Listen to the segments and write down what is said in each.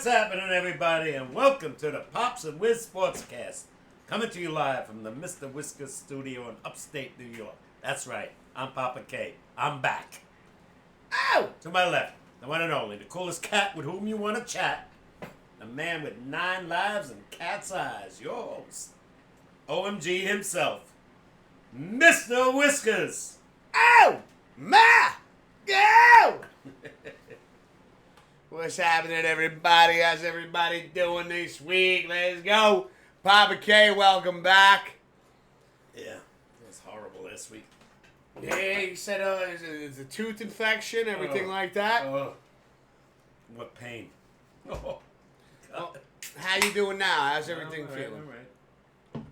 What's happening, everybody, and welcome to the Pops Wiz SportsCast, coming to you live from the Mr. Whiskers studio in upstate New York. That's right, I'm Papa K. I'm back. Ow! To my left, the one and only, the coolest cat with whom you want to chat, the man with 9 lives and cat's eyes, your host, OMG himself, Mr. Whiskers. Ow! Ma! Go! What's happening, everybody? How's everybody doing this week? Let's go. Papa K, welcome back. Yeah, it was horrible last week. Yeah, you said it's a tooth infection, everything like that. Oh, what pain. Oh, Well, how you doing now? How's everything all right, feeling? all right.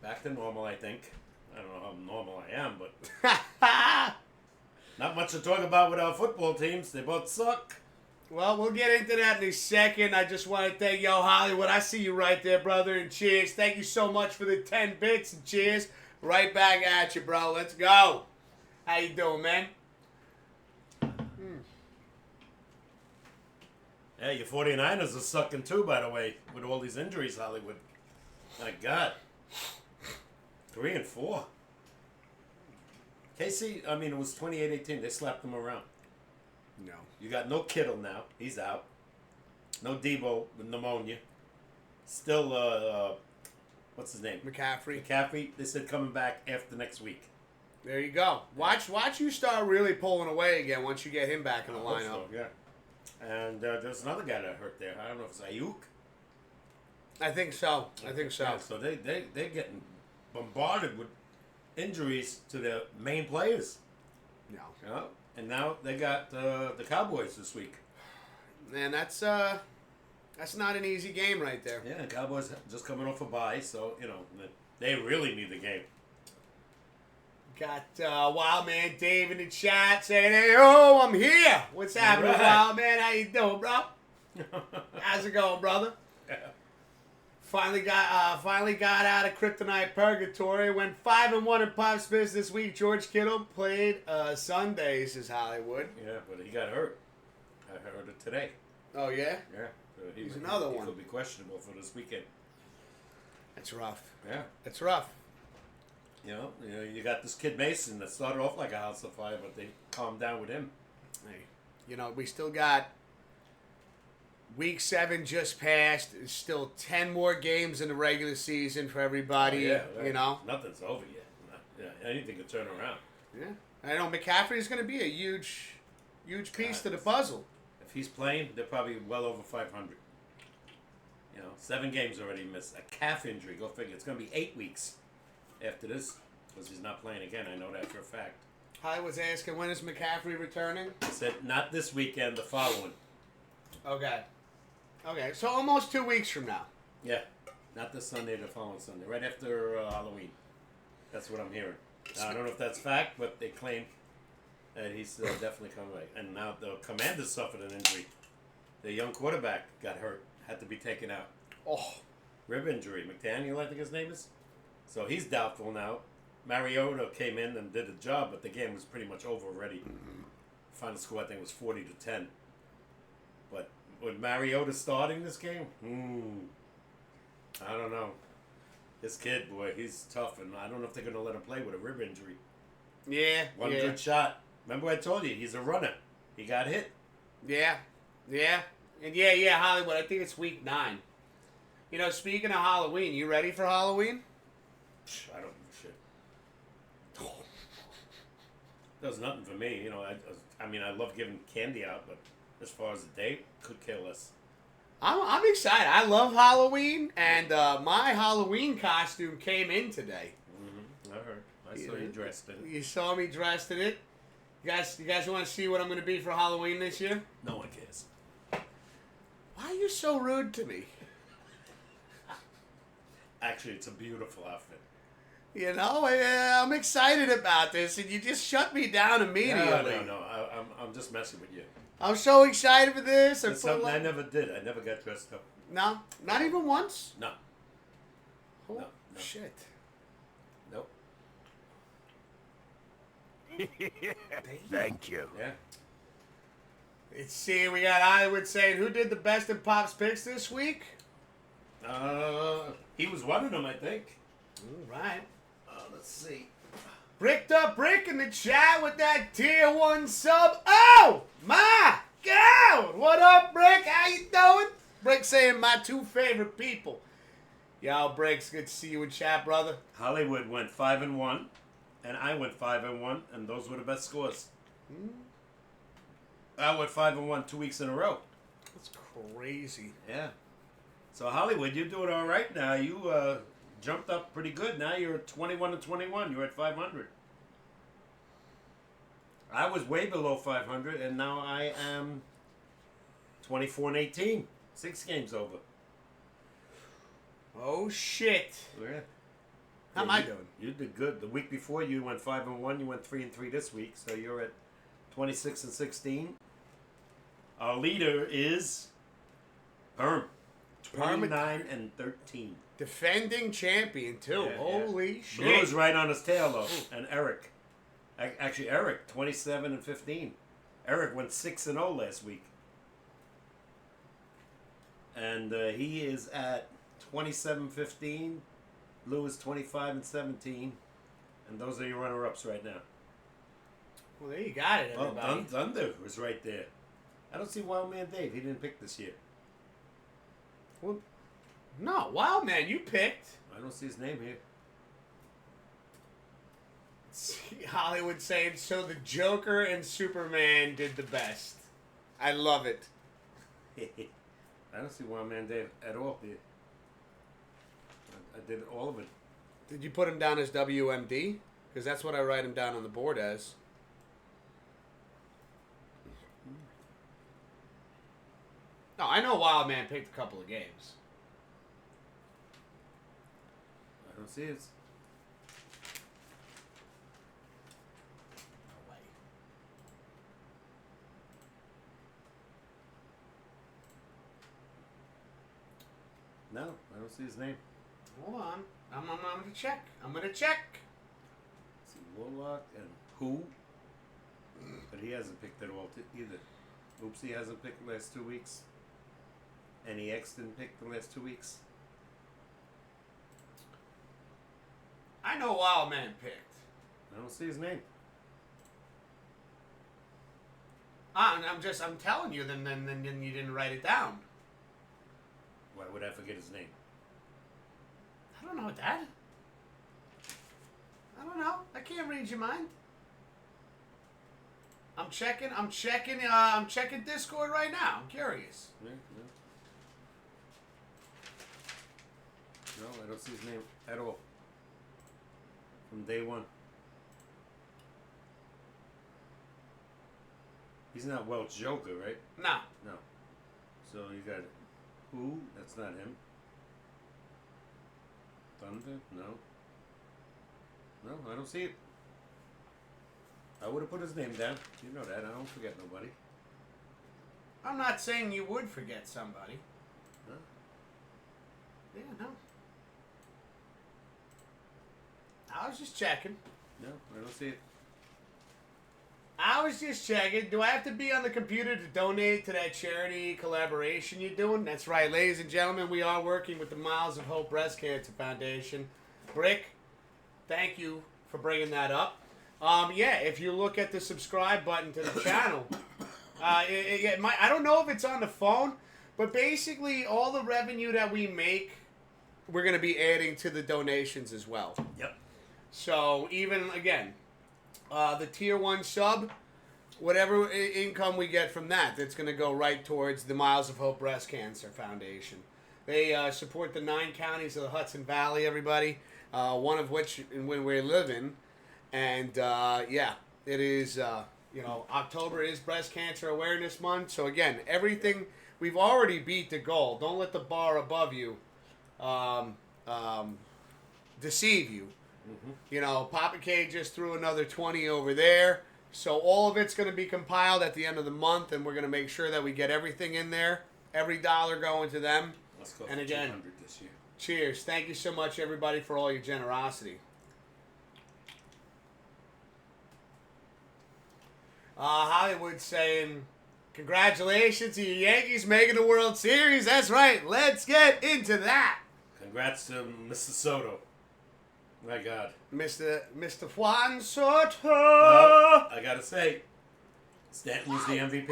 Back to normal, I think. I don't know how normal I am, but not much to talk about with our football teams. They both suck. Well, we'll get into that in a second. I just want to thank Hollywood. I see you right there, brother, and cheers. Thank you so much for the 10 bits, and cheers. Right back at you, bro. Let's go. How you doing, man? Yeah, your 49ers are sucking too, by the way, with all these injuries, Hollywood. My God. 3-4. KC, I mean, it was 28-18. They slapped them around. No. You got no Kittle now. He's out. No Debo with pneumonia. Still, what's his name? McCaffrey. They said coming back after next week. There you go. Watch you start really pulling away again once you get him back in the I hope lineup. so, yeah. And there's another guy that hurt there. I don't know if it's Ayuk. I think so. Yeah, so they're getting bombarded with injuries to their main players. No. You know? And now they got the Cowboys this week. Man, that's not an easy game right there. Yeah, the Cowboys just coming off a bye, so, you know, they really need the game. Got Wild Man Dave in the chat saying, "Hey, oh, I'm here. What's happening, right. Wild Man? How you doing, bro? How's it going, brother? Yeah. Finally got out of Kryptonite Purgatory. Went 5-1 in Pops Wiz this week. George Kittle played Sundays, says Hollywood. Yeah, but he got hurt. I heard it today. Oh yeah, Yeah. So He's another one. He'll be questionable for this weekend. that's rough. Yeah. That's rough. You know, you got this kid Mason that started off like a house of fire, but they calmed down with him. Hey, we still got week 7 just passed. There's still 10 more games in the regular season for everybody. Oh, yeah. You Nothing's over yet. Yeah, anything could turn around. Yeah. I know McCaffrey is going to be a huge piece to the puzzle. If he's playing, they're probably well over 500. 7 games already missed. A calf injury, go figure. It's going to be 8 weeks after this because he's not playing again. I know that for a fact. I was asking, when is McCaffrey returning? He said not this weekend, the following. Okay, so almost 2 weeks from now. Yeah, not this Sunday, the following Sunday, right after Halloween. That's what I'm hearing. Now, I don't know if that's fact, but they claim that he's definitely coming back. And now the Commanders suffered an injury. The young quarterback got hurt, had to be taken out. Oh, Rib injury. McDaniel, I think his name is. So he's doubtful now. Mariota came in and did a job, but the game was pretty much over already. Final score, I think, was 40-10. But with Mariota starting this game, I don't know. This kid, boy, he's tough, and I don't know if they're going to let him play with a rib injury. yeah. One good shot. Remember I told you, he's a runner. He got hit. Yeah. And yeah, Hollywood, I think it's week 9. Speaking of Halloween, you ready for Halloween? I don't give a shit. Does nothing for me. I mean, I love giving candy out, but as far as the date, could care less. I'm excited. I love Halloween, and my Halloween costume came in today. Mm-hmm. I heard. I saw you dressed in it. You saw me dressed in it. You guys want to see what I'm going to be for Halloween this year? No one cares. Why are you so rude to me? Actually, it's a beautiful outfit. I'm excited about this, and you just shut me down immediately. No. I'm just messing with you. I'm so excited for this. It's something I never did. I never got dressed up. No? Not even once? No. Oh, No. shit. Nope. Thank you. Yeah. Let's see. We got Hollywood saying, who did the best in Pops picks this week? He was one of them, I think. All right. Let's see. Bricked up Brick in the chat with that tier 1 sub. Oh, my God. What up, Brick? How you doing? Brick saying my 2 favorite people. Yo, Bricks, good to see you in chat, brother. Hollywood went 5-1, and I went 5-1, and those were the best scores. I went 5-1 2 weeks in a row. That's crazy. Yeah. So Hollywood, you're doing all right now. You jumped up pretty good. Now you're at 21-21. You're at 500. I was way below 500, and now I am 24-18. 6 games over. Oh, shit. Yeah. How am I doing? You did good. The week before you went 5-1. You went 3-3 this week, so you're at 26-16. Our leader is Perm. 29-13. Defending champion, too. Yeah, Holy shit. Blue is right on his tail, though. And Eric. Actually, Eric, 27-15. Eric went 6-0 last week. And he is at 27-15. Lou is 25-17. And those are your runner-ups right now. Well, there you got it, everybody. Thunder was right there. I don't see Wild Man Dave. He didn't pick this year. Well, no, Wild Man, you picked. I don't see his name here. See, Hollywood saying, so the Joker and Superman did the best. I love it. I don't see Wild Man Dave at all here. I did all of it. Did you put him down as WMD? Because that's what I write him down on the board as. No, I know Wild Man picked a couple of games. I don't see it. No, I don't see his name. Hold on. I'm going to check. I'm going to check. See Warlock and Who. But he hasn't picked at all either. Oopsie hasn't picked the last 2 weeks. NEX didn't pick the last 2 weeks. I know Wild Man picked. I don't see his name. I'm telling you, then you didn't write it down. Why would I forget his name? I don't know, Dad. I don't know. I can't read your mind. I'm checking Discord right now. I'm curious. No, I don't see his name at all. From day one. He's not Welch Joker, right? No. No. So you got Who? That's not him. Thunder? No. No, I don't see it. I would have put his name down. You know that. I don't forget nobody. I'm not saying you would forget somebody. Huh? Yeah, no. I was just checking. No, I don't see it. I was just checking. Do I have to be on the computer to donate to that charity collaboration you're doing? That's right, ladies and gentlemen. We are working with the Miles of Hope Breast Cancer Foundation. Brick, thank you for bringing that up. Yeah, if you look at the subscribe button to the channel, I don't know if it's on the phone, but basically all the revenue that we make, we're going to be adding to the donations as well. Yep. So even, again, the tier 1 sub, whatever income we get from that, that's going to go right towards the Miles of Hope Breast Cancer Foundation. They support the 9 counties of the Hudson Valley, everybody, one of which when we live in. And, yeah, it is, October is Breast Cancer Awareness Month. So, again, everything, we've already beat the goal. Don't let the bar above you deceive you. Mm-hmm. You know, Papa K just threw another 20 over there. So all of it's going to be compiled at the end of the month, and we're going to make sure that we get everything in there. Every dollar going to them. Let's go and for again, 200 this year. Cheers. Thank you so much, everybody, for all your generosity. Hollywood saying, Congratulations to your Yankees making the World Series. That's right. Let's get into that. Congrats to Mr. Soto. My God. Mr. Juan Soto. I gotta say, Stanton was the MVP.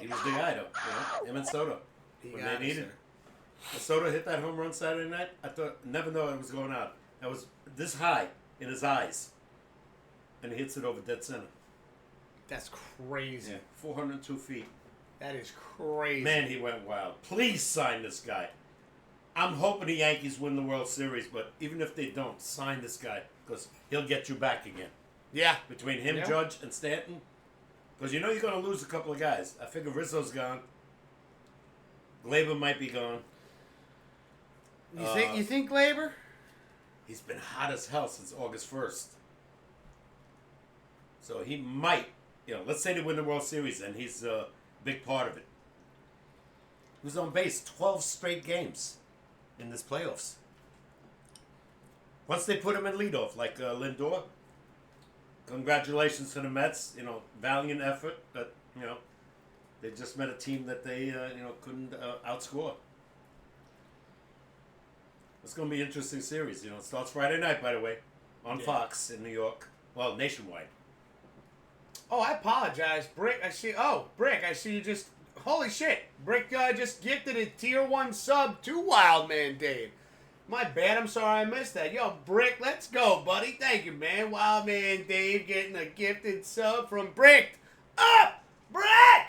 He was the guy, though. Him and Soto. When they needed. When Soto hit that home run Saturday night, I never know it was going out. That was this high in his eyes. And he hits it over dead center. That's crazy. Yeah, 402 feet. That is crazy. Man, he went wild. Please sign this guy. I'm hoping the Yankees win the World Series, but even if they don't, sign this guy because he'll get you back again. Yeah. Between him, Judge, and Stanton. Because you know you're going to lose a couple of guys. I figure Rizzo's gone. Glaber might be gone. You think Glaber? He's been hot as hell since August 1st. So he might, let's say they win the World Series and he's a big part of it. He was on base 12 straight games in this playoffs. Once they put him in leadoff, like Lindor, congratulations to the Mets. Valiant effort, but, they just met a team that they, couldn't outscore. It's going to be an interesting series. It starts Friday night, by the way, on Fox in New York. Well, nationwide. Oh, I apologize. Brick, I see you just... Holy shit. Brick just gifted a tier 1 sub to Wildman Dave. My bad. I'm sorry I missed that. Yo, Brick, let's go, buddy. Thank you, man. Wildman Dave getting a gifted sub from Brick. Up! Brick!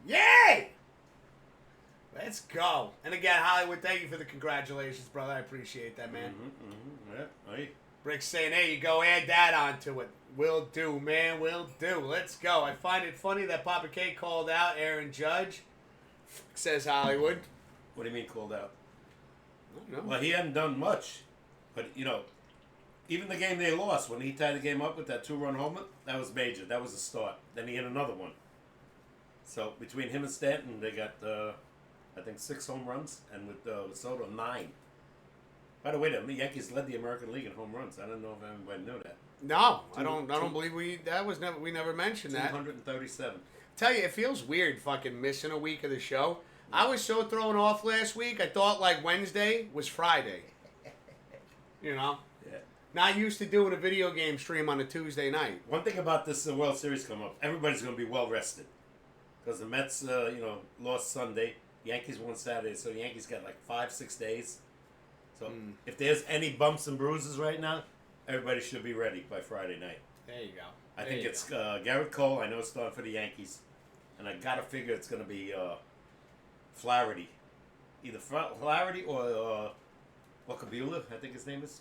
Yay! Let's go. And again, Hollywood, thank you for the congratulations, brother. I appreciate that, man. Yeah, right. Brick's saying, hey, you go add that onto it. Will do, man. Will do. Let's go. I find it funny that Papa K called out Aaron Judge. Says Hollywood. What do you mean called out? I don't know. Well, he hadn't done much. But, even the game they lost, when he tied the game up with that 2-run homer, that was major. That was a start. Then he hit another one. So, between him and Stanton, they got, I think, 6 home runs. And with Soto, 9. By the way, the Yankees led the American League in home runs. I don't know if anybody knew that. No, I don't believe we never mentioned that. 237. Tell you, it feels weird fucking missing a week of the show. I was so thrown off last week. I thought like Wednesday was Friday. Yeah. Not used to doing a video game stream on a Tuesday night. One thing about this World Series coming up, everybody's going to be well rested. Because the Mets, lost Sunday. Yankees won Saturday. So the Yankees got like 5-6 days. So if there's any bumps and bruises right now, everybody should be ready by Friday night. There you go. I think it's Garrett Cole. I know it's starting for the Yankees. And I got to figure it's going to be Flaherty. Either Flaherty or Wacabula, I think his name is.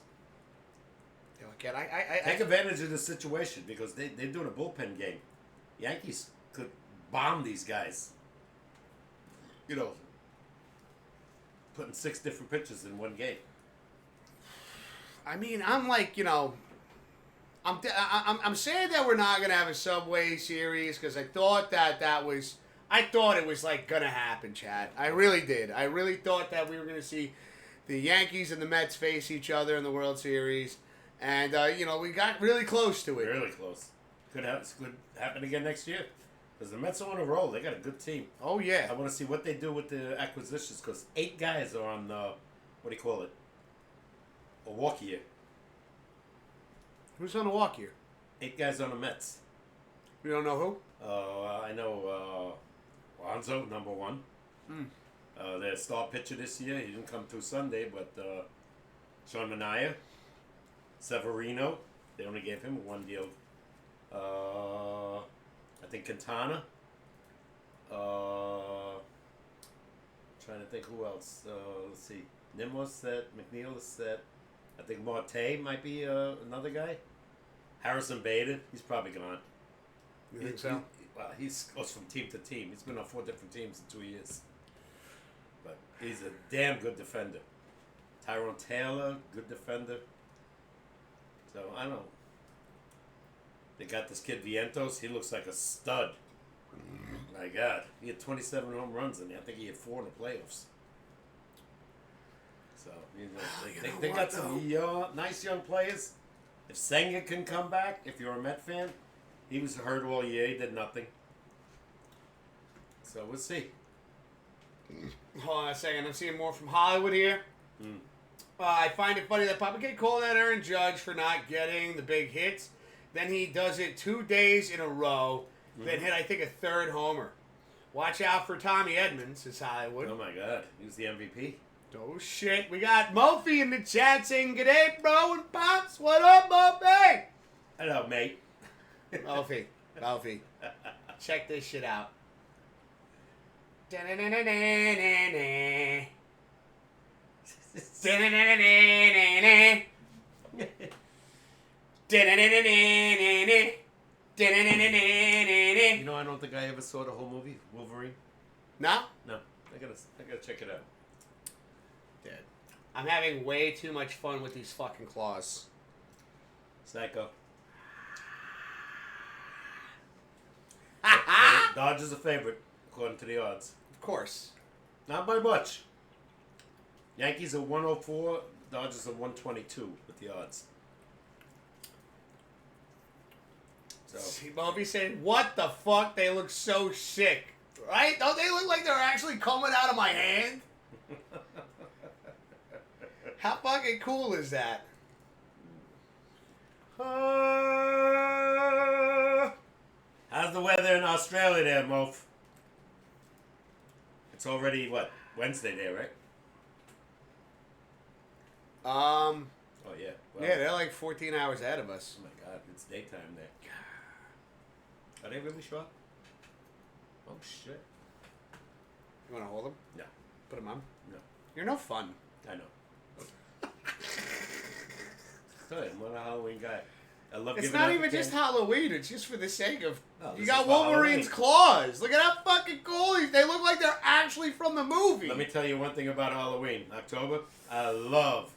Again, Take advantage of the situation because they're doing a bullpen game. Yankees could bomb these guys. Putting 6 different pitches in one game. I mean, I'm like, I'm saying that we're not gonna have a Subway series because I thought it was like gonna happen, Chad. I really did. I really thought that we were gonna see the Yankees and the Mets face each other in the World Series, and we got really close to it. Really close. Could happen again next year. Because the Mets are on a roll. They got a good team. Oh, yeah. I want to see what they do with the acquisitions because 8 guys are on, what do you call it? A walk year. Who's on a walk year? 8 guys on the Mets. You don't know who? I know Alonso, number 1. Their star pitcher this year. He didn't come through Sunday, but Sean Manaea. Severino. They only gave him 1 deal. I think Quintana. Trying to think who else. Let's see. Nimmo's set. McNeil is set. I think Marte might be another guy. Harrison Bader. He's probably gone. You think so? He goes from team to team. He's been on 4 different teams in 2 years. But he's a damn good defender. Tyrone Taylor, good defender. So, I don't know. They got this kid Vientos. He looks like a stud. My God. He had 27 home runs, and I think he had 4 in the playoffs. So, they got some nice young players. If Senga can come back, if you're a Met fan, he was hurt all year. He did nothing. So we'll see. Hold on a second. I'm seeing more from Hollywood here. I find it funny that Papa K called out Aaron Judge for not getting the big hits. Then he does it 2 days in a row. Then hit, I think, a third homer. Watch out for Tommy Edmonds, says Hollywood. Oh my God, he was the MVP. Oh shit. We got Mophie in the chat saying, "G'day, bro and Pops. What up, Mophie?" Hello, mate. Mophie. Check this shit out. You know, I don't think I ever saw the whole movie, Wolverine. No? No, I gotta check it out. Dead. I'm having way too much fun with these fucking claws. Psycho. Dodgers a favorite, according to the odds. Of course. Not by much. Yankees are 104, Dodgers are 122 with the odds. So See, Moby saying, "What the fuck? They look so sick, right? Don't they look like they're actually coming out of my hand? How fucking cool is that?" how's the weather in Australia there, Mof? It's already, what, Wednesday there, right? Oh, yeah. Well, Yeah, they're like 14 hours ahead of us. oh, my God. It's daytime there. Are they really short? Oh, shit. You want to hold them? No. Put them on? No. You're no fun. I know. Sorry, I'm not a Halloween guy. I love It's giving not out even the just candy. Halloween. It's just for the sake of... Oh, you this got is for Wolverine's Halloween. claws. Look at how fucking cool they look like they're actually from the movie. Let me tell you one thing about Halloween. October, I love,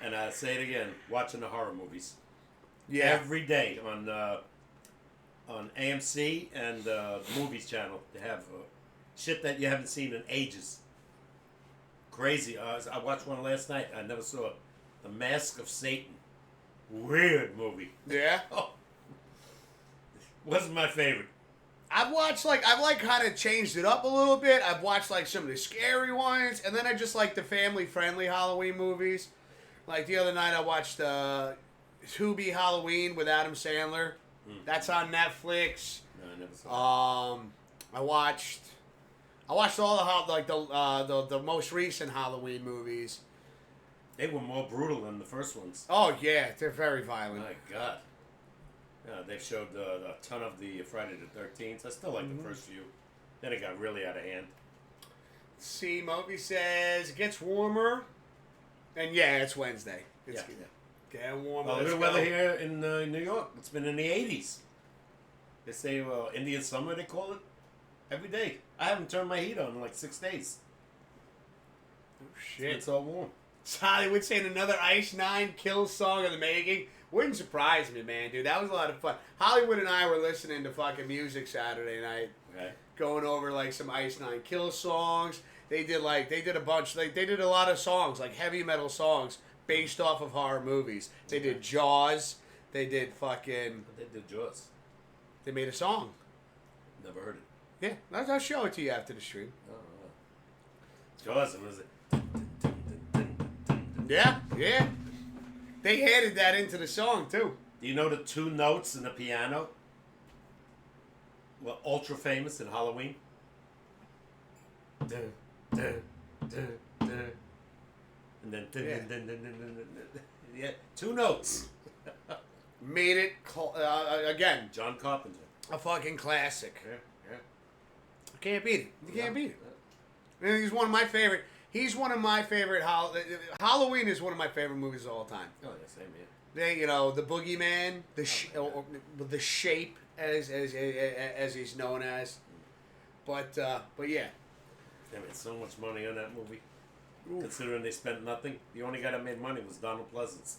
and I say it again, watching the horror movies. Yeah. Every day on AMC and the Movies channel. They have shit that you haven't seen in ages. Crazy. I watched one last night. I never saw it. The Mask of Satan. Weird movie. Yeah? Oh. Wasn't my favorite. I've kind of changed it up a little bit. I've watched like some of the scary ones, and then I just like the family-friendly Halloween movies. Like the other night I watched Tubi Halloween with Adam Sandler. That's on Netflix. No, I never saw it. I watched all the most recent Halloween movies. They were more brutal than the first ones. Oh yeah, they're very violent. My God. They showed a ton of the Friday the 13th. I still like the first few. Then it got really out of hand. See, Moby says it gets warmer, and yeah, it's Wednesday. It's getting warmer. Well, Let's good go. weather here in New York. It's been in the 80s. They say Indian summer, they call it, every day. I haven't turned my heat on in like 6 days. Oh, shit. It's all warm. It's Hollywood saying another Ice 9 kill song of the making. Wouldn't surprise me, man, dude. That was a lot of fun. Hollywood and I were listening to fucking music Saturday night, Okay. going over like some Ice 9 kill songs. They did a bunch. They did a lot of songs, like heavy metal songs, based off of horror movies. They did Jaws. They did fucking. But they did Jaws. They made a song. Never heard it. Yeah, I'll show it to you after the stream. Oh, Jaws, and was it? Yeah. They added that into the song too. Do you know the 2 notes in the piano? Well, ultra famous in Halloween. Dun, dun, dun, dun. And then dun, Yeah. dun, dun, dun, dun, dun, dun. Yeah, 2 notes. Made it again. John Carpenter. A fucking classic. Yeah. Can't beat it. You can't Yeah. beat it. And he's one of my favorite. Halloween is one of my favorite movies of all time. Oh, yeah, same here. The Boogeyman, the Shape, as he's known as. But yeah. They made so much money on that movie. Considering they spent nothing. The only guy that made money was Donald Pleasance.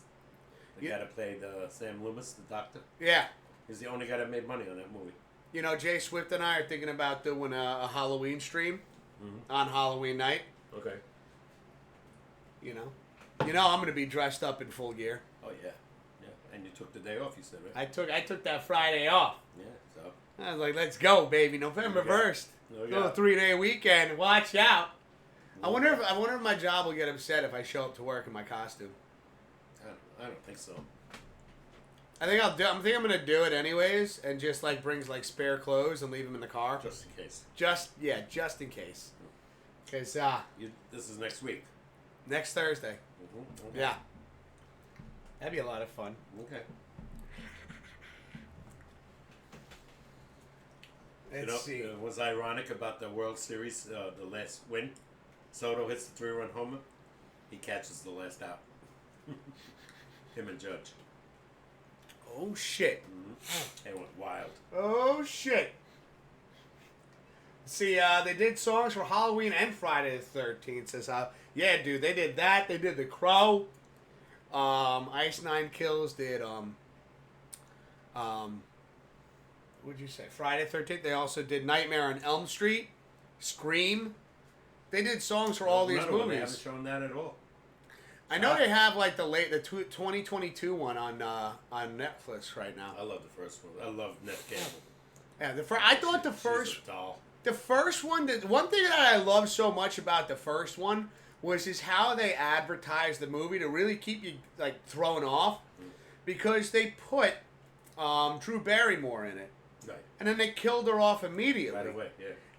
The guy that played Sam Loomis, the doctor. Yeah. He's the only guy that made money on that movie. Jay Swift and I are thinking about doing a Halloween stream on Halloween night. Okay. I'm going to be dressed up in full gear. Oh, yeah. And you took the day off, you said, right? I took that Friday off. Yeah, so. I was like, let's go, baby. November 1st. Little 3-day weekend. Watch out. I wonder if my job will get upset if I show up to work in my costume. I don't think so. I think I'm gonna do it anyways, and just like brings like spare clothes and leave them in the car. Just in case. Just in case. Cause this is next week. Next Thursday. Mm-hmm. Okay. Yeah. That'd be a lot of fun. Okay. Let's see. Was ironic about the World Series, the last win. Soto hits the 3-run homer. He catches the last out. Him and Judge. Oh shit. Mm-hmm. They went wild. Oh shit. See, they did songs for Halloween and Friday the 13th. Says, yeah, dude, they did that. They did The Crow. Ice Nine Kills did, what'd you say? Friday the 13th. They also did Nightmare on Elm Street, Scream. They did songs for all these movies. They haven't shown that at all. I know they have like the 2022 one on Netflix right now. I love the first one. I love Neff Campbell. Yeah, I thought the first. She's a doll. The first one, one thing that I love so much about the first one was how they advertised the movie to really keep you like thrown off, because they put Drew Barrymore in it, right, and then they killed her off immediately. Right away,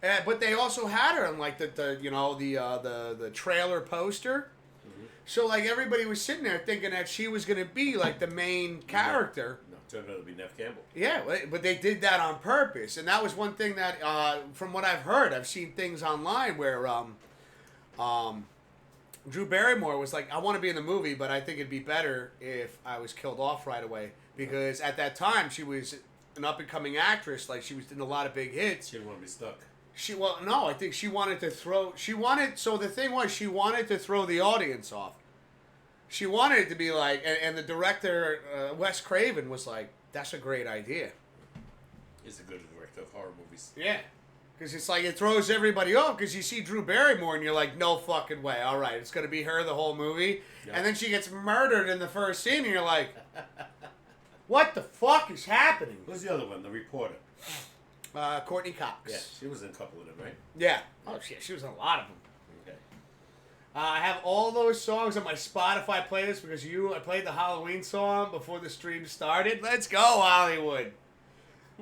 yeah. But they also had her in like the trailer poster, so like everybody was sitting there thinking that she was gonna be like the main character. No, turned out to be Neff Campbell. Yeah, but they did that on purpose, and that was one thing that, from what I've heard, I've seen things online where Drew Barrymore was like, I want to be in the movie, but I think it'd be better if I was killed off right away, because at that time she was an up-and-coming actress, like she was in a lot of big hits. She didn't want to be stuck. I think she wanted to so the thing was, she wanted to throw the audience off. She wanted it to be like, and the director, Wes Craven, was like, that's a great idea. He's a good director of horror movies. Yeah. Because it's like, it throws everybody off, because you see Drew Barrymore and you're like, no fucking way. All right, it's going to be her the whole movie. Yep. And then she gets murdered in the first scene and you're like, what the fuck is happening? Who's the other one? The reporter. Courtney Cox. Yeah, she was in a couple of them, right? Yeah. Oh, shit, she was in a lot of them. Okay. I have all those songs on my Spotify playlist because I played the Halloween song before the stream started. Let's go, Hollywood.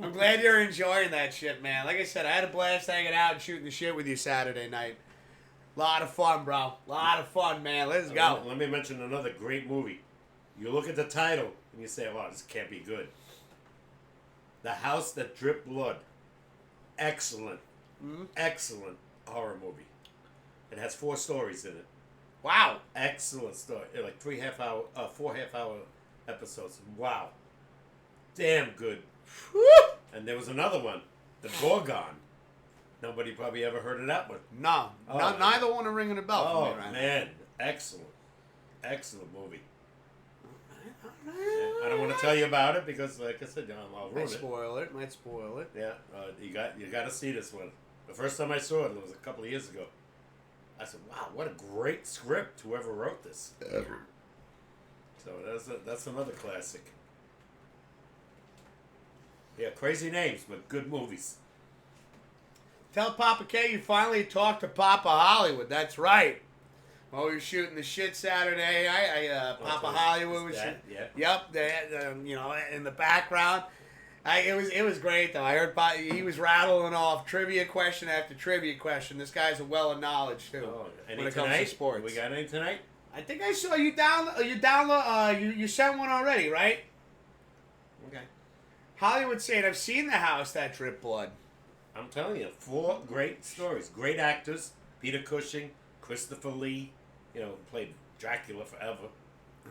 I'm glad you're enjoying that shit, man. Like I said, I had a blast hanging out and shooting the shit with you Saturday night. Lot of fun, bro. Lot of fun, man. Let's go. Let me mention another great movie. You look at the title and you say, "Oh, this can't be good." The House That Dripped Blood. Excellent, excellent horror movie. It has 4 stories in it. Wow. Excellent story. Like 4 half-hour episodes. Wow. Damn good. Woo! And there was another one, The Gorgon. Nobody probably ever heard of that one. No. Neither one are ringing a bell for me right man. Excellent. Excellent movie. I don't want to tell you about it because, like I said, I'll ruin it. Might spoil it. Yeah, you got to see this one. The first time I saw it was a couple of years ago. I said, "Wow, what a great script! Whoever wrote this." So that's another classic. Yeah, crazy names, but good movies. Tell Papa K you finally talked to Papa Hollywood. That's right. While we were shooting the shit Saturday, Papa Hollywood was. Yeah. Yep, they had, in the background. It was great though. I heard he was rattling off trivia question after trivia question. This guy's a well of knowledge too. When it comes to sports. We got any tonight? I think I saw you you sent one already, right? Okay. Hollywood saying, I've seen The House That Dripped Blood. I'm telling you, 4 great stories, great actors: Peter Cushing, Christopher Lee, played Dracula forever.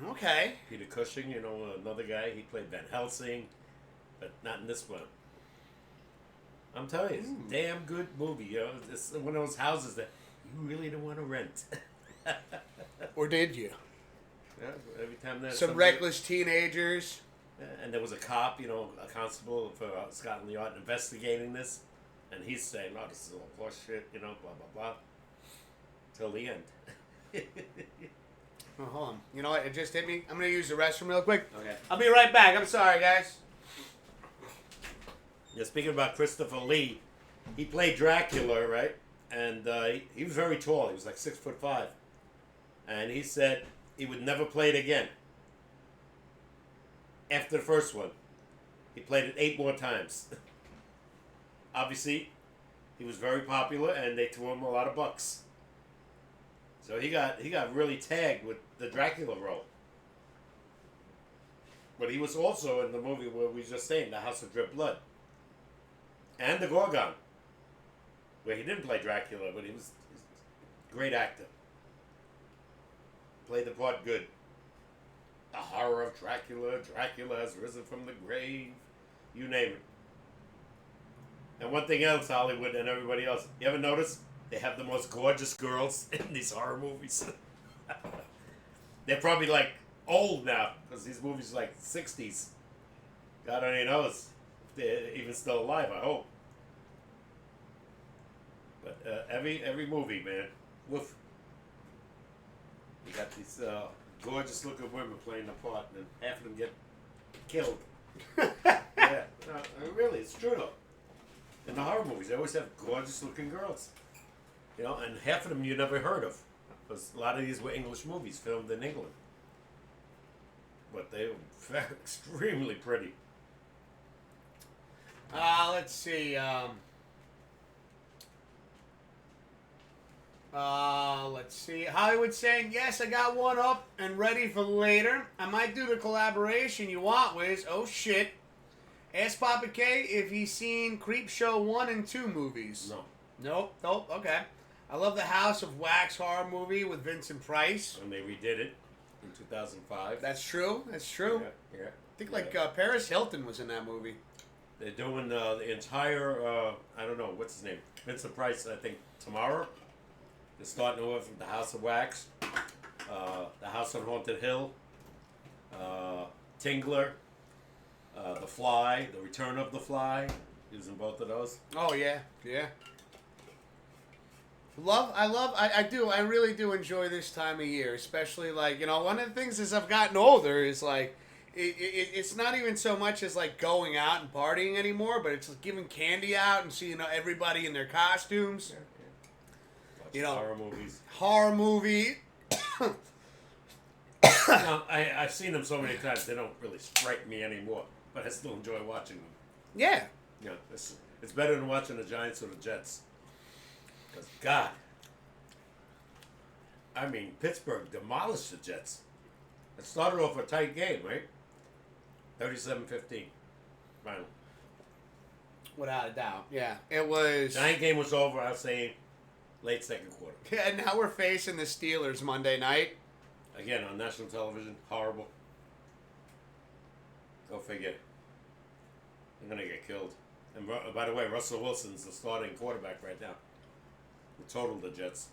Okay. Peter Cushing, another guy, he played Van Helsing, but not in this one. I'm telling you, it's a damn good movie. It's one of those houses that you really don't want to rent. Or did you? Yeah, every time there's some reckless teenagers. And there was a cop, a constable for Scotland Yard investigating this, and he's saying, "Oh, this is all horse shit," blah blah blah, till the end. Oh, hold on. You know what? It just hit me. I'm gonna use the restroom real quick. Okay. I'll be right back. I'm sorry, guys. Yeah, speaking about Christopher Lee, he played Dracula, right? And he was very tall. He was like 6'5", and he said he would never play it again. After the first one, he played it 8 more times. Obviously, he was very popular, and they threw him a lot of bucks. So he got really tagged with the Dracula role. But he was also in the movie where we were just saying, The House of Drip Blood. And The Gorgon, where he didn't play Dracula, but he's a great actor. Played the part good. The horror of Dracula. Dracula has risen from the grave. You name it. And one thing else, Hollywood and everybody else, you ever notice they have the most gorgeous girls in these horror movies? They're probably like old now, because these movies are like 60s. God only knows if they're even still alive, I hope. But every movie, man, woof. You got these gorgeous looking women playing the part, and half of them get killed. Yeah, really, it's true though. In the horror movies, they always have gorgeous looking girls. You know, and half of them you never heard of. Because a lot of these were English movies filmed in England. But they were extremely pretty. Let's see. Let's see. Hollywood saying, yes, I got one up and ready for later. I might do the collaboration you want, Wiz. Oh, shit. Ask Papa K if he's seen Creep Show 1 and 2 movies. No. Nope. Okay. I love the House of Wax horror movie with Vincent Price. And they redid it in 2005. That's true. Yeah. I think Paris Hilton was in that movie. They're doing the entire, I don't know, what's his name? Vincent Price, I think, tomorrow. They're starting over from the House of Wax, the House on Haunted Hill, Tingler, The Fly, The Return of the Fly, using both of those. Oh, yeah. I really do enjoy this time of year, especially like, one of the things as I've gotten older is like, it's not even so much as like going out and partying anymore, but it's like giving candy out and seeing everybody in their costumes. Horror movie. Now, I've seen them so many times, they don't really strike me anymore, but I still enjoy watching them. Yeah. Yeah, it's better than watching the Giants or the Jets. Because, God, I mean, Pittsburgh demolished the Jets. It started off a tight game, right? 37-15. Final. Without a doubt. Yeah. It was... Giant game was over, I was saying, late second quarter. Yeah, and now we're facing the Steelers Monday night. Again, on national television. Horrible. Go figure. They're going to get killed. And by the way, Russell Wilson's the starting quarterback right now. He totaled the Jets.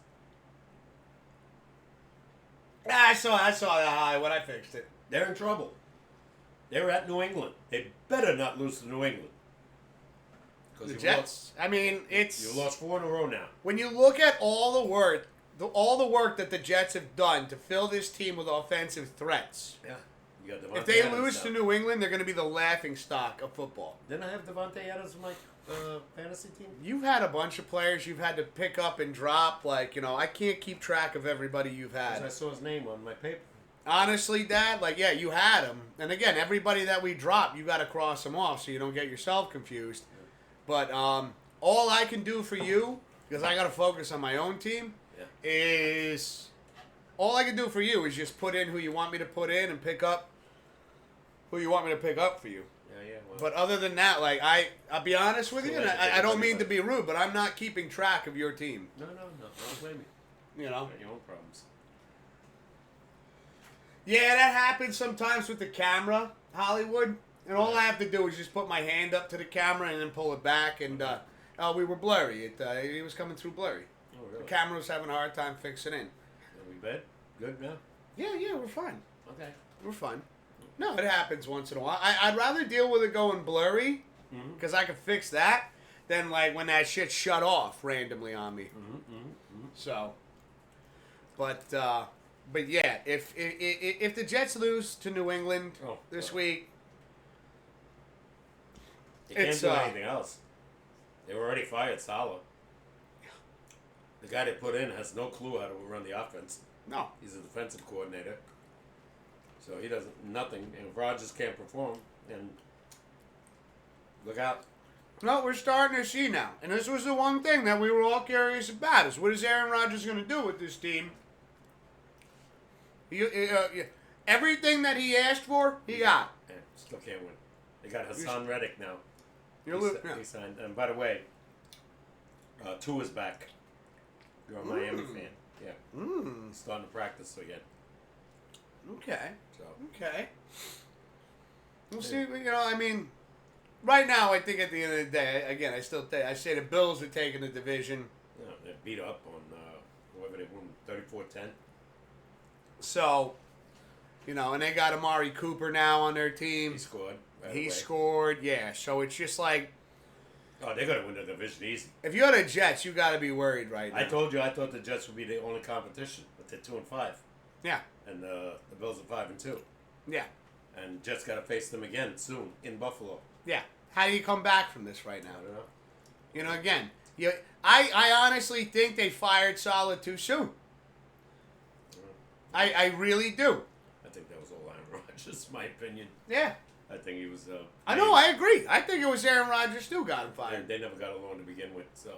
I saw that Hollywood. I fixed it. They're in trouble. They're at New England. They better not lose to New England. The Jets. I mean, it's... You lost 4 in a row now. When you look at all the work that the Jets have done to fill this team with offensive threats. Yeah. You got if they lose to New England, they're going to be the laughingstock of football. Didn't I have Devontae Adams in my fantasy team? You've had a bunch of players you've had to pick up and drop. Like, I can't keep track of everybody you've had. I saw his name on my paper. Honestly, Dad, you had him. And again, everybody that we drop, you got to cross them off so you don't get yourself confused. But all I can do for you, because I got to focus on my own team, is all I can do for you is just put in who you want me to put in and pick up who you want me to pick up for you. Yeah. Well, but other than that, I'll be honest with you, and I don't mean to be rude, but I'm not keeping track of your team. No. Don't blame me. You know. Your own problems. Yeah, that happens sometimes with the camera, Hollywood. And all I have to do is just put my hand up to the camera and then pull it back. And we were blurry. It was coming through blurry. Oh, really? The camera was having a hard time fixing in. Are we bad? Good now? Yeah, we're fine. Okay. We're fine. No, it happens once in a while. I'd rather deal with it going blurry, because I can fix that, than when that shit shut off randomly on me. So, but yeah, if the Jets lose to New England this week, They can't do anything else. They were already fired Salah. The guy they put in has no clue how to run the offense. No. He's a defensive coordinator. So he doesn't, nothing. And if Rodgers can't perform, then look out. No, we're starting to see now. And this was the one thing that we were all curious about is what is Aaron Rodgers going to do with this team? Everything that he asked for, he got. Yeah, still can't win. They got Hassan Reddick now. He signed. And by the way, Tua's back. You're a Miami fan. Yeah. He's starting to practice again. Okay. So. Okay. We'll see. I mean, right now, I think at the end of the day, again, I say the Bills are taking the division. Yeah, they beat up on whoever they won 34-10. So, and they got Amari Cooper now on their team. He scored. He scored, yeah. So it's just like. Oh, they're going to win the division easy. If you're the Jets, you got to be worried right now. I told you I thought the Jets would be the only competition, but they're 2-5. Yeah. And the Bills are 5-2. Yeah. And Jets got to face them again soon in Buffalo. Yeah. How do you come back from this right now? I don't know. Again, I honestly think they fired Salah too soon. I really do. I think that was all Aaron Rodgers, my opinion. Yeah. I think he was. I know. I agree. I think it was Aaron Rodgers too got him fired. They never got along to begin with, so.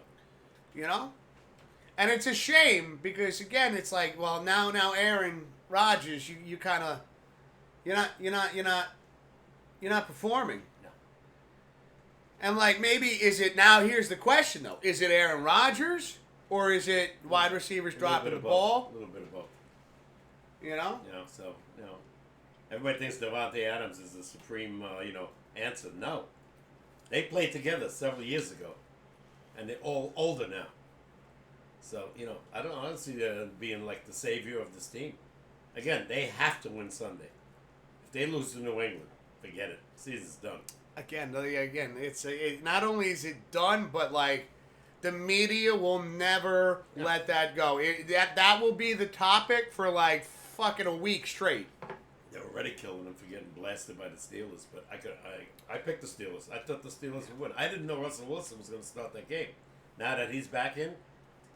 And it's a shame because again, it's like, well, now Aaron Rodgers, you kind of, you're not performing. No. And like maybe is it now? Here's the question though: is it Aaron Rodgers or is it wide receivers dropping the ball? A little bit of both. So. Everybody thinks Devontae Adams is the supreme, answer. No. They played together several years ago, and they're all older now. So, I don't see them being like the savior of this team. Again, they have to win Sunday. If they lose to New England, forget it. Season's done. Again, it's not only is it done, but like the media will never let that go. That will be the topic for like fucking a week straight. They're already killing them for getting blasted by the Steelers, but I picked the Steelers. I thought the Steelers would win. I didn't know Russell Wilson was going to start that game. Now that he's back in,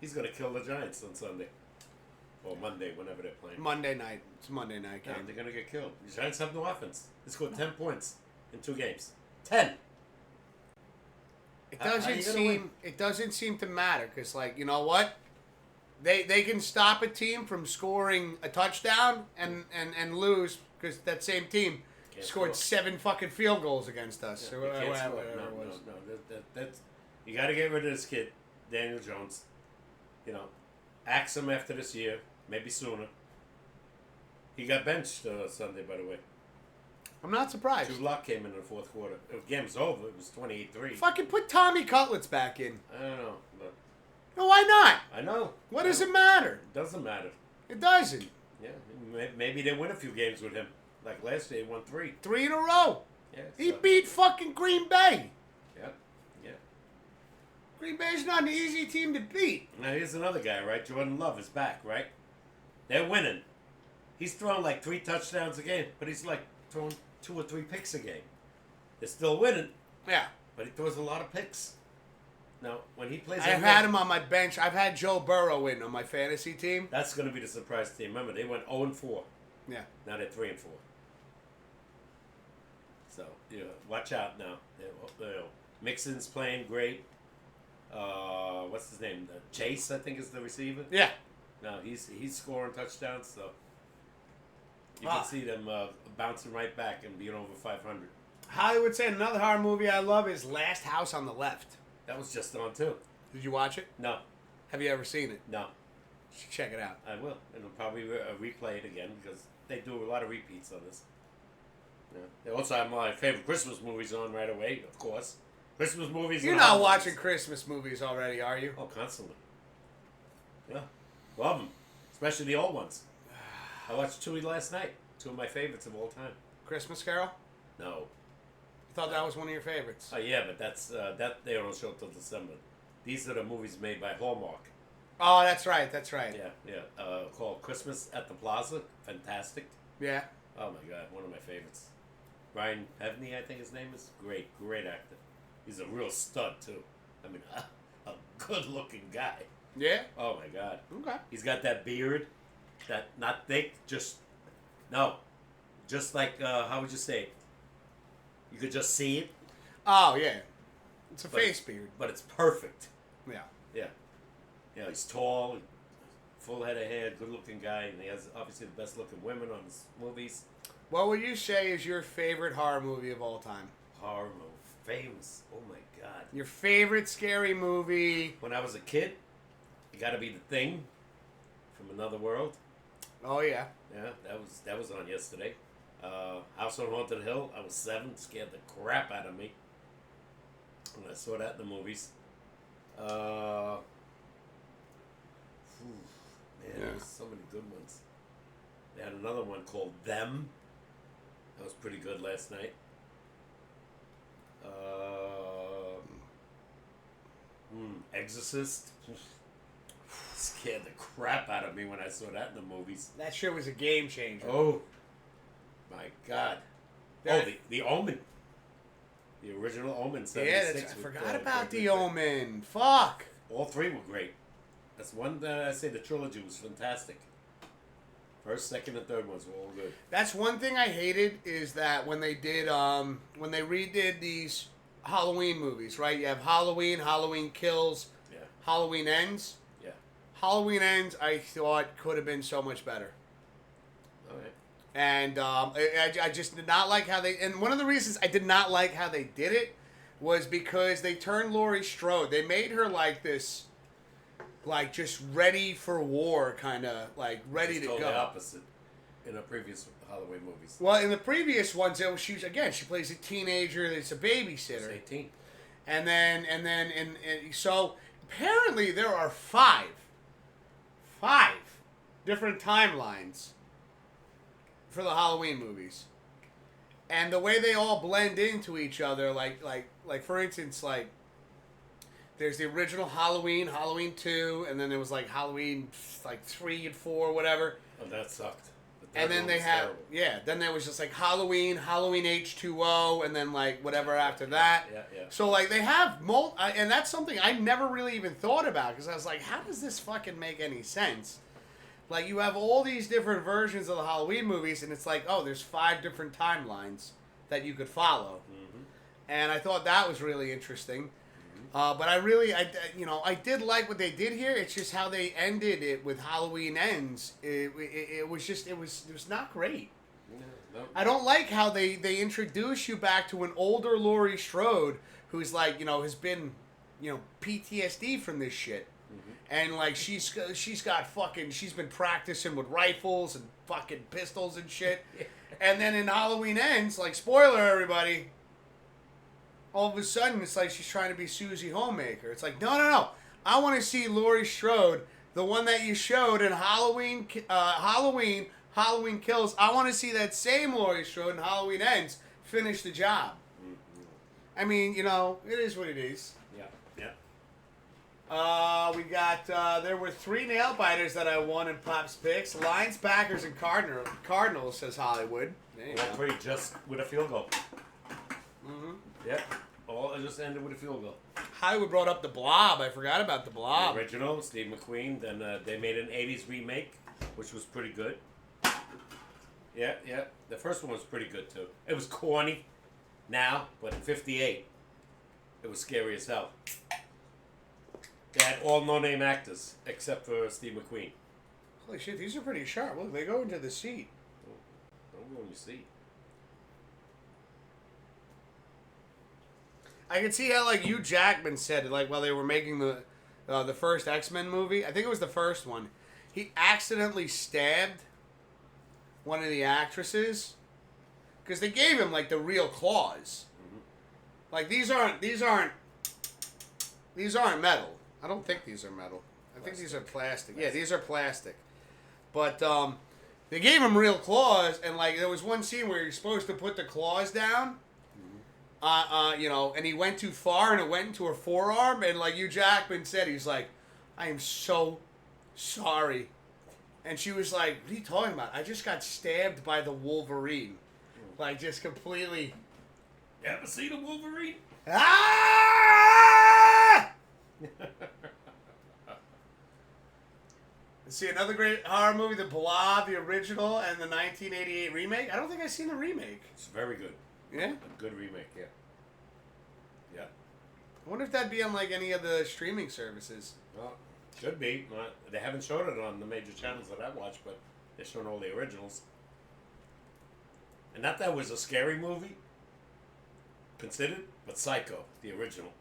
he's going to kill the Giants on Sunday. Or Monday, whenever they're playing. Monday night. It's a Monday night game. Yeah, they're going to get killed. The Giants have no offense. They scored 10 points in 2 games. 10! It doesn't seem to matter because, like, you know what? They can stop a team from scoring a touchdown and lose because that same team scored 7 fucking field goals against us. Yeah, or whatever it was. No. That's, you got to get rid of this kid, Daniel Jones. Axe him after this year, maybe sooner. He got benched Sunday, by the way. I'm not surprised. Drew Lock came in the fourth quarter. The game was over. It was 28-3. Fucking put Tommy Cutlets back in. I don't know. But no, why not? I know. What does it matter? It doesn't matter. It doesn't. Yeah, maybe they win a few games with him. Like last year, he won 3. 3 in a row. Yeah, he beat fucking Green Bay. Yeah. Green Bay's not an easy team to beat. Now here's another guy, right? Jordan Love is back, right? They're winning. He's throwing like 3 touchdowns a game, but he's like throwing 2 or 3 picks a game. They're still winning. Yeah. But he throws a lot of picks. Now, when he plays... I've had him on my bench. I've had Joe Burrow in on my fantasy team. That's going to be the surprise team. Remember, they went 0-4. Yeah. Now they're 3-4. So, watch out now. Mixon's playing great. What's his name? Chase, I think, is the receiver. Yeah. Now he's scoring touchdowns, so you can see them bouncing right back and being over 500. Hollywood said another horror movie I love is Last House on the Left. That was just on too. Did you watch it? No. Have you ever seen it? No. You should check it out. I will, and I'll probably replay it again because they do a lot of repeats on this. Yeah. They also have my favorite Christmas movies on right away, of course. Christmas movies. You're not watching Christmas movies already, are you? Oh, constantly. Yeah, love them, especially the old ones. I watched 2 last night. 2 of my favorites of all time. Christmas Carol? No. I thought that was one of your favorites. Oh yeah, but that's that they don't show till December. These are the movies made by Hallmark. Oh, that's right. Yeah. Called Christmas at the Plaza. Fantastic. Yeah. Oh my God, one of my favorites. Ryan Pevney, I think his name is. Great actor. He's a real stud too. I mean, a good-looking guy. Yeah. Oh my God. Okay. He's got that beard, that not thick, just like how would you say it? You could just see it. Oh yeah. It's a But face beard. but it's perfect. Yeah. Yeah. Yeah, he's tall, full head of hair, good-looking guy, and he has obviously the best-looking women on his movies. What would you say is your favorite horror movie of all time? Horror movie, famous. Oh my God. Your favorite scary movie? When I was a kid, it got to be The Thing from Another World. Oh yeah. Yeah, that was on yesterday. House on Haunted Hill. I was 7, scared the crap out of me when I saw that in the movies. Man, there's so many good ones. They had another one called Them. That was pretty good last night. Exorcist. Scared the crap out of me when I saw that in the movies. That shit was a game changer. Oh, my God. That- Oh, the Omen. The original Omen, Yeah, 76. I with, forgot about Gregory The Peck. Omen. Fuck. All 3 were great. That's one that I say the trilogy was fantastic. First, second, and third ones were all good. That's one thing I hated is that when they did when they redid these Halloween movies, right? You have Halloween, Halloween Kills, Yeah. Halloween Ends. Yeah. Halloween Ends, I thought could have been so much better. All right. And I just did not like how they. And one of the reasons I did not like how they did it was because they turned Laurie Strode. They made her like this, like just ready for war, kind of like ready Just to totally go. opposite in the previous Halloween movies. Well, in the previous ones, she plays a teenager that's a She's babysitter, 18. and so apparently there are five different timelines for the Halloween movies, and the way they all blend into each other, like for instance, like there's the original Halloween, Halloween 2, and then there was like Halloween like 3 and 4, whatever. Oh, that sucked. The And third then one they was have, terrible. then there was just like Halloween H2O, and then like whatever after that. Yeah. So like they have and that's something I never really even thought about because I was like, how does this fucking make any sense? Like you have all these different versions of the Halloween movies, and it's like, oh, there's 5 different timelines that you could follow, and I thought that was really interesting. But I did like what they did here. It's just how they ended it with Halloween Ends. It was not great. Yeah, no. I don't like how they introduce you back to an older Laurie Strode who's like, has been, PTSD from this shit. And like she's been practicing with rifles and fucking pistols and shit. And then in Halloween Ends, like spoiler everybody, all of a sudden it's like she's trying to be Susie Homemaker. It's like, no. I want to see Laurie Strode, the one that you showed in Halloween Kills. I want to see that same Laurie Strode in Halloween Ends finish the job. I mean, it is what it is. Yeah. We got, there were 3 nail biters that I won in Pops picks. Lions, Packers, and Cardinals, says Hollywood. There you All go. 3 just with a field goal. Mm-hmm. Yeah. All just ended with a field goal. Hollywood brought up The Blob. I forgot about The Blob. The original, Steve McQueen. Then they made an 80s remake, which was pretty good. Yeah. The first one was pretty good, too. It was corny now, but in 58, it was scary as hell. They had all no-name actors, except for Steve McQueen. Holy shit, these are pretty sharp. Look, they go into the seat. Don't go in your seat. I can see how, like, Hugh Jackman said, like, while they were making the first X-Men movie, I think it was the first one, he accidentally stabbed one of the actresses because they gave him, like, the real claws. Like, these aren't metal. I don't think these are metal. I think these are plastic. Yeah, these are plastic. But they gave him real claws, and, like, there was one scene where you're supposed to put the claws down, and he went too far, and it went into her forearm, and like Hugh Jackman said, he's like, I am so sorry. And she was like, what are you talking about? I just got stabbed by the Wolverine. Like, just completely You ever seen a Wolverine? Ah! See another great horror movie, The Blob, the original, and the 1988 remake. I don't think I've seen the remake. It's very good. Yeah? A good remake, yeah. Yeah. I wonder if that'd be on like any of the streaming services. Well, should be. They haven't shown it on the major channels that I watch, but they're showing all the originals. And not that was a scary movie, considered, but Psycho, the original.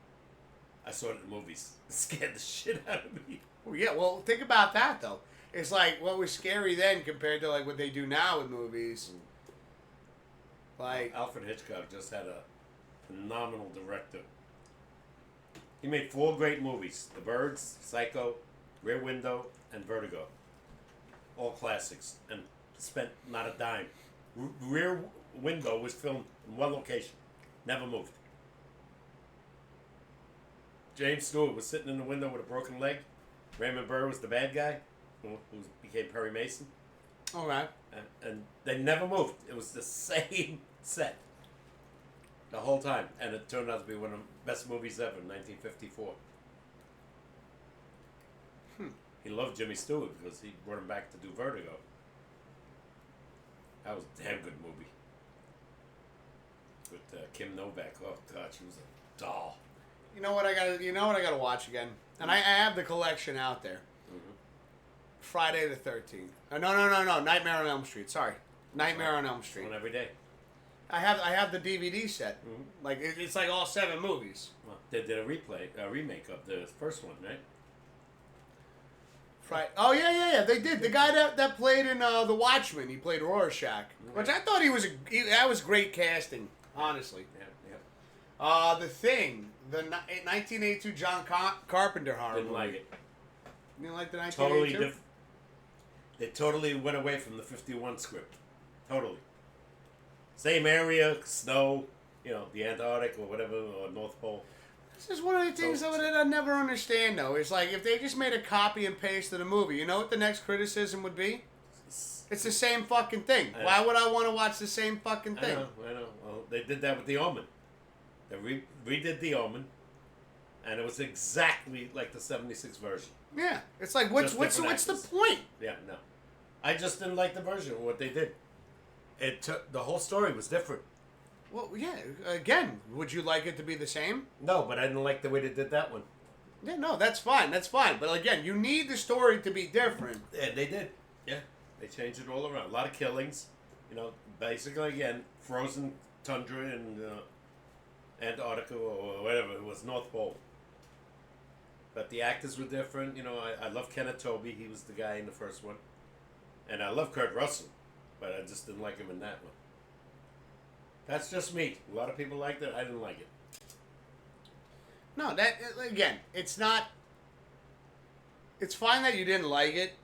I saw it in the movies. It scared the shit out of me. Oh, yeah, well, think about that, though. It's like what was scary then compared to like what they do now with movies. Like Alfred Hitchcock just had a phenomenal director. He made 4 great movies: The Birds, Psycho, Rear Window, and Vertigo. All classics, and spent not a dime. Rear Window was filmed in one location, never moved. James Stewart was sitting in the window with a broken leg. Raymond Burr was the bad guy, who became Perry Mason. all right. And they never moved. It was the same set the whole time. And it turned out to be one of the best movies ever in 1954. He loved Jimmy Stewart because he brought him back to do Vertigo. That was a damn good movie. With Kim Novak. Oh, God, she was a doll. You know what I gotta watch again, and I have the collection out there. Mm-hmm. Friday the 13th. No, Nightmare on Elm Street. Sorry, Nightmare on Elm Street. One every day. I have the DVD set. Mm-hmm. Like it's like all 7 movies. Well, they did a remake of the first one, right? Friday. Oh yeah. They did. The guy that played in The Watchmen, he played Rorschach, which I thought that was great casting, honestly. Yeah. The Thing, the 1982 John Carpenter horror Didn't movie. like it. You didn't like the 1982? Totally different. They totally went away from the 51 script. Totally. Same area, snow, the Antarctic or whatever, or North Pole. This is one of the things that I never understand, though. It's like if they just made a copy and paste of the movie, you know what the next criticism would be? It's the same fucking thing. Why would I want to watch the same fucking thing? I know. Well, they did that with The Omen. They redid The Omen, and it was exactly like the 76 version. Yeah. It's like, what's the point? Yeah, no. I just didn't like the version of what they did. The whole story was different. Well, yeah. Again, would you like it to be the same? No, but I didn't like the way they did that one. Yeah, no, that's fine. But again, you need the story to be different. Yeah, they did. Yeah, they changed it all around. A lot of killings. Basically, again, frozen tundra in Antarctica or whatever. It was North Pole. But the actors were different. I love Kenneth Tobey. He was the guy in the first one. And I love Kurt Russell. But I just didn't like him in that one. That's just me. A lot of people liked it. I didn't like it. No, again, it's not... It's fine that you didn't like it.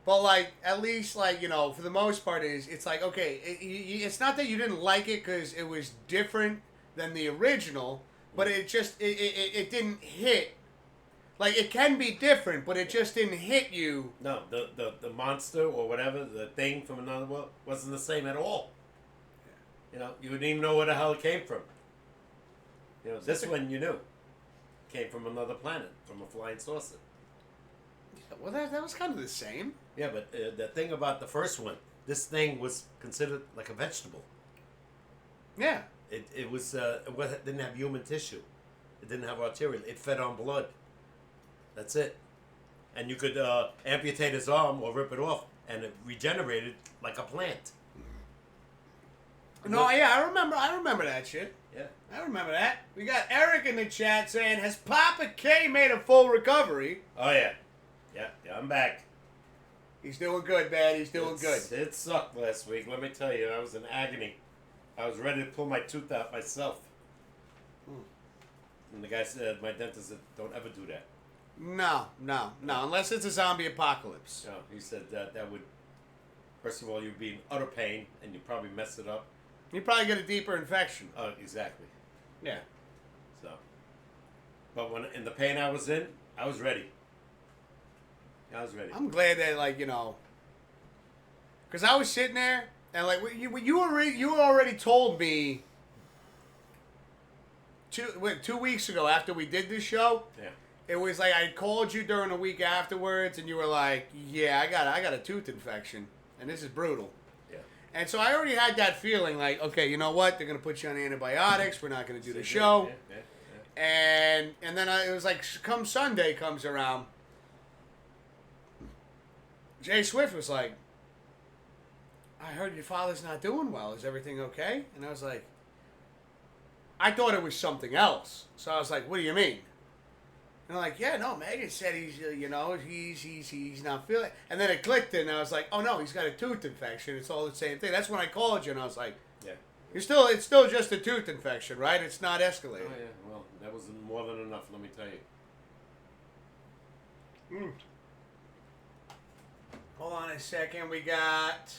But, at least, for the most part, it's like, okay, it's not that you didn't like it because it was different than the original, but it just, it didn't hit. It can be different, but it just didn't hit you. No, the monster or whatever, the thing from another world, wasn't the same at all. You wouldn't even know where the hell it came from. This one you knew. Came from another planet, from a flying saucer. Yeah, well, that was kind of the same. Yeah, but the thing about the first one, this thing was considered like a vegetable. Yeah. It didn't have human tissue. It didn't have arterial. It fed on blood. That's it. And you could amputate his arm or rip it off, and it regenerated like a plant. No, yeah, I remember that shit. Yeah. I remember that. We got Eric in the chat saying, has Papa K made a full recovery? Oh, yeah. Yeah, I'm back. He's doing good, man. He's doing good. It sucked last week. Let me tell you, I was in agony. I was ready to pull my tooth out myself. And the guy said, my dentist said, don't ever do that. No. Unless it's a zombie apocalypse. No, he said that would, first of all, you'd be in utter pain, and you'd probably mess it up. You probably get a deeper infection. Oh, exactly. Yeah. So, but when in the pain I was in, I was ready. I was ready. I'm glad that, because I was sitting there, and you already told me 2 weeks ago after we did this show. Yeah. It was like I called you during a week afterwards, and you were like, "Yeah, I got a tooth infection, and this is brutal." Yeah. And so I already had that feeling, like, okay, you know what? They're gonna put you on antibiotics. We're not gonna do the show. And then it was like, come Sunday comes around, Jay Swift was like, "I heard your father's not doing well. Is everything okay?" And I was like, I thought it was something else. So I was like, "What do you mean?" And I'm like, "Yeah, no, Megan said he's not feeling it." And then it clicked, and I was like, "Oh no, he's got a tooth infection. It's all the same thing." That's when I called you, and I was like, "Yeah, it's still just a tooth infection, right? It's not escalating." Oh yeah, well, that was more than enough. Let me tell you. Hold on a second. We got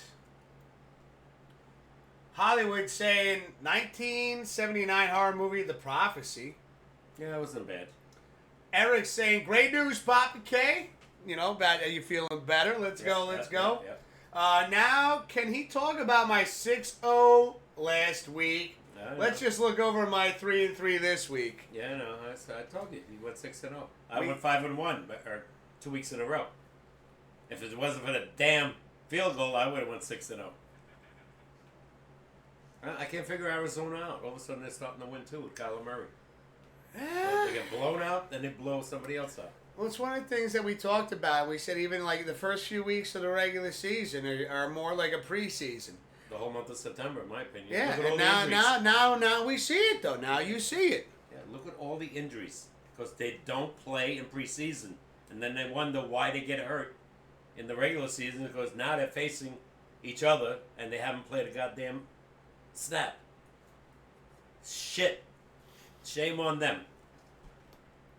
Hollywood saying 1979 horror movie, The Prophecy. Yeah, that wasn't bad. Eric saying, "Great news, Papa K. You know, are you feeling better? Let's go. Yeah. Now, can he talk about my 6-0 last week? Let's just look over my 3-3 this week." Yeah, no, I told you. He went 6-0. I went 5-1, or 2 weeks in a row. If it wasn't for the damn field goal, I would have went 6-0. I can't figure Arizona out. All of a sudden, they're starting to win too with Kyler Murray. They get blown out, then they blow somebody else out. Well, it's one of the things that we talked about. We said even like the first few weeks of the regular season are more like a preseason. The whole month of September, in my opinion. Yeah, look at and now we see it though. Now you see it. Yeah, look at all the injuries because they don't play in preseason, and then they wonder why they get hurt in the regular season because now they're facing each other and they haven't played a goddamn snap. Shit. Shame on them.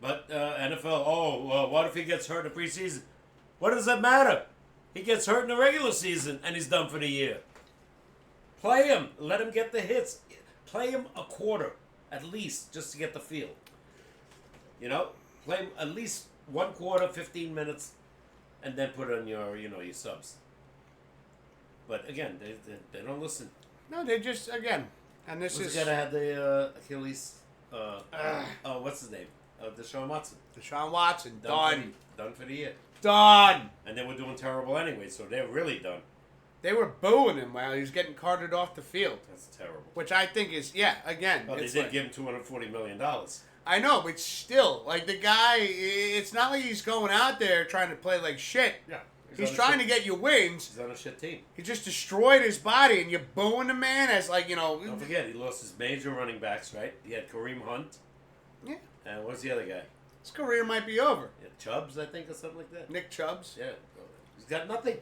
But NFL, what if he gets hurt in the preseason? What does that matter? He gets hurt in the regular season and he's done for the year. Play him. Let him get the hits. Play him a quarter, at least, just to get the feel. You know? Play him at least 1 quarter, 15 minutes, and then put on your subs. But again, they don't listen. No, they just, again, and this Who's is... the guy that had the Achilles... what's his name? Deshaun Watson. Deshaun Watson, done. Done for the year. Done. And they were doing terrible anyway, so they're really done. They were booing him while he was getting carted off the field. That's terrible. Which I think is, again. Well, they did give him $240 million. I know, but still, like the guy, it's not like he's going out there trying to play like shit. Yeah. He's trying to get you wins. He's on a shit team. He just destroyed his body, and you're booing the man as like, Don't forget, he lost his major running backs, right? He had Kareem Hunt. Yeah. And what's the other guy? His career might be over. Yeah, Chubbs, I think, or something like that. Nick Chubbs. Yeah. He's got nothing.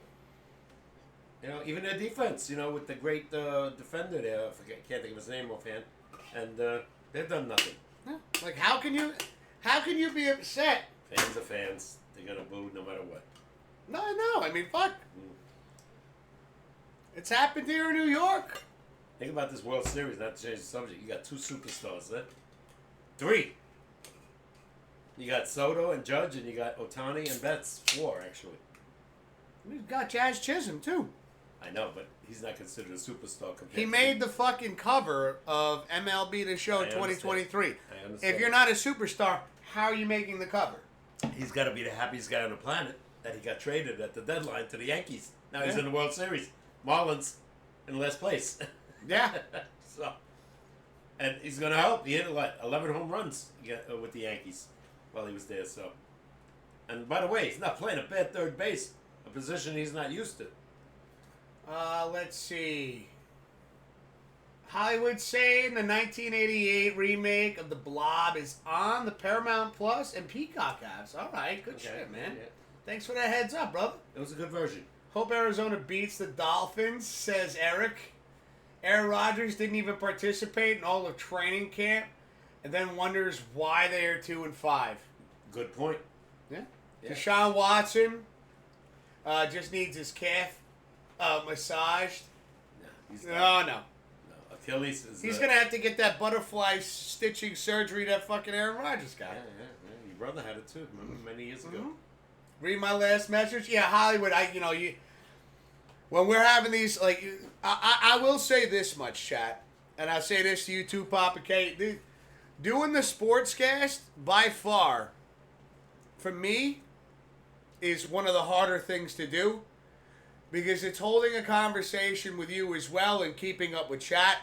Even their defense, with the great defender there, I can't think of his name offhand, and they've done nothing. Yeah. Like, how can you be upset? Fans are fans. They're gonna boo no matter what. No, I mean, fuck. It's happened here in New York. Think about this World Series, not to change the subject. You got 2 superstars, 3. You got Soto and Judge, and you got Ohtani and Betts. 4, actually. We've got Jazz Chisholm, too. I know, but he's not considered a superstar compared He made the fucking cover of MLB The Show 2023. I understand. If you're not a superstar, how are you making the cover? He's got to be the happiest guy on the planet that he got traded at the deadline to the Yankees. Now he's in the World Series. Marlins in last place. Yeah. And he's going to help. He hit 11 home runs with the Yankees while he was there. So, and by the way, he's not playing a bad third base, a position he's not used to. Let's see. Hollywood saying the 1988 remake of The Blob is on the Paramount Plus and Peacock apps. All right, good shit, man. Yeah. Thanks for that heads up, brother. It was a good version. Hope Arizona beats the Dolphins, says Eric. Aaron Rodgers didn't even participate in all of training camp and then wonders why they are 2-5. Good point. Yeah. Deshaun Watson just needs his calf massaged. No. Achilles is... He's going to have to get that butterfly stitching surgery that fucking Aaron Rodgers got. Yeah. Your brother had it too, remember, many years ago. Read my last message. Yeah, Hollywood, when we're having these, I will say this much, chat, and I say this to you too, Papa K. Doing the sportscast, by far, for me, is one of the harder things to do because it's holding a conversation with you as well and keeping up with chat.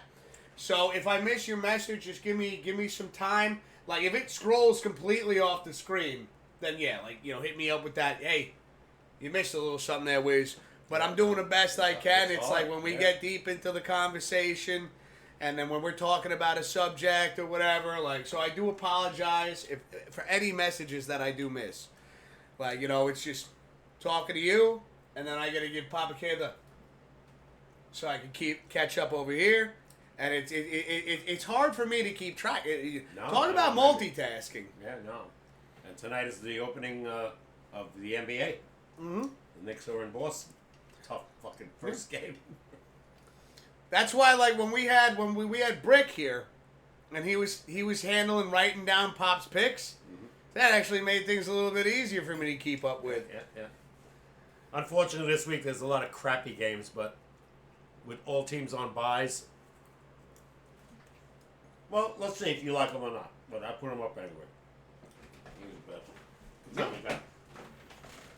So if I miss your message, just give me some time. Like if it scrolls completely off the screen, then yeah, like hit me up with that. Hey, you missed a little something there, Wiz. But I'm doing the best I can. It's like when we get deep into the conversation, and then when we're talking about a subject or whatever. Like, so I do apologize for any messages that I do miss. Like, it's just talking to you, and then I got to give Papa K so I can catch up over here. And it's hard for me to keep track. Talk about multitasking. Yeah, no. And tonight is the opening of the NBA. Mm-hmm. The Knicks are in Boston. Tough fucking first game. That's why, like, when we had Brick here, and he was handling writing down Pop's picks. Mm-hmm. That actually made things a little bit easier for me to keep up with. Yeah. Unfortunately, this week there's a lot of crappy games, but with all teams on byes. Well, let's see if you like them or not. But I put them up anyway. Tell me that.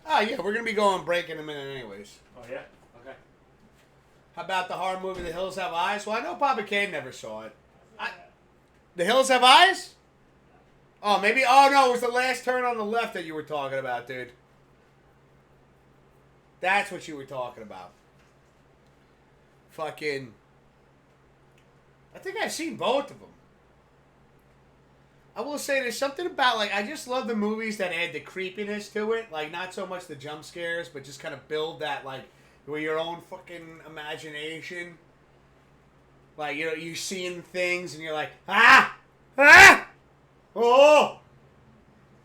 Oh, yeah, we're going to be going break in a minute anyways. Oh, yeah? Okay. How about the horror movie The Hills Have Eyes? Well, I know Papa Kane never saw it. The Hills Have Eyes? Oh, maybe. Oh, no, it was the last turn on the left that you were talking about, dude. That's what you were talking about. Fucking. I think I've seen both of them. I will say there's something about, like, I just love the movies that add the creepiness to it. Like, not so much the jump scares, but just kind of build that, like, with your own fucking imagination. Like, you're seeing things and you're like, ah! Ah! Oh!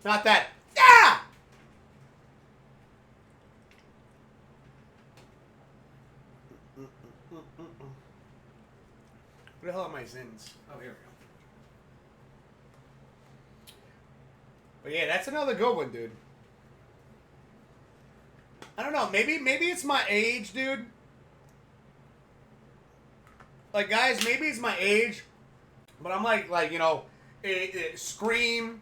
Not that, ah! Where the hell are my Zins? Oh, here we go. But yeah, that's another good one, dude. I don't know. Maybe it's my age, dude. Like, guys, maybe it's my age. But I'm like Scream,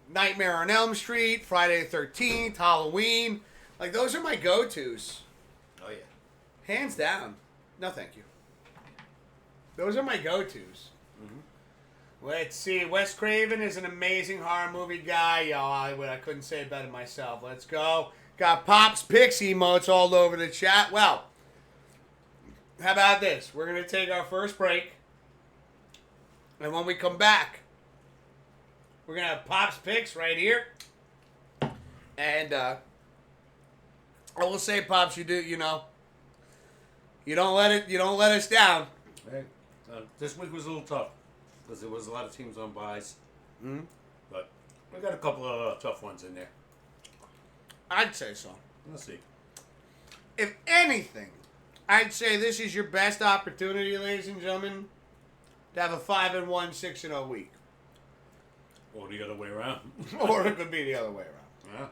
Nightmare on Elm Street, Friday the 13th, Halloween. Like, those are my go-tos. Oh, yeah. Hands down. No, thank you. Those are my go-tos. Mm-hmm. Let's see. Wes Craven is an amazing horror movie guy. Yo, I couldn't say it better myself. Let's go. Got Pops Picks emotes all over the chat. Well, how about this? We're going to take our first break. And when we come back, we're going to have Pops Picks right here. And I will say, Pops, you don't let us down. Hey, this week was a little tough. Because there was a lot of teams on byes. Mm-hmm. But we got a couple of tough ones in there. I'd say so. Let's see. If anything, I'd say this is your best opportunity, ladies and gentlemen, to have a 5-1, 6-0 week. Or the other way around. Or it could be the other way around.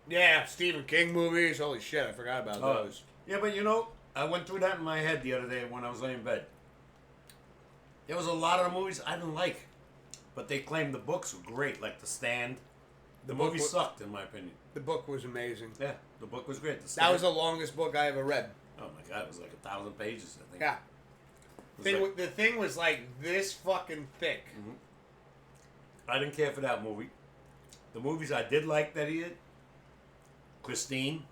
Yeah. Yeah, Stephen King movies. Holy shit, I forgot about those. Yeah, but I went through that in my head the other day when I was laying in bed. There was a lot of the movies I didn't like, but they claimed the books were great, like The Stand. The movie sucked, in my opinion. The book was amazing. Yeah, the book was great. That was the longest book I ever read. Oh my god, it was like 1,000 pages, I think. Yeah. The thing was like this fucking thick. Mm-hmm. I didn't care for that movie. The movies I did like that he did, Christine,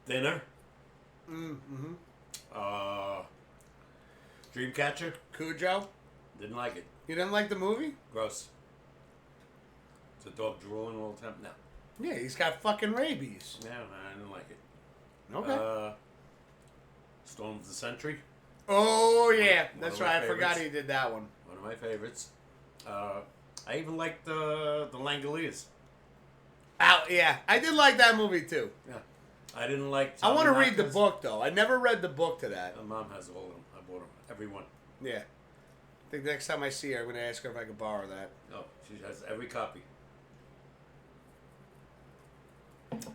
Thinner, mm-hmm. Dreamcatcher, Cujo. didn't like it. You didn't like the movie? Gross. It's a dog drooling all the time. No. Yeah, he's got fucking rabies. Yeah, I didn't like it. Okay. Storm of the Century. Oh, yeah. One That's of my right. I favorites. forgot he did that one. One of my favorites. I even liked the Langoliers. Yeah. I did like that movie, too. Yeah. I didn't like... I want to read the book, though. I never read the book to that. My mom has all of them. I bought them. Every one. Yeah. I think next time I see her, I'm going to ask her if I could borrow that. Oh, she has every copy.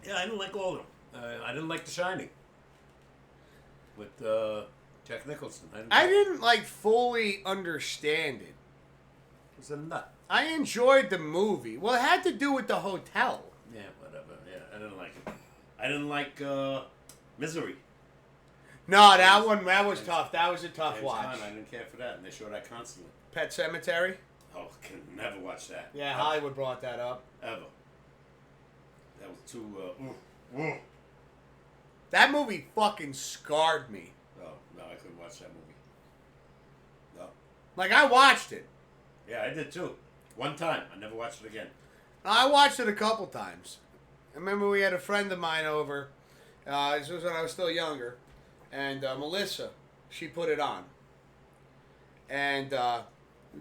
Yeah, I didn't like all of them. I didn't like The Shining. With Jack Nicholson. I didn't like fully understand it. He's a nut. I enjoyed the movie. Well, it had to do with the hotel. Yeah, whatever. Yeah, I didn't like it. I didn't like Misery. No, that was tough. That was a tough James watch. Caan, I didn't care for that, and they show that constantly. Pet Cemetery? Oh, can never watch that. Yeah, Ever. Hollywood brought that up. Ever. That was too. That movie fucking scarred me. Oh, no, I couldn't watch that movie. No. Like, I watched it. Yeah, I did too. One time. I never watched it again. I watched it a couple times. I remember we had a friend of mine over. This was when I was still younger. And Melissa, she put it on. And again,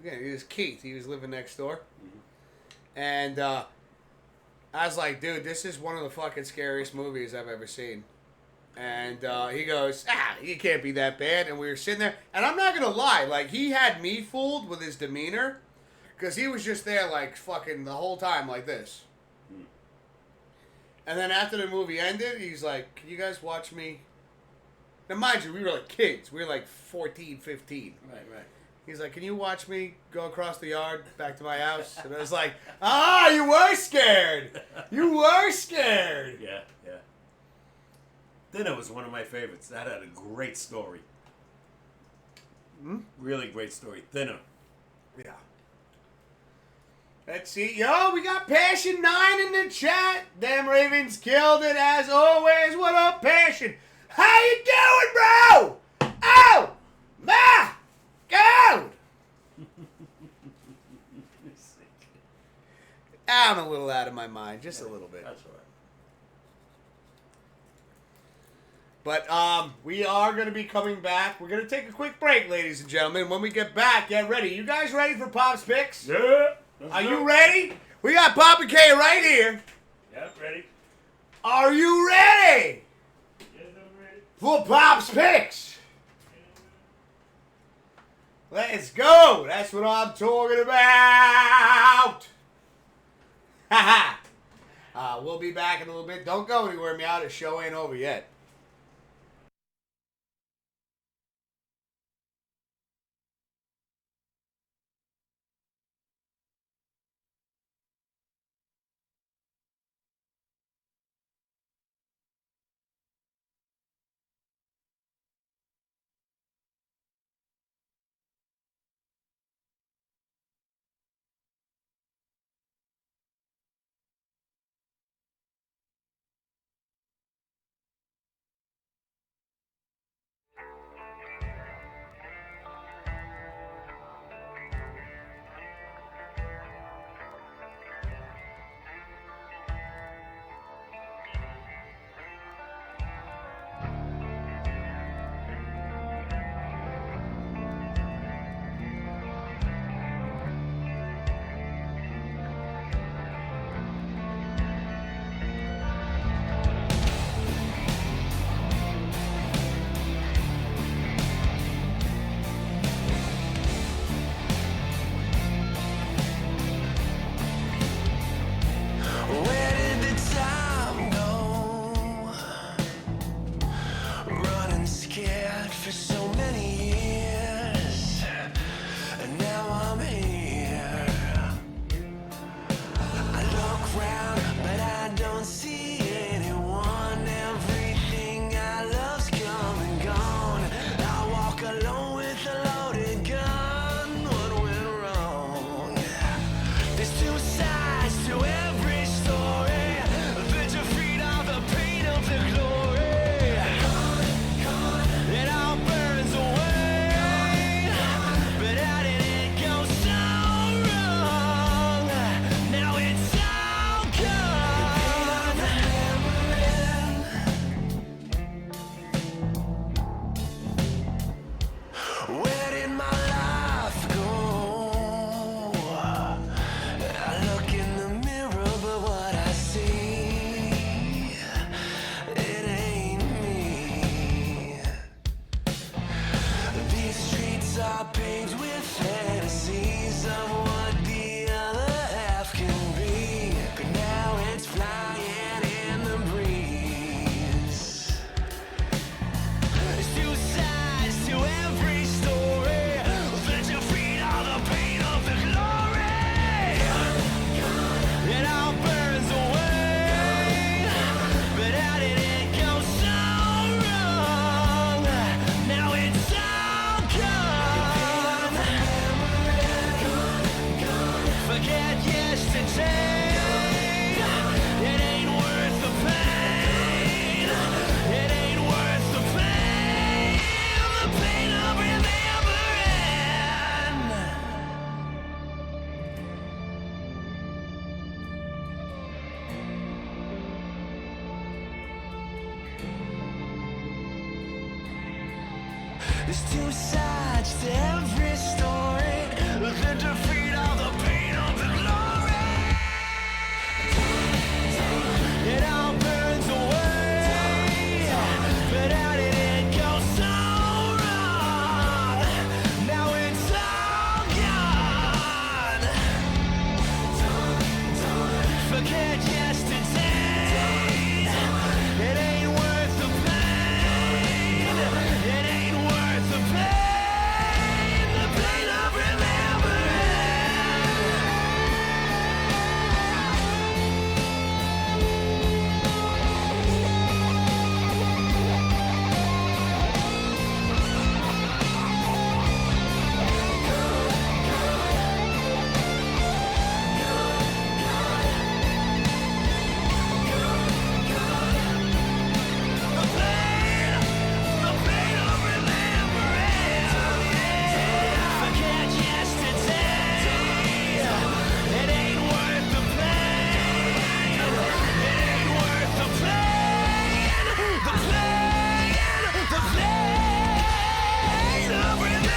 it was Keith. He was living next door. Mm-hmm. And I was like, dude, this is one of the fucking scariest movies I've ever seen. And he goes, you can't be that bad. And we were sitting there. And I'm not going to lie. Like, he had me fooled with his demeanor. Because he was just there, like, fucking the whole time like this. Mm. And then after the movie ended, he's like, can you guys watch me? Now, mind you, we were like kids. We were like 14, 15. Right. He's like, can you watch me go across the yard back to my house? And I was like, you were scared. You were scared. Yeah. Thinner was one of my favorites. That had a great story. Really great story. Thinner. Yeah. Let's see. Yo, we got Passion 9 in the chat. Damn Ravens killed it as always. What up, Passion? How you doing, bro? Oh, my God. I'm a little out of my mind. Just a little bit. That's all right. But we are going to be coming back. We're going to take a quick break, ladies and gentlemen. When we get back, get ready. You guys ready for Pop's Picks? Yeah. Are you ready? We got Papa K right here. Yeah, ready. Are you ready? Yes, I'm ready. For Pop's Picks. Let's go. That's what I'm talking about. We'll be back in a little bit. Don't go anywhere, meow. The show ain't over yet. There's two sides to every story. The defeat of the pain of the glory. It all burns away. But how did it go so wrong? Now it's all gone. Forget yesterday. It ain't worth the pain. It ain't worth the pain. The pain of remembering. The pain of remembering. Forget yesterday. It ain't worth the pain. It ain't worth the pain. The pain of remembering.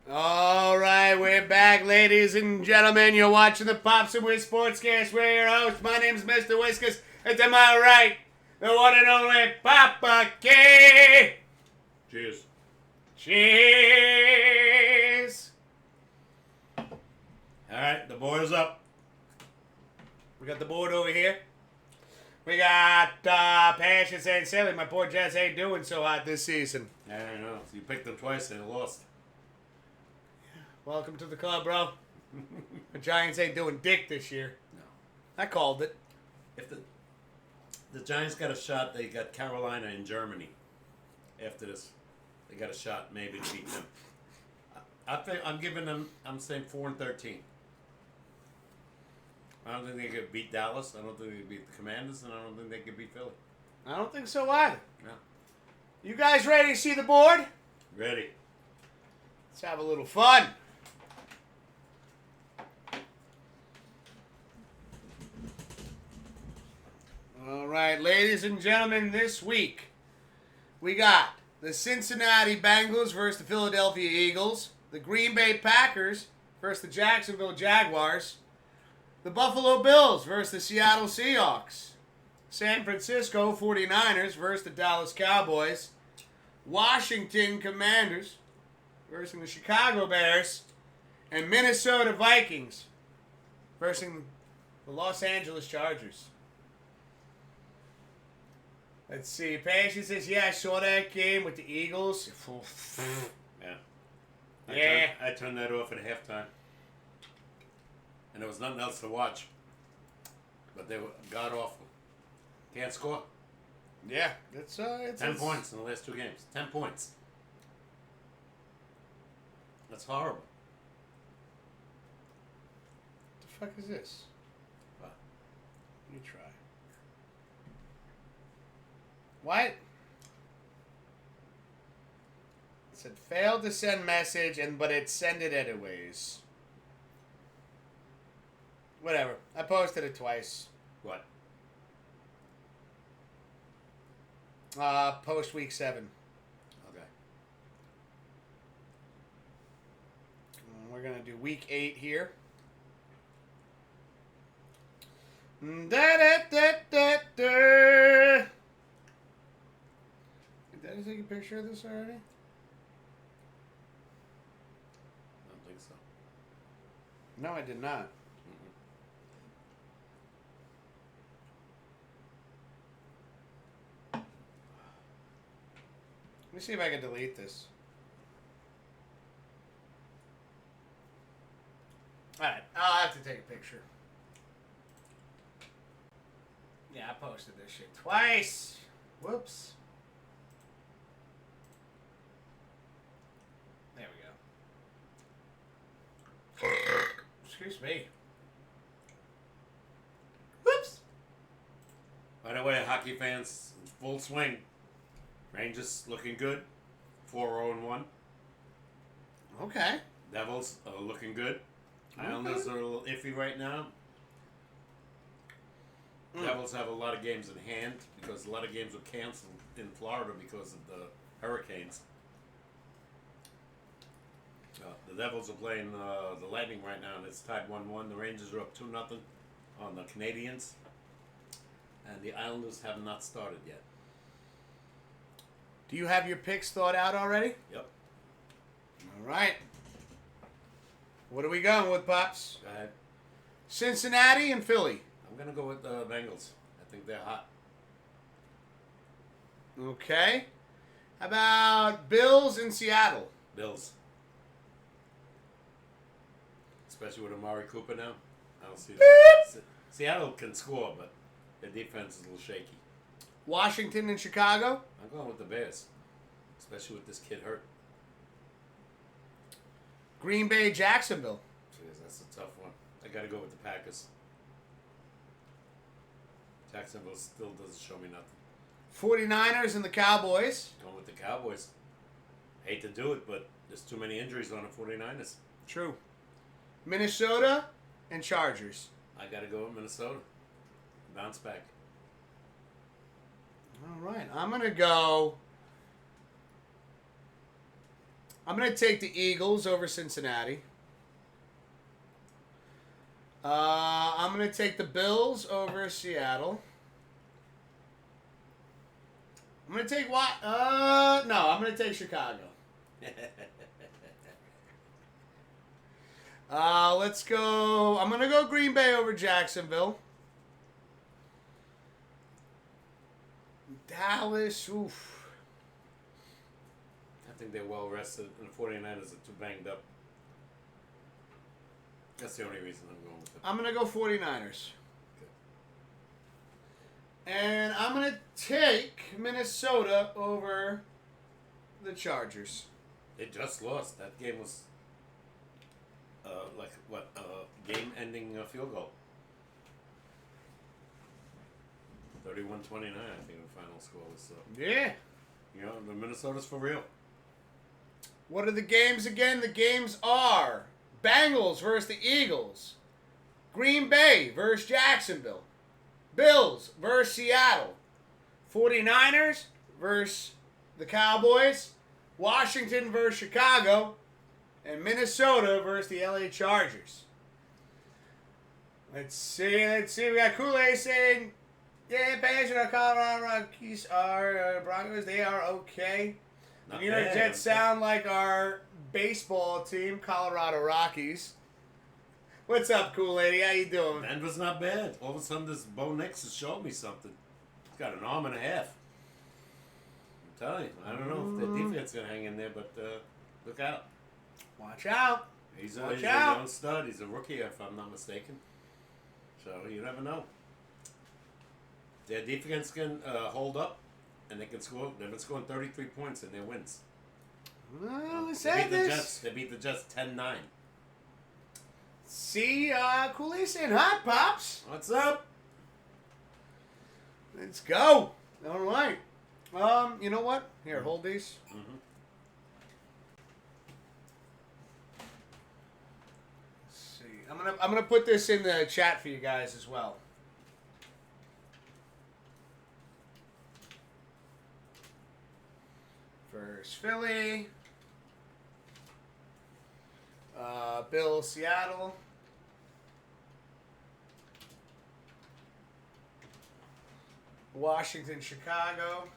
All right, we're back, ladies and gentlemen. You're watching the Pops Wiz SportsCast. We're your host. My name's Mr. Whiskers. And to my right, the one and only Papa K. Cheers. Cheers. All right, the board is up. We got the board over here. We got Passion saying, Sally, my poor Jets ain't doing so hot this season. I don't know. You picked them twice and lost. Welcome to the club, bro. The Giants ain't doing dick this year. No. I called it. If the Giants got a shot, they got Carolina and Germany. After this, they got a shot maybe to beat them. I think I'm giving them. I'm saying 4-13. I don't think they could beat Dallas. I don't think they could beat the Commanders, and I don't think they could beat Philly. I don't think so either. No. You guys ready to see the board? Ready? Let's have a little fun. All right, ladies and gentlemen, this week we got the Cincinnati Bengals versus the Philadelphia Eagles, the Green Bay Packers versus the Jacksonville Jaguars, the Buffalo Bills versus the Seattle Seahawks, San Francisco 49ers versus the Dallas Cowboys, Washington Commanders versus the Chicago Bears, and Minnesota Vikings versus the Los Angeles Chargers. Let's see. Passion says, yeah, I saw that game with the Eagles. Yeah. I turned that off at halftime. And there was nothing else to watch. But they were god awful. Can't score. Yeah, it's 10 points in the last two games. 10 points. That's horrible. What the fuck is this? What? Let me try. What? It said failed to send message, but it sent it anyways. Whatever. I posted it twice. What? Post week 7. Okay. We're gonna do week 8 here. Da-da-da-da-da. Did I take a picture of this already? I don't think so. No, I did not. Let me see if I can delete this. Alright, I'll have to take a picture. Yeah, I posted this shit twice. Whoops. There we go. Excuse me. Whoops. By the way, hockey fans, full swing. Rangers looking good. 4-0-1. Okay. Devils are looking good. Okay. Islanders are a little iffy right now. Devils have a lot of games in hand because a lot of games were canceled in Florida because of the hurricanes. The Devils are playing the Lightning right now, and it's tied 1-1. The Rangers are up 2-0 on the Canadiens. And the Islanders have not started yet. Do you have your picks thought out already? Yep. All right. What are we going with, Pops? Go ahead. Cincinnati and Philly. I'm going to go with the Bengals. I think they're hot. Okay. How about Bills and Seattle? Bills. Especially with Amari Cooper now. I don't see that. Seattle can score, but their defense is a little shaky. Washington and Chicago? I'm going with the Bears. Especially with this kid hurt. Green Bay, Jacksonville. Jeez, that's a tough one. I got to go with the Packers. Jacksonville still doesn't show me nothing. 49ers and the Cowboys. Going with the Cowboys. Hate to do it, but there's too many injuries on the 49ers. True. Minnesota and Chargers. I got to go with Minnesota. Bounce back. All right. I'm going to take the Eagles over Cincinnati. I'm going to take the Bills over Seattle. I'm going to take what? No, I'm going to take Chicago. Let's go. I'm going to go Green Bay over Jacksonville. Dallas, oof. I think they're well rested, and the 49ers are too banged up. That's the only reason I'm going with it. I'm going to go 49ers. And I'm going to take Minnesota over the Chargers. They just lost. That game was game-ending field goal. 31-29, I think the final score was. So. Yeah. You know, the Minnesota's for real. What are the games again? The games are Bengals versus the Eagles. Green Bay versus Jacksonville. Bills versus Seattle. 49ers versus the Cowboys. Washington versus Chicago. And Minnesota versus the LA Chargers. Let's see. We got Kool-Aid saying, yeah, Bears and the Colorado Rockies are Broncos. They are okay. Not New York bad. Jets sound like our baseball team, Colorado Rockies. What's up, cool lady? How you doing? Denver's not bad. All of a sudden, this Bo Nix has showed me something. He's got an arm and a half. I'm telling you, I don't know if the defense is going to hang in there, but look out. Watch out. He's Watch a out. young stud. He's a rookie, if I'm not mistaken. So you never know. Their defense can hold up, and they can score. They've been scoring 33 points in their wins. Well, let's They say beat the this. Jets. They beat the Jets 10-9. See, Kool-Aid saying hot, Pops. What's up? Let's go. All right. You know what? Here, hold these. Mm-hmm. Let's see. I'm gonna put this in the chat for you guys as well. First Philly. Bill Seattle. Washington Chicago.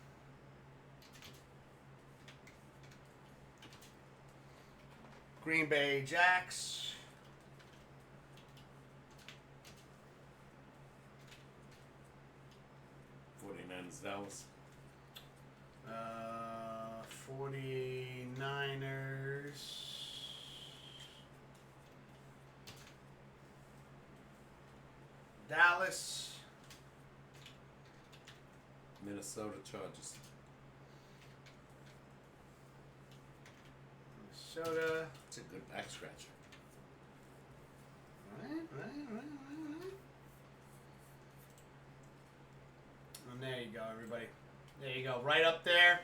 Green Bay Jacks. Dallas. 49ers. Dallas. Minnesota Chargers. Minnesota. It's a good back scratcher. Right. And there you go, everybody. There you go. Right up there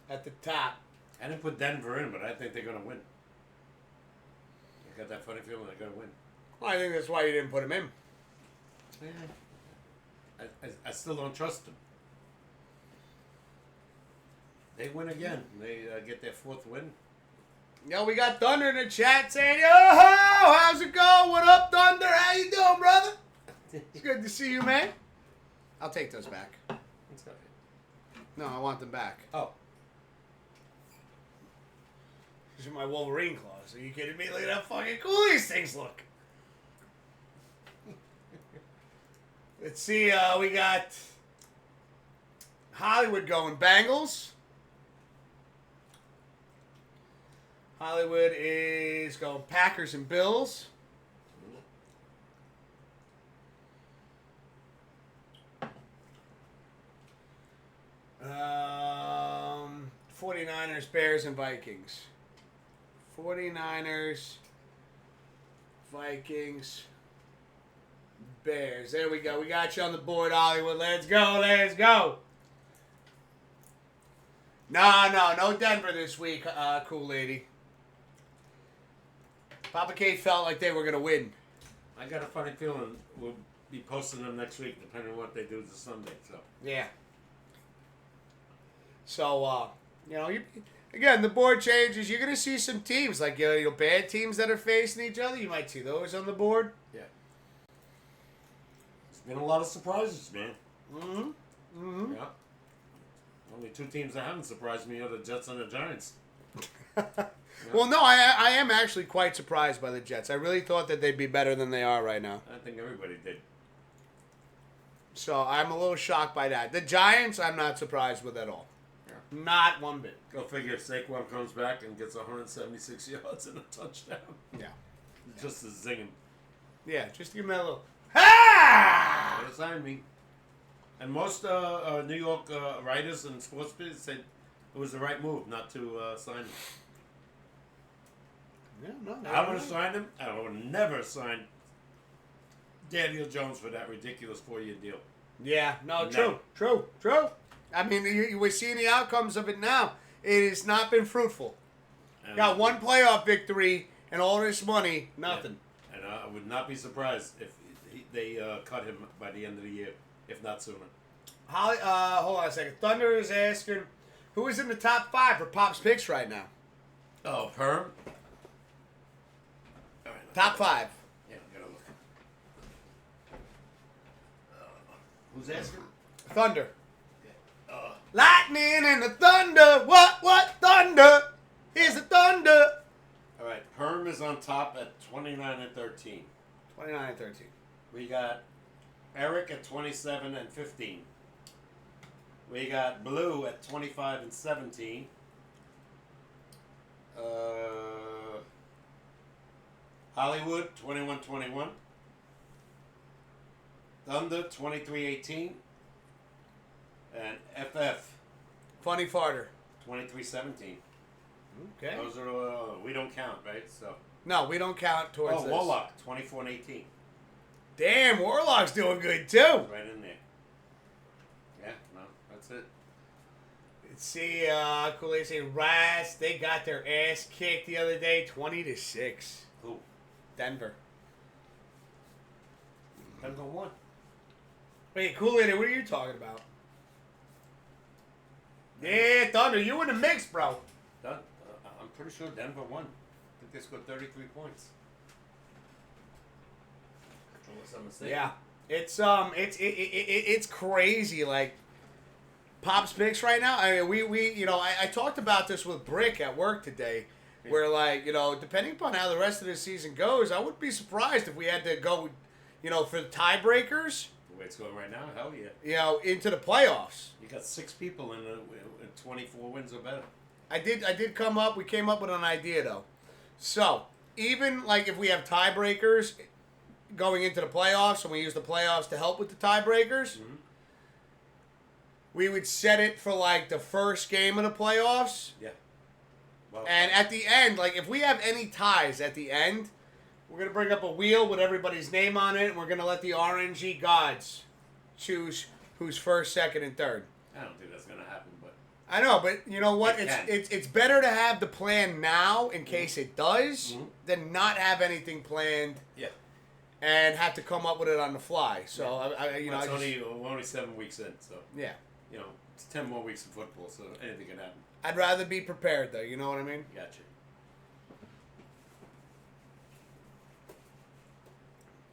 at the top. I didn't put Denver in, but I think they're going to win. I got that funny feeling they're going to win. Well, I think that's why you didn't put him in. Yeah. I still don't trust them. They win again. They get their fourth win. Yo, we got Thunder in the chat saying, yo, how's it going? What up, Thunder? How you doing, brother? It's good to see you, man. I'll take those back. It's okay. No, I want them back. Oh. These are my Wolverine claws. Are you kidding me? Look at how fucking cool these things look. Let's see, we got Hollywood going Bengals. Hollywood is going Packers and Bills. 49ers, Bears, and Vikings. 49ers, Vikings, Bears. There we go. We got you on the board, Hollywood. Let's go. Let's go. No Denver this week, cool lady. Papa K felt like they were going to win. I got a funny feeling we'll be posting them next week, depending on what they do this Sunday. So Yeah. So, again, the board changes. You're going to see some teams, like bad teams that are facing each other. You might see those on the board. yeah, it's been a lot of surprises, man. Mm-hmm. Yeah. Only two teams that haven't surprised me are the Jets and the Giants. Well, no, I am actually quite surprised by the Jets. I really thought that they'd be better than they are right now. I think everybody did. So I'm a little shocked by that. The Giants, I'm not surprised with at all. Yeah. Not one bit. Go figure. Saquon comes back and gets 176 yards and a touchdown. Yeah. Just to zing him. Yeah, just to give him that little. Ha! What sign me. And most New York writers and sports biz said it was the right move not to sign him. Yeah, no, I would have signed him. I would have never signed Daniel Jones for that ridiculous 4-year deal. Yeah, no, No. true. I mean, we're seeing the outcomes of it now. It has not been fruitful. And Got one playoff victory and all this money, nothing. Yeah. And I would not be surprised if they cut him by the end of the year, if not sooner. Hold on a second. Thunder is asking, who is in the top 5 for Pops picks right now? Oh, Perm? All right, Top 5. Yeah, I gotta look. Who's asking? Thunder. Lightning and the thunder. What thunder? Here's the thunder. All right, Perm is on top at 29 and 13. 29 and 13. We got Eric at 27 and 15. We got Blue at 25 and 17. Hollywood 21-21. Thunder 23-18. And FF Funny farter. 23-17. Okay. Those are we don't count, right? So. No, we don't count towards this. Warlock 24 and 18. Damn, Warlock's doing good too. Right in there. Yeah, no, that's it. Let's see, Kool-Aid say Ras, they got their ass kicked the other day, 20-6. Who? Denver. Denver won. Wait, Kool-Aid, what are you talking about? Yeah, Thunder, you in the mix, bro. I'm pretty sure Denver won. I think they scored 33 points. Unless I'm mistaken. Yeah, it's crazy. Like Pops picks right now. I mean, we I talked about this with Brick at work today, where depending upon how the rest of the season goes, I wouldn't be surprised if we had to go, for the tiebreakers. The way it's going right now, hell yeah. Into the playoffs. You got 6 people in 24 wins or better. We came up with an idea though. So even like if we have tiebreakers, going into the playoffs, and we use the playoffs to help with the tiebreakers, we would set it for like the first game of the playoffs. Yeah. Well, And at the end, like if we have any ties at the end, we're going to bring up a wheel with everybody's name on it, and we're going to let the RNG gods choose who's first, second, and third. I don't think that's going to happen, but I know, but you know what? It can. It's better to have the plan now in case it does than not have anything planned yeah. and have to come up with it on the fly. So We're only 7 weeks in, so yeah, it's 10 more weeks of football, so anything can happen. I'd rather be prepared though. You know what I mean? Gotcha.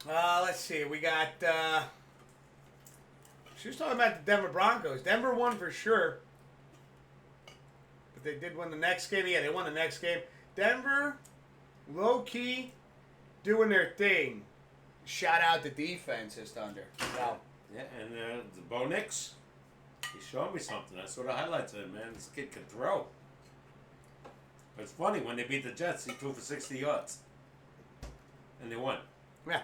Let's see. We got. She was talking about the Denver Broncos. Denver won for sure. But they did win the next game. Yeah, they won the next game. Denver, low-key, doing their thing. Shout out the defense this Thunder. Wow. Yeah, and the Bo Nix, he showed me something. I saw the highlights of it, man. This kid can throw. But it's funny, when they beat the Jets, he threw for 60 yards. And they won. Yeah.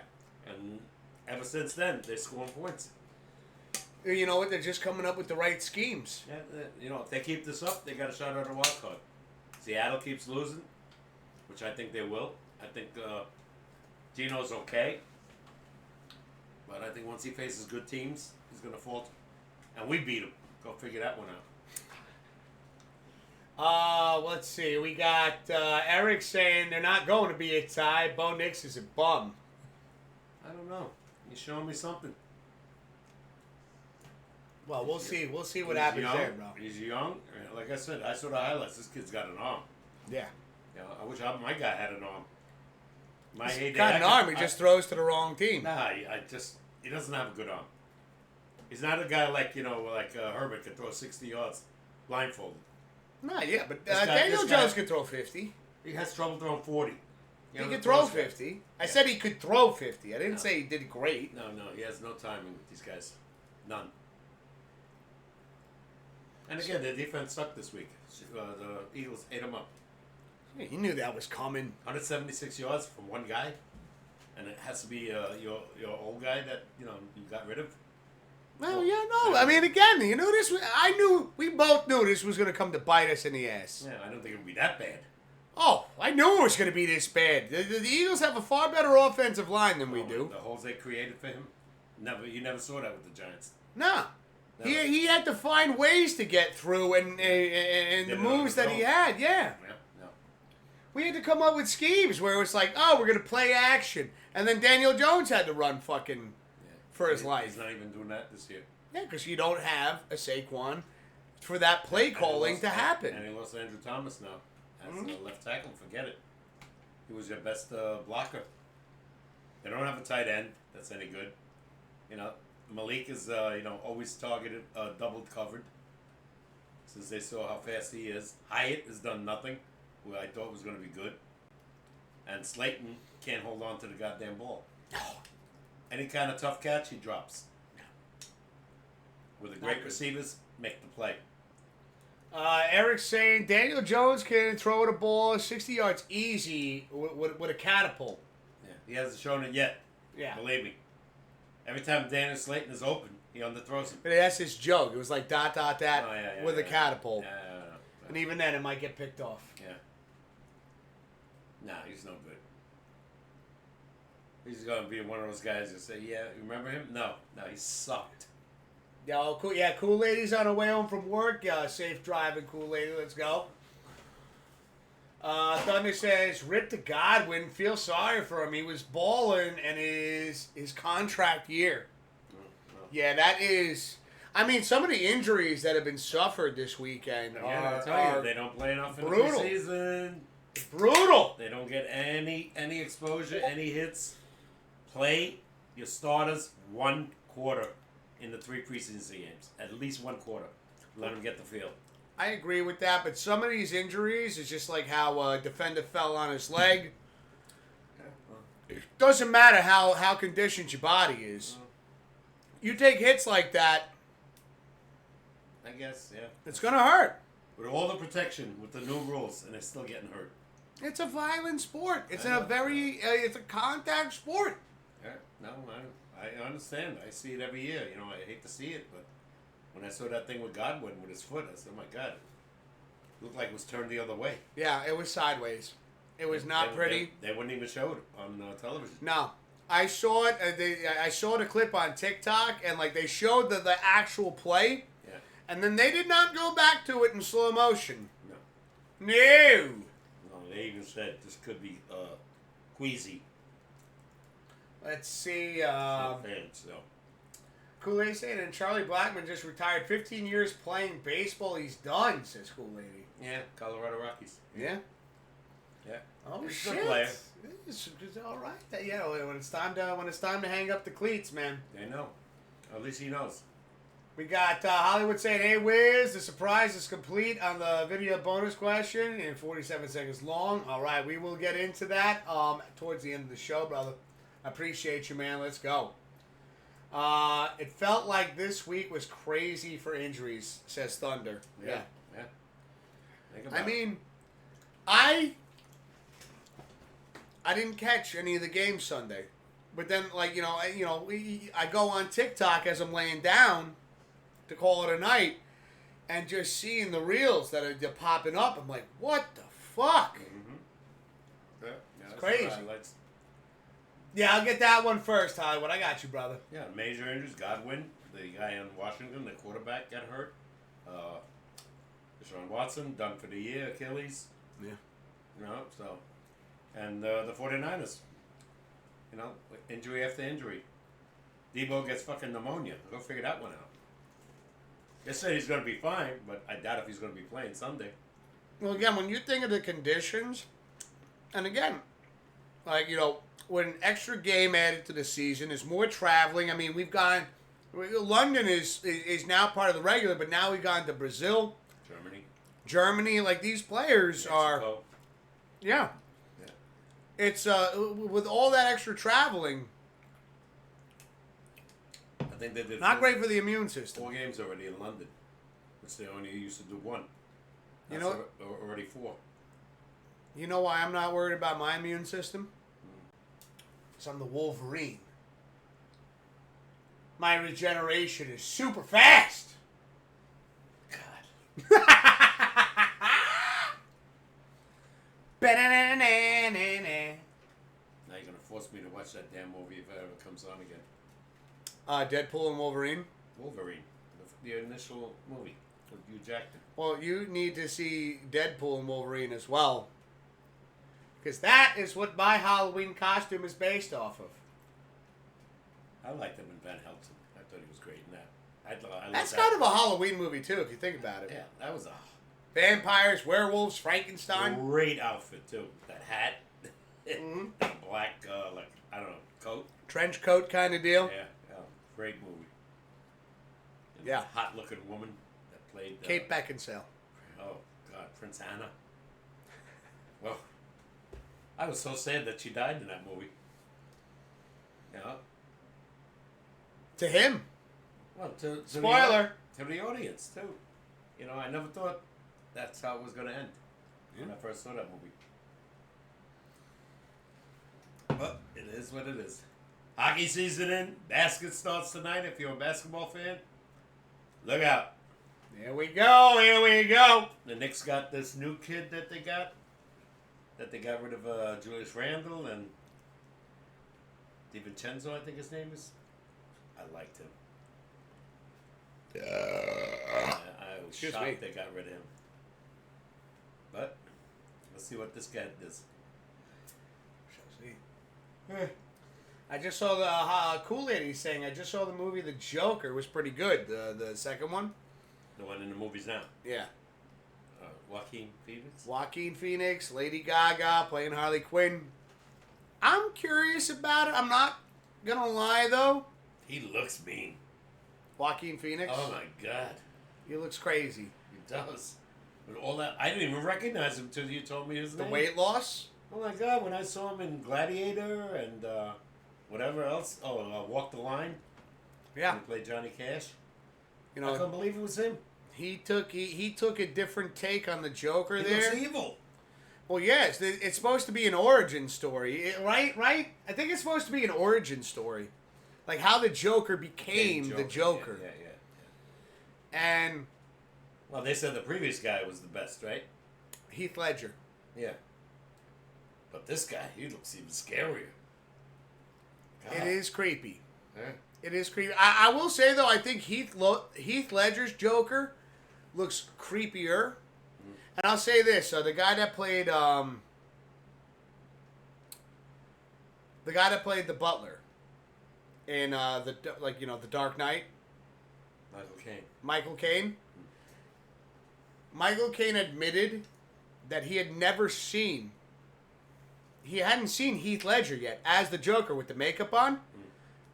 And ever since then, they're scoring points. You know what? They're just coming up with the right schemes. Yeah, if they keep this up, they got a shot at a wild card. Seattle keeps losing, which I think they will. I think Gino's okay. But I think once he faces good teams, he's going to falter. And we beat him. Go figure that one out. Let's see. We got Eric saying they're not going to be a tie. Bo Nix is a bum. I don't know. He's showing me something. Well, we'll see. We'll see what He's happens young. there, bro. He's young. Like I said, I saw the highlights. This kid's got an arm. Yeah. I wish my guy had an arm. He's got an arm. He just throws to the wrong team. Nah, he doesn't have a good arm. He's not a guy like Herbert could throw 60 yards blindfolded. Nah, yeah, but This guy- Daniel this guy- Jones could throw 50. He has trouble throwing 40. He could throw 50. I said he could throw 50. I didn't say he did great. No, he has no timing with these guys. None. And again, their defense sucked this week. The Eagles ate them up. Yeah, he knew that was coming. 176 yards from one guy, and it has to be your old guy that you got rid of. Well, yeah, no. I mean, again, you know this. We both knew this was going to come to bite us in the ass. Yeah, I don't think it would be that bad. Oh, I knew it was going to be this bad. The Eagles have a far better offensive line than we do. The holes they created for him, you never saw that with the Giants. Nah. No. He had to find ways to get through and the moves that he had, yeah. No. We had to come up with schemes where it was like, oh, we're going to play action. And then Daniel Jones had to run fucking for his life. He's not even doing that this year. Yeah, because you don't have a Saquon for that play calling to happen. And he lost Andrew Thomas now as a left tackle. Forget it. He was your best blocker. They don't have a tight end that's any good. Malik is, always targeted, doubled covered. Since they saw how fast he is. Hyatt has done nothing, who I thought was going to be good. And Slayton can't hold on to the goddamn ball. Any kind of tough catch, he drops. With the great receivers, make the play. Eric's saying Daniel Jones can throw the ball 60 yards easy with a catapult. Yeah, he hasn't shown it yet. Yeah. Believe me. Every time Daniel Slayton is open, he underthrows him. But that's his joke. It was like ... with a catapult. Yeah. And even then, it might get picked off. Yeah. Nah, he's no good. He's going to be one of those guys that say, yeah, you remember him? No, he sucked. Yo, cool. Yeah, Kool-Lady's on her way home from work. Safe driving, Kool-Lady. Let's go. Thunder says, Rip to Godwin. Feel sorry for him. He was balling in his contract year. Yeah, that is... I mean, some of the injuries that have been suffered this weekend are they don't play enough in brutal. the preseason. Brutal. They don't get any exposure, any hits. Play your starters 1 quarter in the 3 preseason games. At least 1 quarter. Let them get the field. I agree with that, but some of these injuries is just like how a defender fell on his leg. It doesn't matter how conditioned your body is. You take hits like that, I guess, yeah. it's going to hurt. With all the protection, with the new rules, and they're still getting hurt. It's a violent sport. It's it's a contact sport. Yeah. No, I understand. I see it every year. You know, I hate to see it, but when I saw that thing with Godwin with his foot, I said, "Oh my God!" It looked like it was turned the other way. Yeah, it was sideways. It was not pretty. They wouldn't even show it on television. No, I saw it. I saw the clip on TikTok, and like they showed the actual play, Yeah. and then they did not go back to it in slow motion. No. No. No, they even said this could be queasy. Let's see. Fans, so. Cool Lady saying, and Charlie Blackmon just retired. 15 years playing baseball. He's done, says Cool Lady. Yeah, Colorado Rockies. Yeah. Yeah. Oh He's a shit! good player. It's all right. Yeah, when it's time to hang up the cleats, man. They know. At least he knows. We got Hollywood saying, "Hey Wiz, the surprise is complete on the video bonus question in 47 seconds long." All right, we will get into that towards the end of the show, brother. I appreciate you, man. Let's go. It felt like this week was crazy for injuries, says Thunder. Yeah. Think about I it. mean, I didn't catch any of the games Sunday, but then I go on TikTok as I'm laying down to call it a night, and just seeing the reels that are popping up, I'm like, what the fuck? Mm-hmm. Yeah, that's crazy. the highlights. Yeah, I'll get that one first, Hollywood. I got you, brother. Yeah, major injuries. Godwin, the guy in Washington, the quarterback, got hurt. Deshaun Watson, done for the year, Achilles. Yeah. You know, so. And the 49ers. You know, injury after injury. Debo gets fucking pneumonia. Go figure that one out. They say he's going to be fine, but I doubt if he's going to be playing Sunday. Well, again, when you think of the conditions, and again, with an extra game added to the season, there's more traveling. I mean, London is now part of the regular, but now we've gone to Brazil, Germany. Like, these players are, Mexico. yeah. It's with all that extra traveling, I think they did not great for the immune system. 4 games already in London, which they only used to do 1. You That's know, already 4. you know why I'm not worried about my immune system? Because I'm the Wolverine. My regeneration is super fast. God. Now you're gonna force me to watch that damn movie if it ever comes on again. Deadpool and Wolverine. Wolverine, the initial movie with Hugh Jackman. Well, you need to see Deadpool and Wolverine as well. Because that is what my Halloween costume is based off of. I liked him in Van Helsing. I thought he was great in that. I That's that. kind of a Halloween movie, too, if you think about it. Yeah, that was a Vampires, werewolves, Frankenstein. great outfit too. That hat, Mhm. that black, I don't know, coat. Trench coat kind of deal. Yeah, great movie. And Yeah. the hot-looking woman that played Kate Beckinsale. Oh God, Prince Anna. Well, I was so sad that she died in that movie. Yeah. To him. Well, to Spoiler. to the audience too. You know, I never thought that's how it was going to end when I first saw that movie. But it is what it is. Hockey season in. Basket starts tonight. If you're a basketball fan, look out. Here we go. Here we go. The Knicks got this new kid that they got rid of Julius Randle and DiVincenzo, I think his name is. I liked him. I was Excuse shocked me. they got rid of him. But let's see what this guy does. I just saw the Cool Lady saying, I just saw the movie The Joker. It was pretty good. The second one. The one in the movies now. Yeah. Joaquin Phoenix. Joaquin Phoenix, Lady Gaga playing Harley Quinn. I'm curious about it. I'm not going to lie, though. He looks mean. Joaquin Phoenix. Oh my God. He looks crazy. He does. With all that, I didn't even recognize him until you told me his The name. weight loss. Oh my God! When I saw him in Gladiator and whatever else, Walk the Line. Yeah. He played Johnny Cash. You I know, couldn't believe it was him. he took a different take on the Joker He there. looks evil. Well, yes, it's supposed to be an origin story, right? Right? I think it's supposed to be an origin story, like how the Joker became the Joker. Yeah. And Well, they said the previous guy was the best, right? Heath Ledger. Yeah. But this guy, he looks even scarier. God. It is creepy. Yeah. It is creepy. I will say though, I think Heath Ledger's Joker looks creepier. And I'll say this: the guy that played the Butler in the Dark Knight, Michael Caine. Michael Caine admitted that he hadn't seen Heath Ledger yet as the Joker with the makeup on.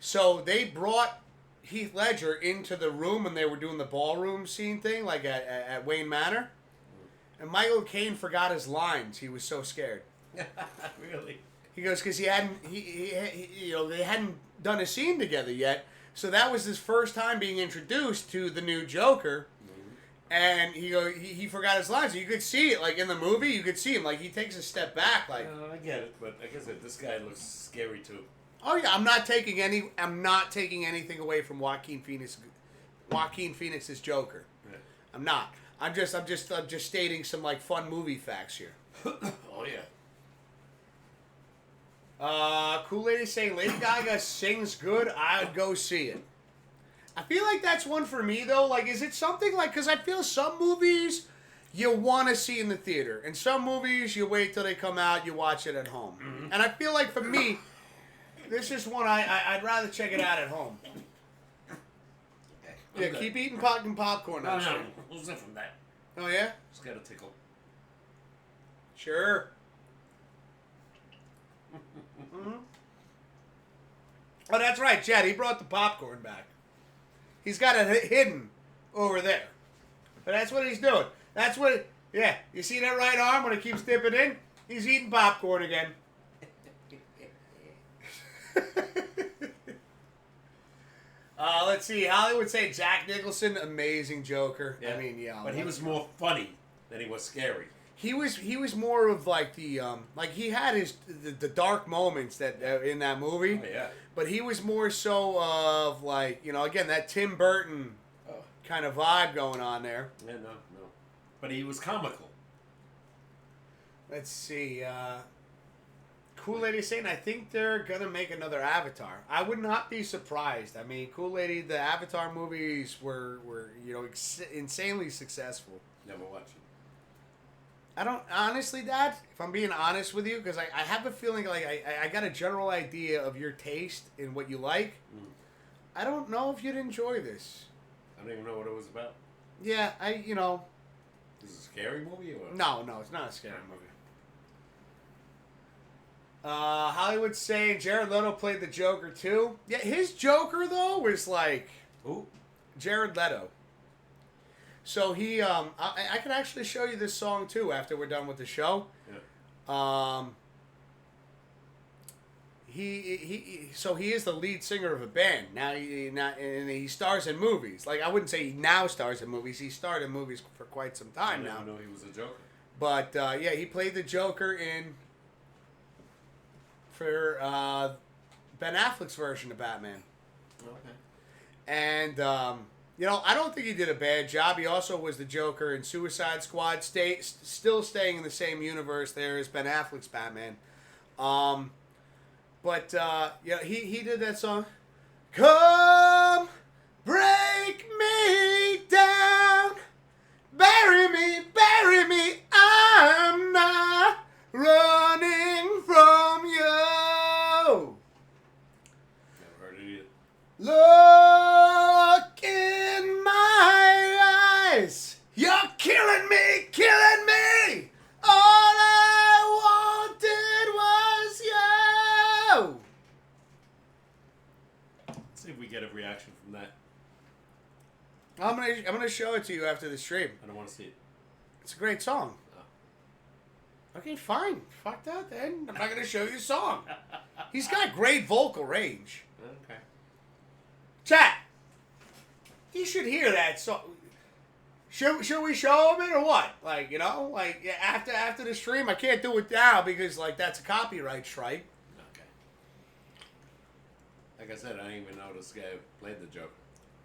So they brought Heath Ledger into the room when they were doing the ballroom scene thing, like at Wayne Manor. And Michael Caine forgot his lines. He was so scared. Really? He goes, because they hadn't done a scene together yet. So that was his first time being introduced to the new Joker. And he forgot his lines. You could see it, like in the movie, you could see him, like he takes a step back, like. I get it, but like I said, this guy looks scary too. Oh yeah, I'm not taking anything away from Joaquin Phoenix's Joker. Yeah. I'm not. I'm just stating some like fun movie facts here. Oh yeah. Cool Lady saying Lady Gaga sings good. I'd go see it. I feel like that's one for me though. Like, is it something like? Because I feel some movies you want to see in the theater, and some movies you wait till they come out, you watch it at home. Mm-hmm. And I feel like for me, this is one I'd rather check it out at home. Yeah, keep eating popcorn. No, who's it from that? Oh yeah, Just got a tickle. Sure. Mm-hmm. Oh, that's right, Chad. He brought the popcorn back. He's got it hidden over there. But that's what he's doing. That's what... Yeah, you see that right arm when it keeps dipping in? He's eating popcorn again. Let's see. Hollywood say Jack Nicholson, amazing Joker. Yeah. I mean, yeah. But he was more funny than he was scary. He was more of like the like he had the dark moments that in that movie. Oh, yeah. But he was more so of like, again, that Tim Burton kind of vibe going on there. Yeah, no. But he was comical. Let's see. Cool Lady saying, I think they're going to make another Avatar. I would not be surprised. I mean, Cool Lady, the Avatar movies were insanely successful. Never watched it. I don't, honestly, Dad, if I'm being honest with you, because I have a feeling like I got a general idea of your taste and what you like. I don't know if you'd enjoy this. I don't even know what it was about. Yeah, Is it a scary movie or? No, it's not a scary movie. Hollywood's saying Jared Leto played the Joker too. Yeah, his Joker though was like Who? Jared Leto. So he, I can actually show you this song too after we're done with the show. Yeah. So he is the lead singer of a band now. And he stars in movies. Like I wouldn't say he now stars in movies. He starred in movies for quite some time now. I didn't know he was a Joker. But yeah, he played the Joker for Ben Affleck's version of Batman. Okay. And I don't think he did a bad job. He also was the Joker in Suicide Squad, still staying in the same universe there as Ben Affleck's Batman. But he did that song. Come break me down, bury me, I'm not running from you. Never heard it either. Look in my eyes, you're killing me. All I wanted was you. Let's see if we get a reaction from that. I'm gonna show it to you after the stream. I don't want to see it. It's a great song. Oh. Okay, fine. Fuck that then. I'm not gonna show you the song. He's got great vocal range. Okay. Chat. You should hear that song. Should we show him it or what? Like, like yeah, after the stream, I can't do it now because like that's a copyright strike. Okay. Like I said, I didn't even know this guy played the Joker.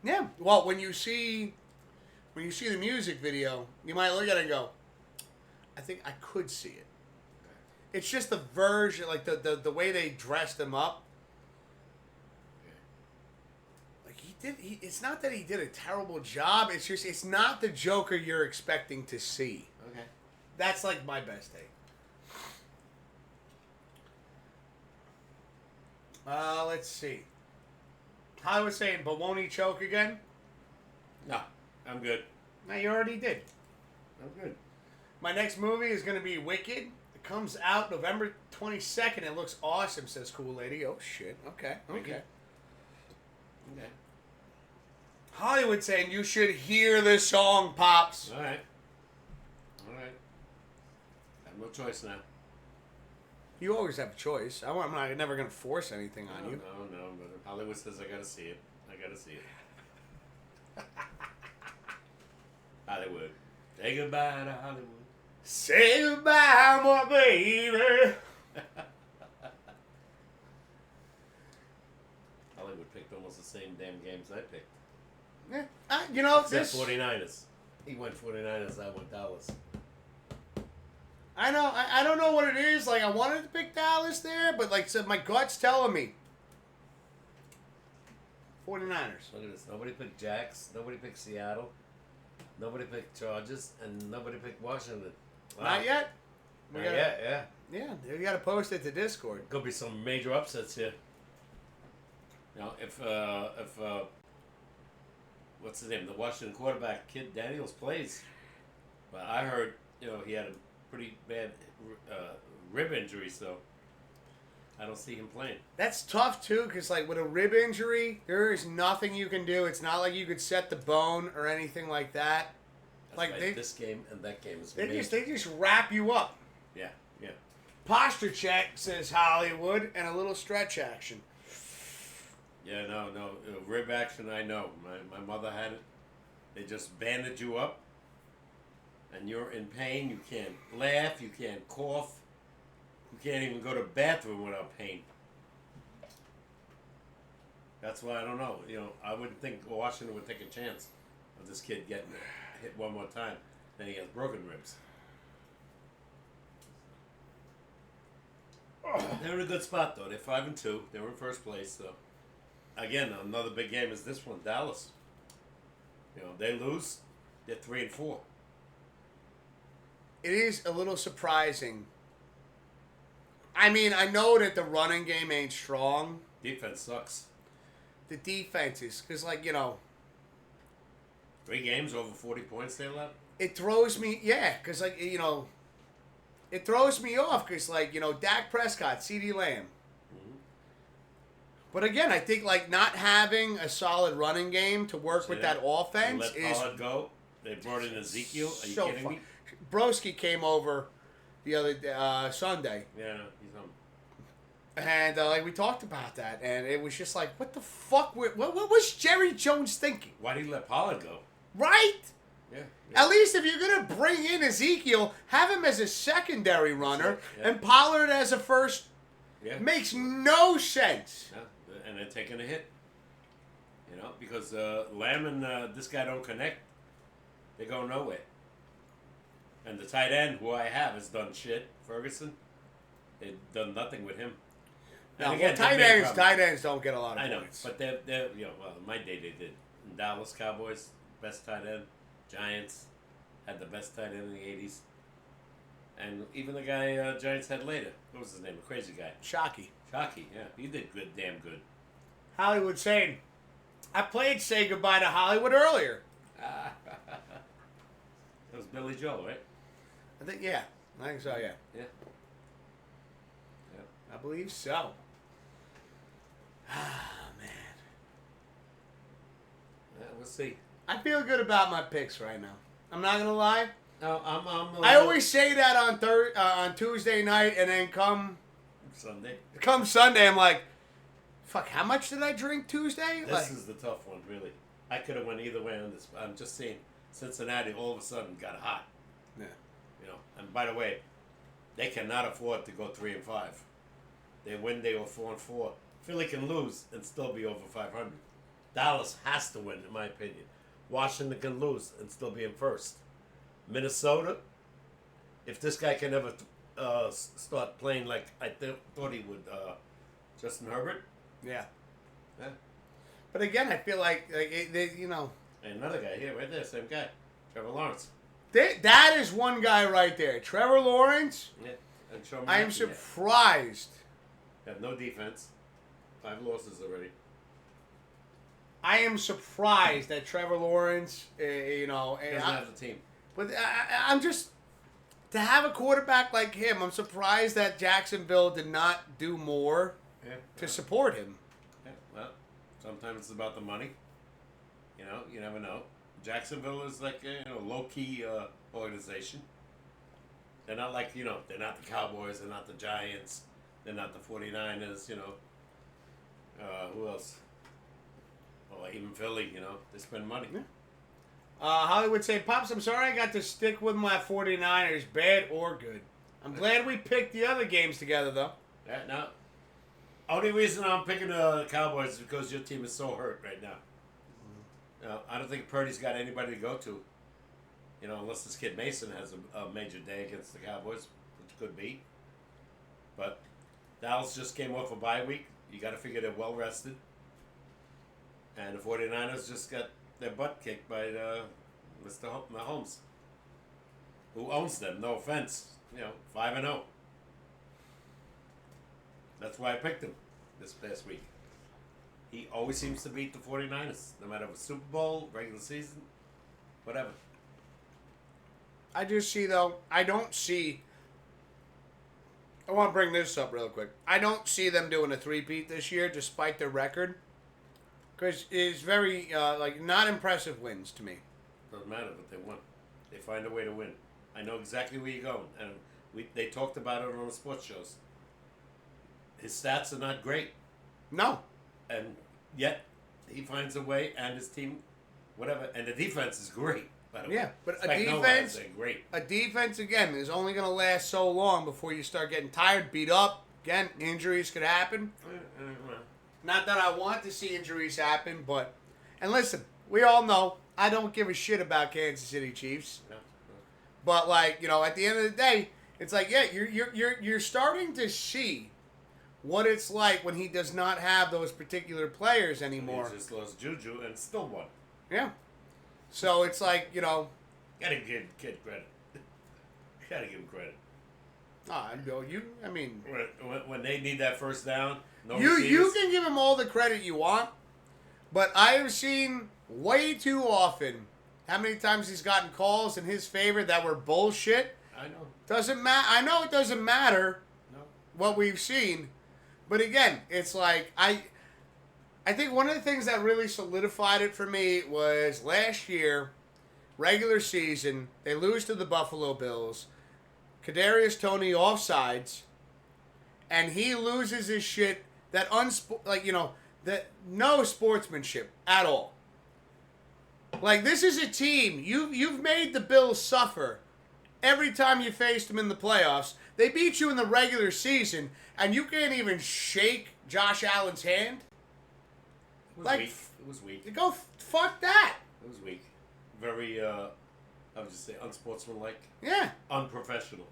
Yeah. Well, when you see the music video, you might look at it and go, I think I could see it. It's just the version, like the way they dressed him up. Like it's not that he did a terrible job. It's just, it's not the Joker you're expecting to see. Okay. That's like my best take. Let's see. I was saying, but won't he choke again? No, I'm good. No, you already did. I'm good. My next movie is going to be Wicked. It comes out November 22nd. It looks awesome, says Cool Lady. Oh, shit. Okay. Okay. Hollywood saying you should hear this song, Pops. All right. I have no choice now. You always have a choice. I'm never going to force anything on you. No. But if Hollywood says I gotta see it, I gotta see it. Hollywood. Say goodbye to Hollywood. Say goodbye, my baby. Hollywood picked almost the same damn games I picked. Yeah. Except This... 49ers. He went 49ers, I went Dallas. I know. I don't know what it is. Like, I wanted to pick Dallas there, but like, so my gut's telling me 49ers. Look at this. Nobody picked Jacks. Nobody picked Seattle. Nobody picked Chargers. And nobody picked Washington. Wow. Not yet. Not yet, yeah. Yeah, we got to post it to Discord. Could be some major upsets here. You know, if what's his name? The Washington quarterback, Kid Daniels, plays. But I heard, he had a pretty bad rib injury, so I don't see him playing. That's tough, too, because, like, with a rib injury, there is nothing you can do. It's not like you could set the bone or anything like that. That's like right. This game and that game is they amazing. just wrap you up. Yeah. Posture check, says Hollywood, and a little stretch action. Yeah, no. Rib action, I know. My mother had it. They just bandage you up, and you're in pain. You can't laugh. You can't cough. You can't even go to the bathroom without pain. That's why I don't know. I wouldn't think Washington would take a chance of this kid getting hit one more time. Then he has broken ribs. They're in a good spot, though. They're 5-2. They were in first place, so. Again, another big game is this one, Dallas. They lose, they're 3-4. It is a little surprising. I mean, I know that the running game ain't strong. Defense sucks. The defense is, because, 3 games over 40 points they allowed? it throws me, because, it throws me off, because, Dak Prescott, CeeDee Lamb. But again, I think not having a solid running game to work with that offense They let Pollard go. They brought in Ezekiel. Are you kidding me? Broski came over the other Sunday. Yeah, he's on. And we talked about that, and it was just like, what the fuck? What was Jerry Jones thinking? Why did he let Pollard go? Right? Yeah. At least if you're gonna bring in Ezekiel, have him as a secondary runner Yeah. and Pollard as a first. Yeah. Makes no sense. Yeah. And they're taking a hit. Because Lamb and this guy don't connect. They go nowhere. And the tight end, who I have, has done shit. Ferguson. They've done nothing with him. Now, And again, tight they made ends don't get a lot of I know, points. but they're in my day they did. In Dallas Cowboys, best tight end. Giants had the best tight end in the 80s. And even the guy Giants had later. What was his name? A crazy guy. Shockey. Shockey, yeah. He did good, damn good. Hollywood saying, I played Say Goodbye to Hollywood earlier. That was Billy Joel, right? I think so, yeah. Yeah. I believe so. Ah, man. Yeah, we'll see. I feel good about my picks right now. I'm not going to lie. No, I always say that on Tuesday night, and then come Sunday, I'm like, fuck, how much did I drink Tuesday? This is the tough one, really. I could have went either way on this. I'm just saying, Cincinnati all of a sudden got hot. Yeah. You know, and by the way, they cannot afford to go 3-5. They win, they go 4-4. Philly can lose and still be over 500. Dallas has to win, in my opinion. Washington can lose and still be in first. Minnesota, if this guy can ever start playing like I thought he would, Justin Herbert. Yeah. Yeah. But again, I feel like they, you know. And another guy here, right there, same guy, Trevor Lawrence. That is one guy right there. Trevor Lawrence. Yeah. And Sean I am Watson, surprised. yeah. Have no defense. 5 losses already. I am surprised that Trevor Lawrence, you know. He doesn't have the team. But I'm just, to have a quarterback like him, I'm surprised that Jacksonville did not do more to support him. Yeah, well, sometimes it's about the money. You know, you never know. Jacksonville is like a low-key organization. They're not like, they're not the Cowboys, they're not the Giants, they're not the 49ers, who else? Well, even Philly, they spend money. Yeah. Hollywood say, Pops, I'm sorry I got to stick with my 49ers, bad or good. I'm glad we picked the other games together, though. Yeah, no. Only reason I'm picking the Cowboys is because your team is so hurt right now. I don't think Purdy's got anybody to go to. Unless this kid Mason has a major day against the Cowboys, which could be. But Dallas just came off a bye week. You got to figure they're well rested. And the 49ers just got their butt kicked by Mr. Mahomes, who owns them. No offense, 5-0. That's why I picked him this past week. He always seems to beat the 49ers, no matter if it's Super Bowl, regular season, whatever. I just see, though, I want to bring this up real quick. I don't see them doing a three-peat this year, despite their record. Because it's very, not impressive wins to me. Doesn't matter, but they won. They find a way to win. I know exactly where you're going. And they talked about it on the sports shows. His stats are not great. No. And yet, he finds a way, and his team, whatever. And the defense is great, by the way. Yeah, but Great. A defense, again, is only going to last so long before you start getting tired, beat up. Again, injuries could happen. Not that I want to see injuries happen, but... And listen, we all know I don't give a shit about Kansas City Chiefs. No. But, at the end of the day, it's like, yeah, you're starting to see what it's like when he does not have those particular players anymore. He just lost Juju and still won. Yeah. So it's like, Gotta give kid credit. Gotta give him credit. When they need that first down, you can give him all the credit you want, but I have seen way too often how many times he's gotten calls in his favor that were bullshit. I know. Doesn't matter. I know it doesn't matter what we've seen, but again, it's like I think one of the things that really solidified it for me was last year, regular season, they lose to the Buffalo Bills. Kadarius Toney offsides, and he loses his shit. That that no sportsmanship at all. This is a team you've made the Bills suffer every time you faced them in the playoffs. They beat you in the regular season, and you can't even shake Josh Allen's hand. It was weak. It was weak. Go fuck that. It was weak. Very, I would just say unsportsmanlike. Yeah. Unprofessional.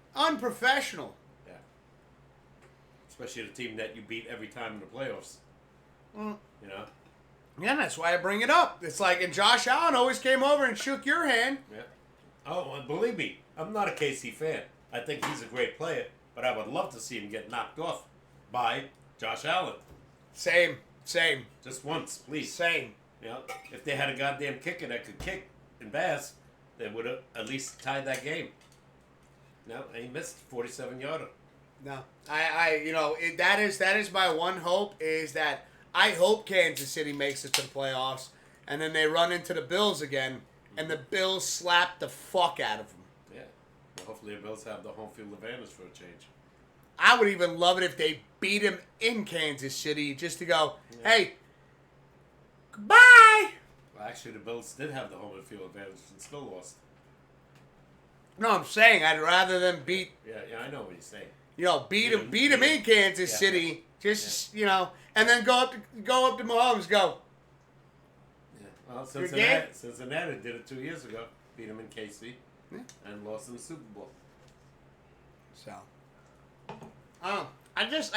Yeah. Especially the team that you beat every time in the playoffs. Yeah, that's why I bring it up. It's like, and Josh Allen always came over and shook your hand. Yeah. Oh, and believe me, I'm not a KC fan. I think he's a great player, but I would love to see him get knocked off by Josh Allen. Same. Just once, please. Same. If they had a goddamn kicker that could kick in Bass, they would have at least tied that game. No, he missed 47-yarder. No, that is my one hope is that I hope Kansas City makes it to the playoffs, and then they run into the Bills again, and the Bills slap the fuck out of them. Yeah. Well, hopefully the Bills have the home field advantage for a change. I would even love it if they beat him in Kansas City just to go, hey, goodbye. Well, actually, the Bills did have the home field advantage and still lost. No, I'm saying I'd rather them beat, Yeah, I know what you're saying. beat them in Kansas Yeah. City, and then go up to Mahomes, go. Yeah. Well, Good game. Cincinnati did it 2 years ago. Beat them in KC and lost in the Super Bowl. So, I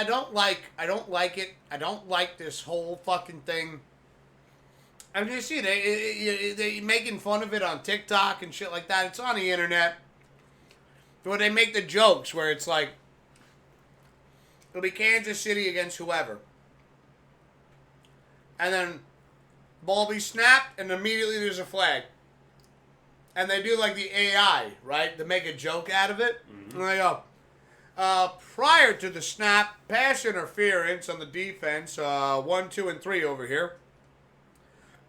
don't like it. I don't like this whole fucking thing. I mean, you see, they making fun of it on TikTok and shit like that. It's on the internet. Where they make the jokes where it's like, it'll be Kansas City against whoever. And then, ball be snapped, and immediately there's a flag. And they do like the AI, right? To make a joke out of it. Mm-hmm. And they go, prior to the snap, pass interference on the defense, 1, 2, and 3 over here.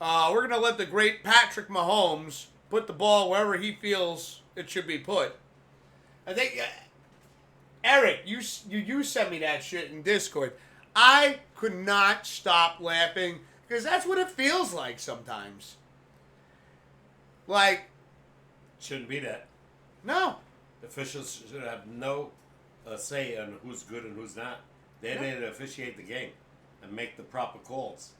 We're going to let the great Patrick Mahomes put the ball wherever he feels it should be put. I think, Eric, you sent me that shit in Discord. I could not stop laughing because that's what it feels like sometimes. Like, Shouldn't be that. no. Officials should have no say on who's good and who's not. They're there to officiate the game and make the proper calls.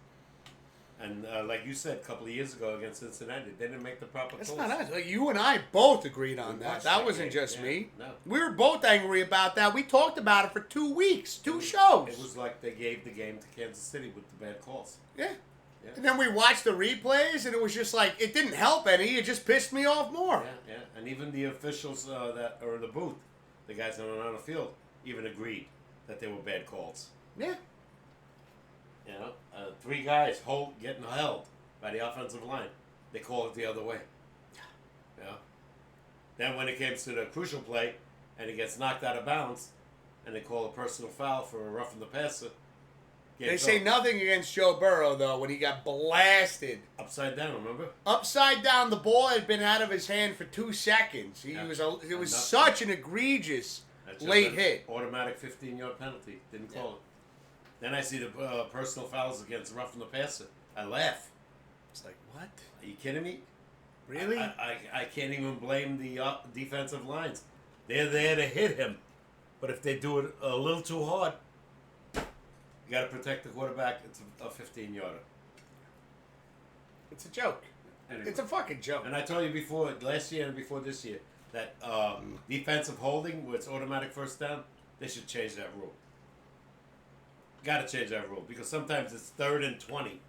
And like you said a couple of years ago against Cincinnati, they didn't make the proper That's calls. not us. Like, you and I both agreed on We that. watched That that wasn't game. just Yeah, me. no. We were both angry about that. We talked about it for 2 weeks, 2 shows. It was like they gave the game to Kansas City with the bad calls. Yeah. Yeah. And then we watched the replays, and it was just like, it didn't help any. It just pissed me off more. Yeah. And even the officials that are in the booth, the guys that are on the field, even agreed that they were bad calls. Yeah. 3 guys getting held by the offensive line. They call it the other way. Then when it comes to the crucial play, and he gets knocked out of bounds, and they call a personal foul for a roughing the passer. They say nothing against Joe Burrow, though, when he got blasted. Upside down, remember? Upside down, the ball had been out of his hand for 2 seconds. It was such an egregious late hit. Automatic 15-yard penalty. Didn't call it. Then I see the personal fouls against roughing the passer. I laugh. It's like, what? Are you kidding me? Really? I can't even blame the defensive lines. They're there to hit him. But if they do it a little too hard, you got to protect the quarterback. It's a 15-yarder. It's a joke. Anyway. It's a fucking joke. And I told you before, last year and before this year, that defensive holding, where it's automatic first down, they should change that rule. Got to change that rule because sometimes it's 3rd and 20.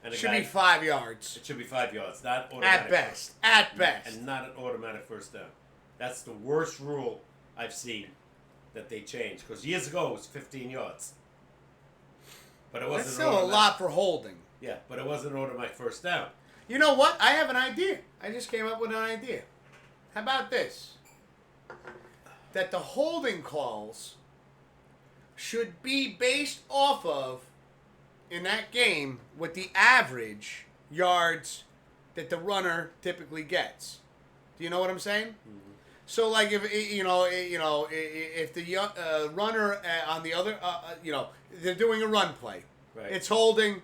And It should be 5 yards. It should be 5 yards, not automatic. At best. At best. And not an automatic first down. That's the worst rule I've seen that they changed. Because years ago it was 15 yards. But it wasn't That's still a lot for holding. Yeah, but it wasn't an automatic first down. You know what? I have an idea. I just came up with an idea. How about this? That the holding calls should be based off of, in that game, what the average yards that the runner typically gets. Do you know what I'm saying? Mm-hmm. So, like, if the runner on the other, they're doing a run play. Right. It's holding,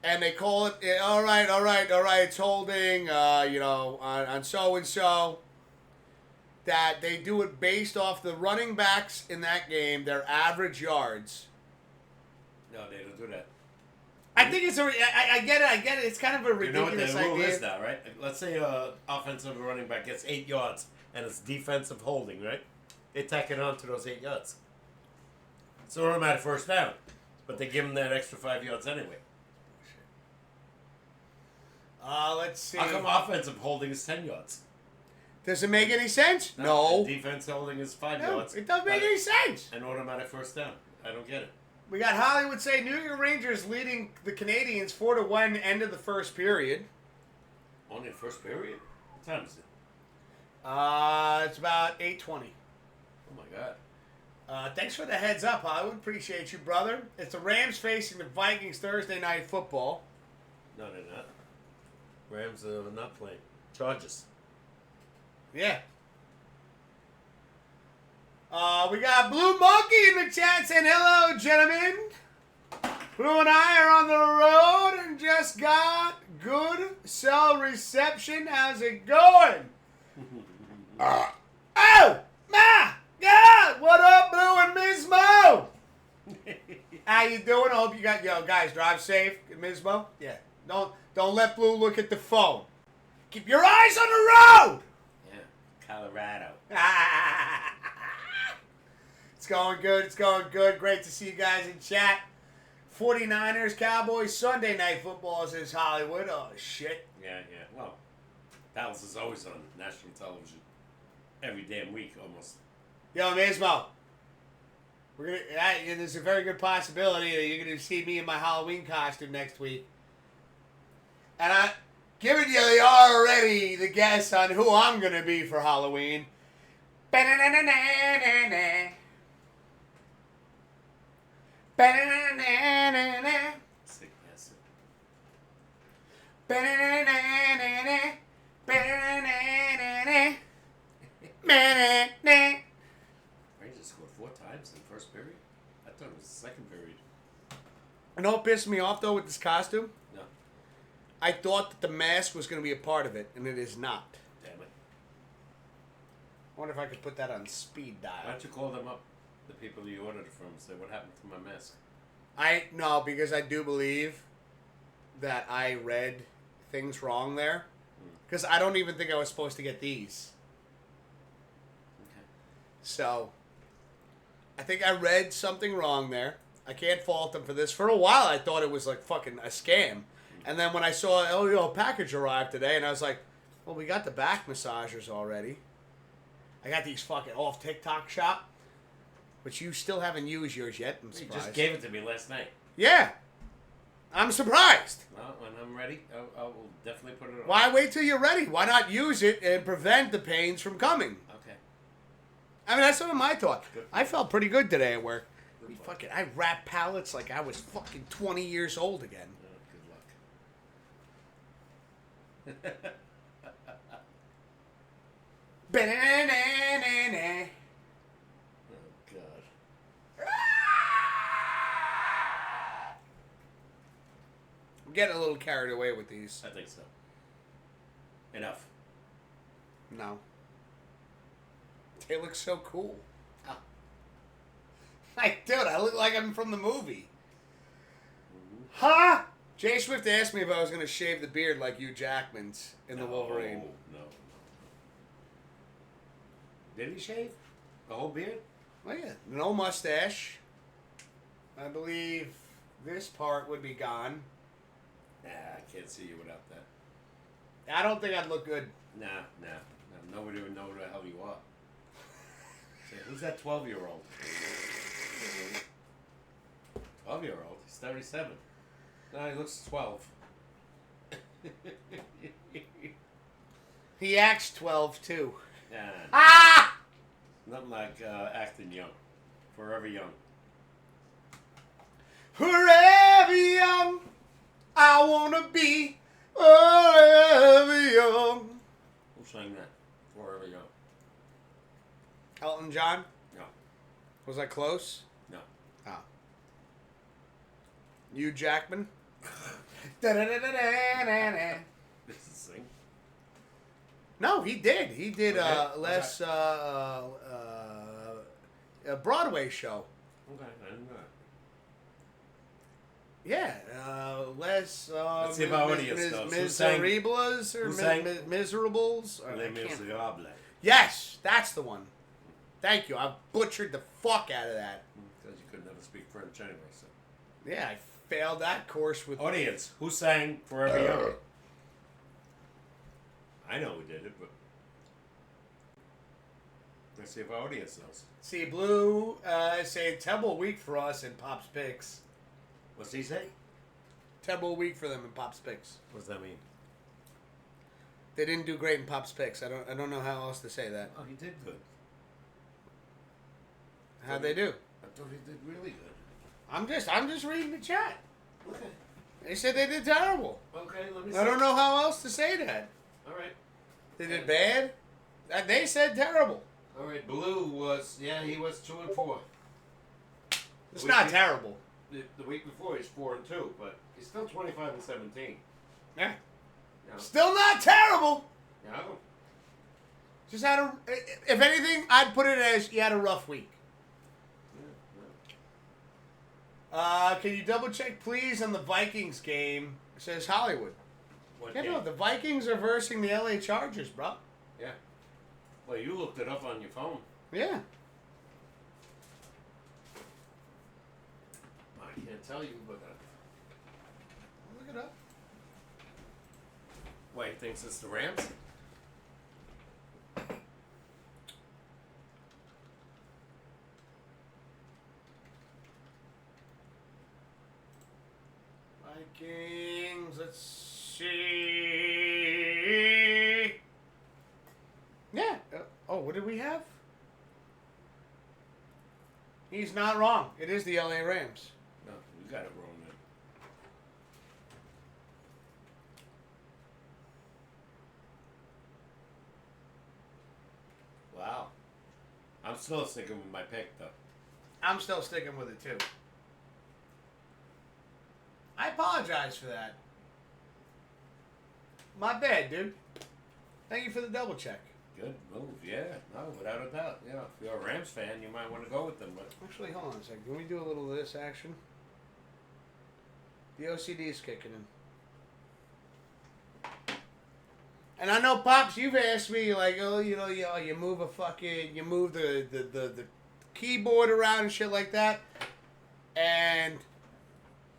and they call it, all right, it's holding, on so-and-so, that they do it based off the running backs in that game, their average yards. No, they don't do that. I think it's I get it. It's kind of a ridiculous You know what the rule idea. is now, right? Let's say an offensive running back gets 8 yards and it's defensive holding, right? They tack it on to those 8 yards. It's an automatic first down, but they give them that extra 5 yards anyway. Let's see. How come offensive holding is 10 yards? Does it make any sense? No. Defense holding is 5 No, yards. it doesn't make any sense. An automatic first down. I don't get it. We got Hollywood say New York Rangers leading the Canadians 4-1 end of the first period. Only the first period? What time is it? It's about 8:20. Oh my God. Thanks for the heads up, Hollywood. Appreciate you, brother. It's the Rams facing the Vikings Thursday night football. No, they're not. Rams are not playing. Chargers. Yeah. We got Blue Monkey in the chat saying hello, gentlemen. Blue and I are on the road and just got good cell reception. How's it going? Oh, my God! What up, Blue and Ms. Mo? How you doing? I hope you got, guys, drive safe. Ms. Mo? Yeah. Don't let Blue look at the phone. Keep your eyes on the road! Yeah, Colorado. It's going good. It's going good. Great to see you guys in chat. 49ers, Cowboys, Sunday Night Football says Hollywood. Oh, shit. Yeah. Well, Dallas is always on national television every damn week almost. Yo, Mismo. There's a very good possibility that you're going to see me in my Halloween costume next week. And I'm giving you already the guess on who I'm going to be for Halloween. Sick acid. Rangers scored 4 times in the first period. I thought it was the second period. You know what pissed me off, though, with this costume? No. I thought that the mask was going to be a part of it, and it is not. Damn it. I wonder if I could put that on speed dial. Why don't you call them up, the people you ordered it from, and say, what happened to my mask? No, because I do believe that I read things wrong there. Because I don't even think I was supposed to get these. Okay. So, I think I read something wrong there. I can't fault them for this. For a while, I thought it was like fucking a scam. And then when I saw, a package arrived today, and I was like, well, we got the back massagers already. I got these fucking off TikTok shop, which you still haven't used yours yet. I'm You surprised. just gave it to me last night. Yeah. I'm surprised. Well, when I'm ready, I will definitely put it on. Why wait till you're ready? Why not use it and prevent the pains from coming? Okay. I mean, that's some of my thought. Good. I felt pretty good today at work. Good luck. I wrapped pallets like I was fucking 20 years old again. Good luck. Ba-na-na-na-na. Oh, God. I'm getting a little carried away with these. I think so. Enough. No. They look so cool. Oh. Like, dude, I look like I'm from the movie. Huh? Jay Swift asked me if I was going to shave the beard like Hugh Jackman's in The Wolverine. No. Did he shave? The whole beard? Oh, yeah. No mustache. I believe this part would be gone. Nah, I can't see you without that. I don't think I'd look good. Nah. Nobody would know who the hell you are. Say, who's that 12-year-old? 12-year-old? He's 37. No, he looks 12. He acts 12, too. Yeah. Ah! Nothing like acting young. Forever young. Forever young, I want to be forever young. Who sang that? Forever young. Elton John? No. Was I close? No. Oh. Hugh Jackman? Da-da-da-da-da-da-da. This is sing. No, he did. He did Okay. less a Broadway show. Okay, I didn't know that. Yeah, Les. Let's see if our audience knows. Who sang- Miserables or who sang- Miserables? Or Les I can't- Miserables. Yes, that's the one. Thank you. I butchered the fuck out of that. Because you could never speak French anyway, so. Yeah, I failed that course with. Audience, who sang Forever Young? I know who did it, but let's see if our audience knows. See, Blue saying terrible week for us in Pops Picks. What's he say? Terrible week for them in Pops Picks. What does that mean? They didn't do great in Pops Picks. I don't know how else to say that. Oh, he did good. How'd they do? I thought he did really good. I'm just reading the chat. Okay. They said they did terrible. Okay, let me see. I don't know how else to say that. All right. They did bad. They said terrible. All right, Blue was, he was 2-4. It's We not did- terrible. the week before he's 4-2, but he's still 25-17. Yeah. You know? Still not terrible. You know? Just had a. If anything, I'd put it as he had a rough week. Can you double check, please, on the Vikings game? It says Hollywood. What Yeah, game? no, the Vikings are versing the LA Chargers, bro. Yeah. Well, you looked it up on your phone. Yeah. I can't tell you, but Look it up. wait, he thinks it's the Rams? Vikings, let's see. Yeah. Oh, what did we have? He's not wrong. It is the LA Rams. No, you got it wrong then. Wow. I'm still sticking with my pick, though. I'm still sticking with it, too. I apologize for that. My bad, dude. Thank you for the double check. Good move, yeah. No, without a doubt. Yeah, if you're a Rams fan, you might want to go with them. But Actually, hold on a second. Can we do a little of this action? The OCD is kicking in. And I know, Pops, you've asked me, like, oh, you move you move the keyboard around and shit like that. And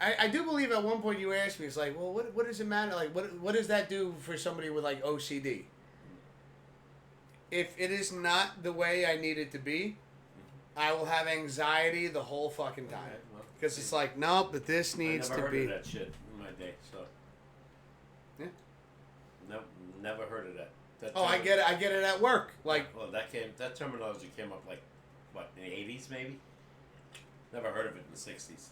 I do believe at one point you asked me, it's like, well, what does it matter? Like, what does that do for somebody with, like, OCD? If it is not the way I need it to be, I will have anxiety the whole fucking time. Because it's like, nope, but this needs I never to heard be. of that shit in my day, so. Yeah. No, never heard of that. Oh, I get it. I get it at work. Like, well, that terminology came up like, what, in the 80s maybe? Never heard of it in the 60s.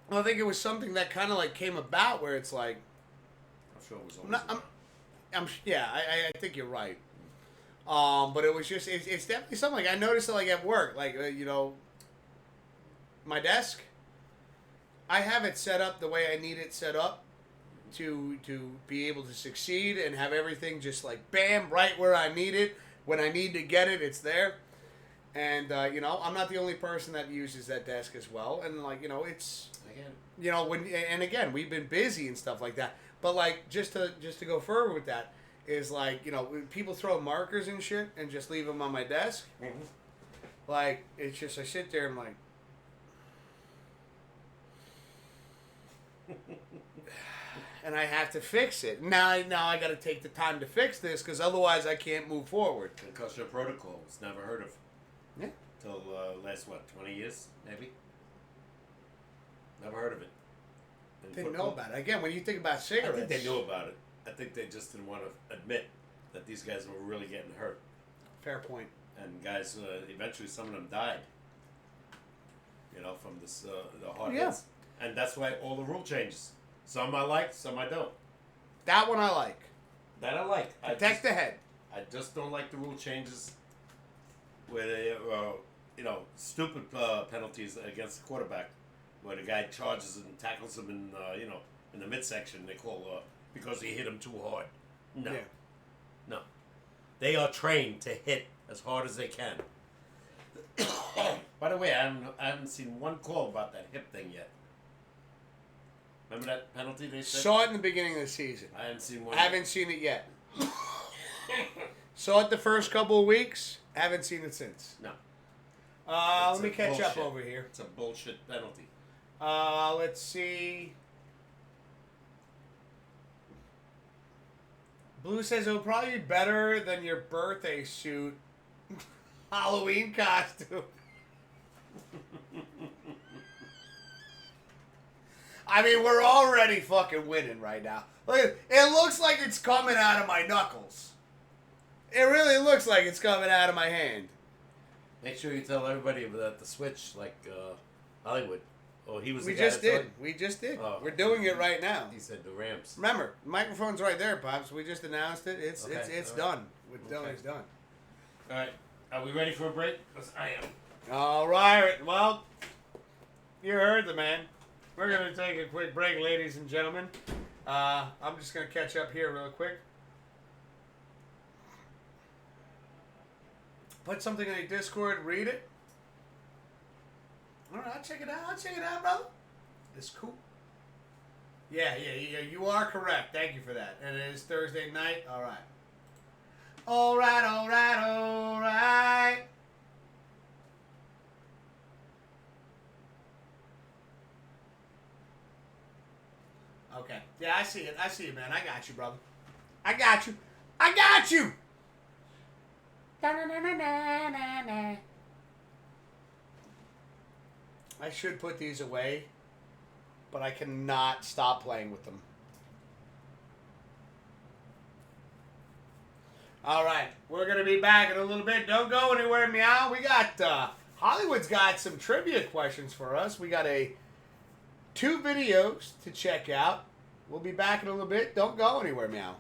well, I think it was something that kind of like came about where it's like, I'm sure it was always not- around. yeah, I think you're right. But it was just, it's definitely something like I noticed it like at work, like my desk. I have it set up the way I need it set up to be able to succeed and have everything just like bam right where I need it. When I need to get it, it's there. And I'm not the only person that uses that desk as well. And like it's again we've been busy and stuff like that. But like just to go further with that is like when people throw markers and shit and just leave them on my desk. Mm-hmm. Like it's just I sit there and like. And I have to fix it. Now I got to take the time to fix this because otherwise I can't move forward. Because your protocol was never heard of. Yeah. Till last, 20 years, maybe? Never heard of it. In Didn't know football. about it. Again, when you think about I cigarettes. think they knew about it. I think they just didn't want to admit that these guys were really getting hurt. Fair point. And guys, eventually some of them died. From this, the heart hits. And that's why all the rule changes. Some I like, some I don't. That one I like. That I like. Protect the head. I just don't like the rule changes where they, stupid penalties against the quarterback, where the guy charges and tackles him in the midsection. They call because he hit him too hard. No, Yeah. no, they are trained to hit as hard as they can. By the way, I haven't seen one call about that hip thing yet. Remember that penalty they said? Saw it in the beginning of the season. I haven't seen one. I haven't seen it yet. Saw it the first couple of weeks. Haven't seen it since. No. Let me catch up bullshit. over here. It's a bullshit penalty. Let's see. Blue says it'll probably be better than your birthday suit Halloween costume. I mean, we're already fucking winning right now. Look, it looks like it's coming out of my knuckles. It really looks like it's coming out of my hand. Make sure you tell everybody about the switch, like Hollywood. Oh, he was. We the guy just that did. We just did. Oh. We're doing it right now. He said the Rams. Remember, the microphone's right there, Pops. We just announced it. It's Okay, it's all right. done. It's done. Okay. It's done. All right, are we ready for a break? 'Cause I am. All right. Well, you heard the man. We're going to take a quick break, ladies and gentlemen. I'm just going to catch up here real quick. Put something in the Discord, read it. All right, I'll check it out, brother. It's cool. Yeah, you are correct. Thank you for that. And it is Thursday night. All right. All right. Okay. Yeah, I see it, man. I got you, brother. I got you. I should put these away, but I cannot stop playing with them. All right, we're going to be back in a little bit. Don't go anywhere, meow. We got, Hollywood's got some trivia questions for us. We got 2 videos to check out. We'll be back in a little bit. Don't go anywhere, meow.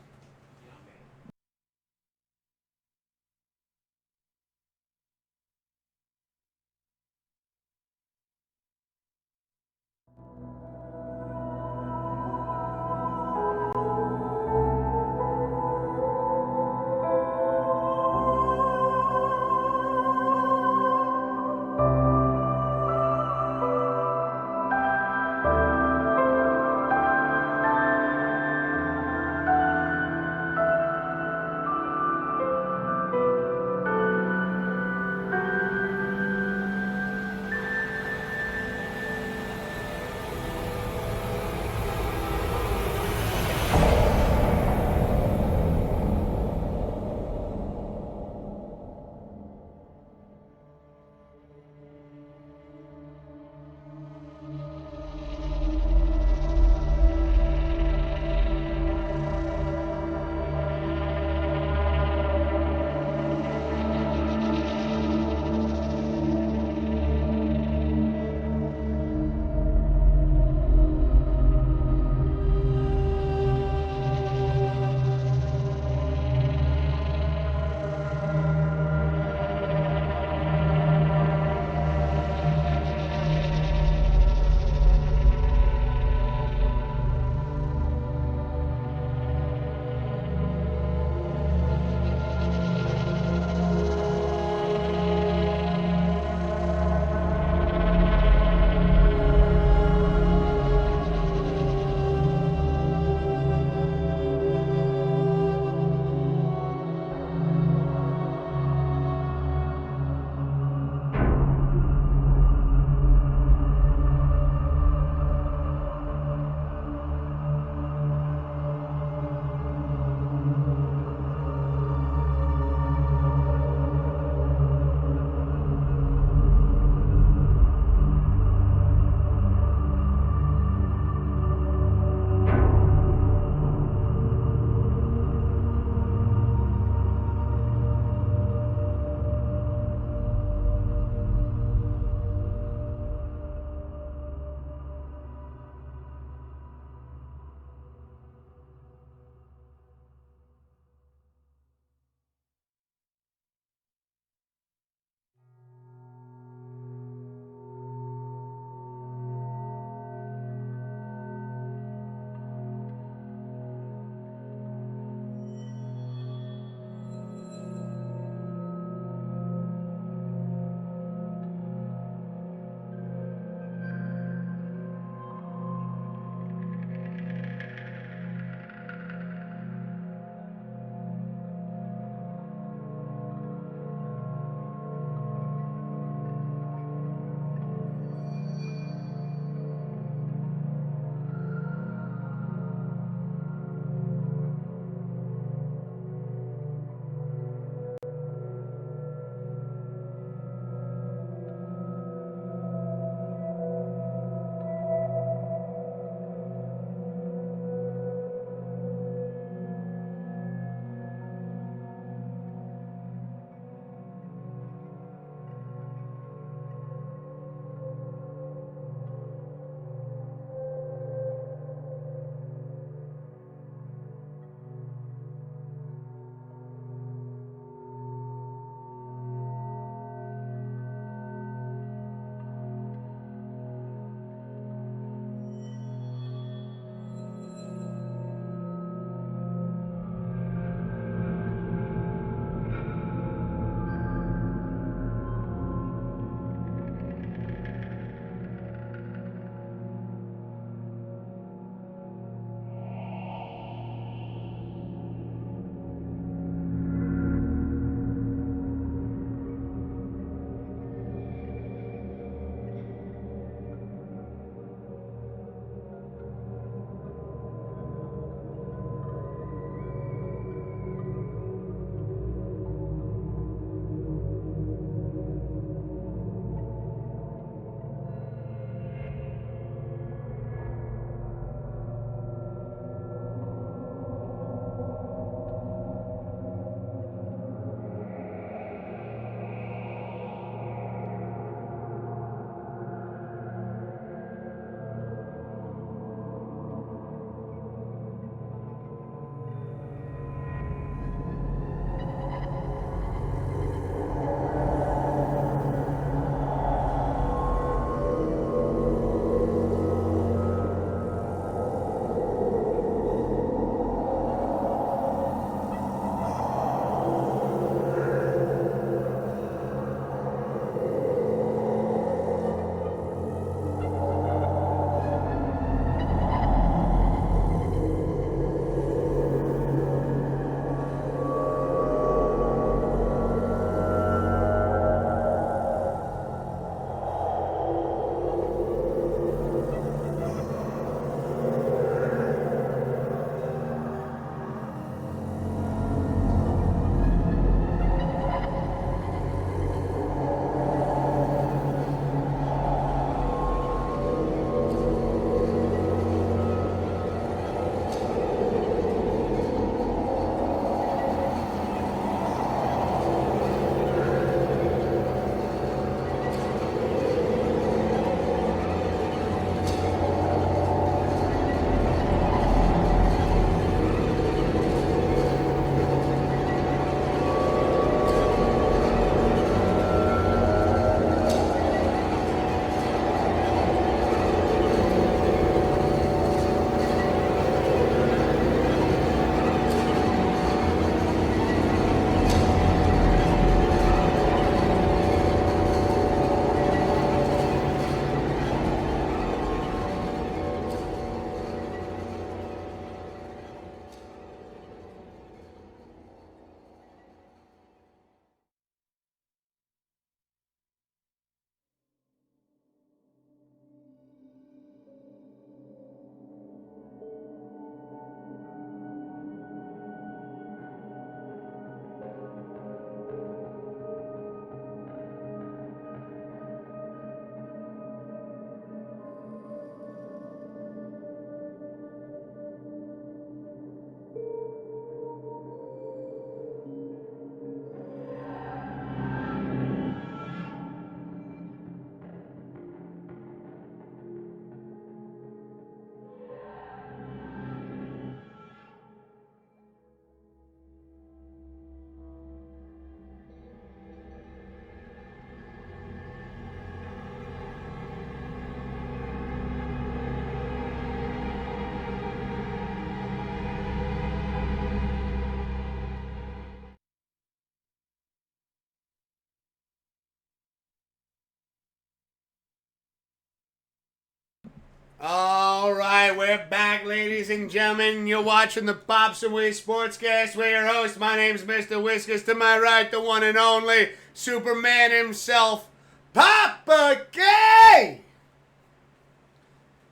All right, we're back, ladies and gentlemen. You're watching the Pops Wiz SportsCast. We're your host. My name's Mr. Whiskers. To my right, the one and only Superman himself, Papa K.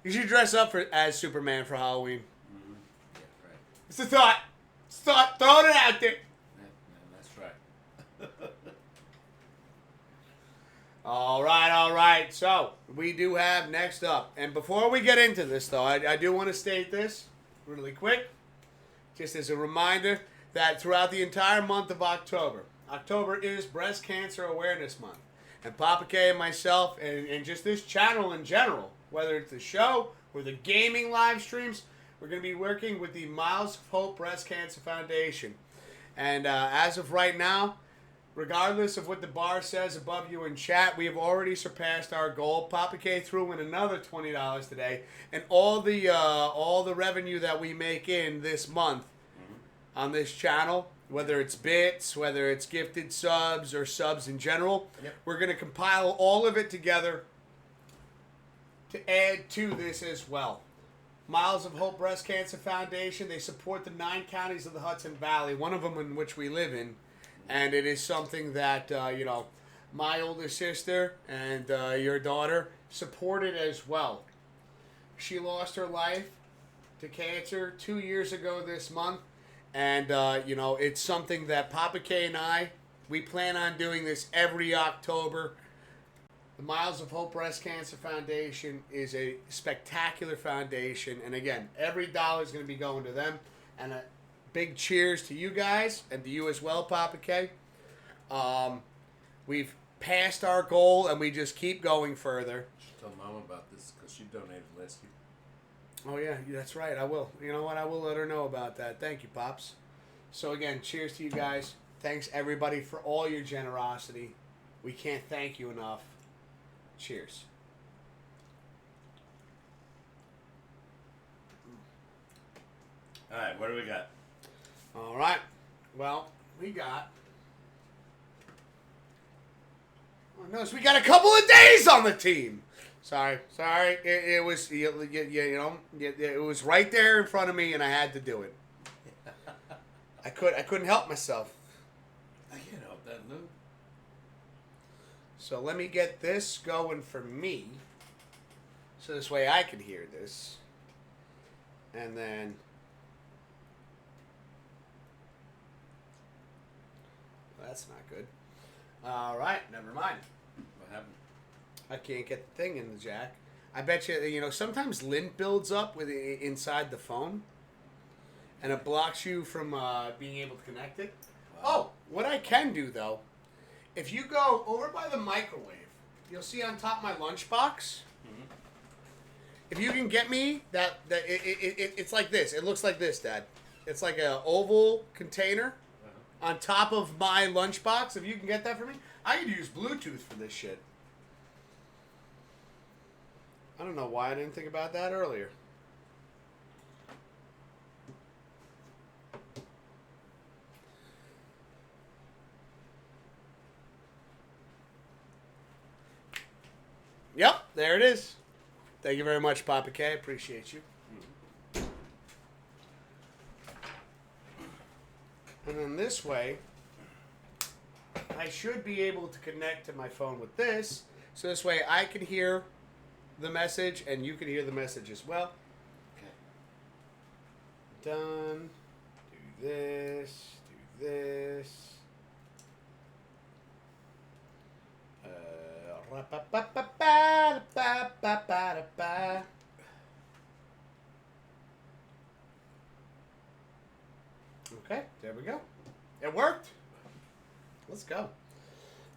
You should dress up as Superman for Halloween. Mm-hmm. Yeah, right. It's a thought. Throwing it out there. That's right. All right. So, we do have next up. And before we get into this, though, I do want to state this really quick. Just as a reminder that throughout the entire month of October is Breast Cancer Awareness Month. And Papa K and myself, and just this channel in general, whether it's the show or the gaming live streams, we're going to be working with the Miles of Hope Breast Cancer Foundation. And as of right now, regardless of what the bar says above you in chat, we have already surpassed our goal. Papa K threw in another $20 today, and all the revenue that we make in this month on this channel, whether it's bits, whether it's gifted subs or subs in general, we're going to compile all of it together to add to this as well. Miles of Hope Breast Cancer Foundation, they support the 9 counties of the Hudson Valley, one of them in which we live in. And it is something that, my older sister and your daughter supported as well. She lost her life to cancer 2 years ago this month. And, it's something that Papa K and I, we plan on doing this every October. The Miles of Hope Breast Cancer Foundation is a spectacular foundation. And, again, every dollar is going to be going to them. And big cheers to you guys and to you as well, Papa K. We've passed our goal and we just keep going further. You should tell Mama about this because she donated last year. Oh, yeah, that's right. I will. You know what? I will let her know about that. Thank you, Pops. So, again, cheers to you guys. Thanks, everybody, for all your generosity. We can't thank you enough. Cheers. All right, what do we got? All right. Well, we got... Oh, notice we got a couple of days on the team. Sorry. It was it was right there in front of me, and I had to do it. I couldn't help myself. I can't help that, Lou. So let me get this going for me, so this way I can hear this, and then. That's not good. All right, never mind. What happened? I can't get the thing in the jack. I bet you, sometimes lint builds up inside the phone, and it blocks you from being able to connect it. Wow. Oh, what I can do, though, if you go over by the microwave, you'll see on top my lunchbox. Mm-hmm. If you can get me it's like this. It looks like this, Dad. It's like an oval container on top of my lunchbox. If you can get that for me, I could use Bluetooth for this shit. I don't know why I didn't think about that earlier. Yep, there it is. Thank you very much, Papa K. I appreciate you. And then this way, I should be able to connect to my phone with this. So this way I can hear the message and you can hear the message as well. Okay. Done. Do this. Do this. Okay, there we go. It worked. Let's go.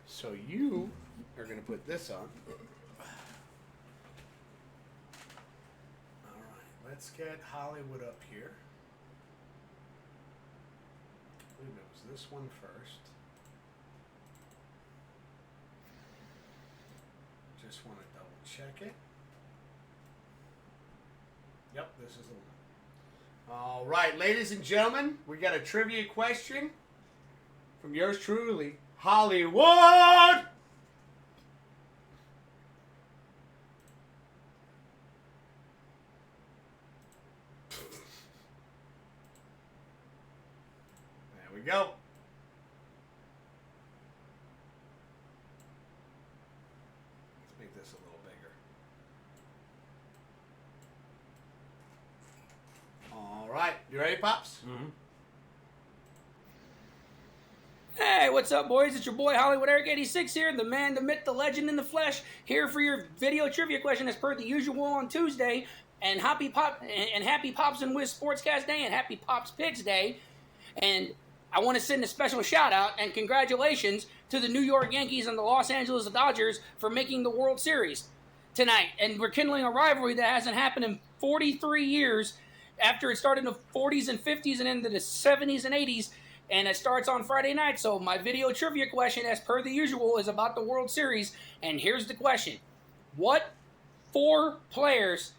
So you are going to put this on. All right, let's get Hollywood up here. I believe it was this one first. Just want to double check it. Yep, this is the one. All right, ladies and gentlemen, we got a trivia question from yours truly, Hollywood. go. Let's make this a little bigger. All right. You ready, Pops? Mm-hmm. Hey, what's up, boys? It's your boy Hollywood Eric 86 here, the man, the myth, the legend in the flesh, here for your video trivia question as per the usual on Tuesday. And happy Pops and Wiz SportsCast Day and happy Pops Picks Day. And I want to send a special shout out and congratulations to the New York Yankees and the Los Angeles Dodgers for making the World Series tonight. And we're kindling a rivalry that hasn't happened in 43 years after it started in the 40s and 50s and into the 70s and 80s. And it starts on Friday night. So my video trivia question, as per the usual, is about the World Series. And here's the question. What 4 players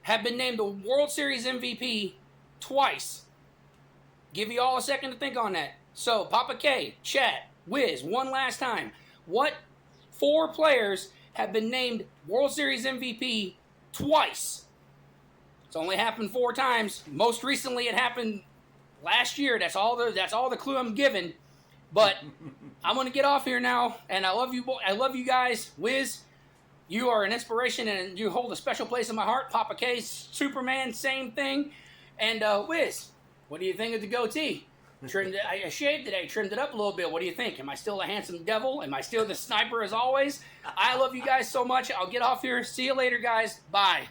have been named the World Series MVP twice? Give you all a second to think on that. So, Papa K, chat, Wiz, one last time. What 4 players have been named World Series MVP twice? It's only happened 4 times. Most recently, it happened last year. That's all the clue I'm given. But I'm gonna get off here now, and I love you. I love you guys. Wiz, you are an inspiration, and you hold a special place in my heart. Papa K, Superman, same thing. And Wiz, what do you think of the goatee? I shaved today, trimmed it up a little bit. What do you think? Am I still a handsome devil? Am I still the sniper as always? I love you guys so much. I'll get off here. See you later, guys. Bye.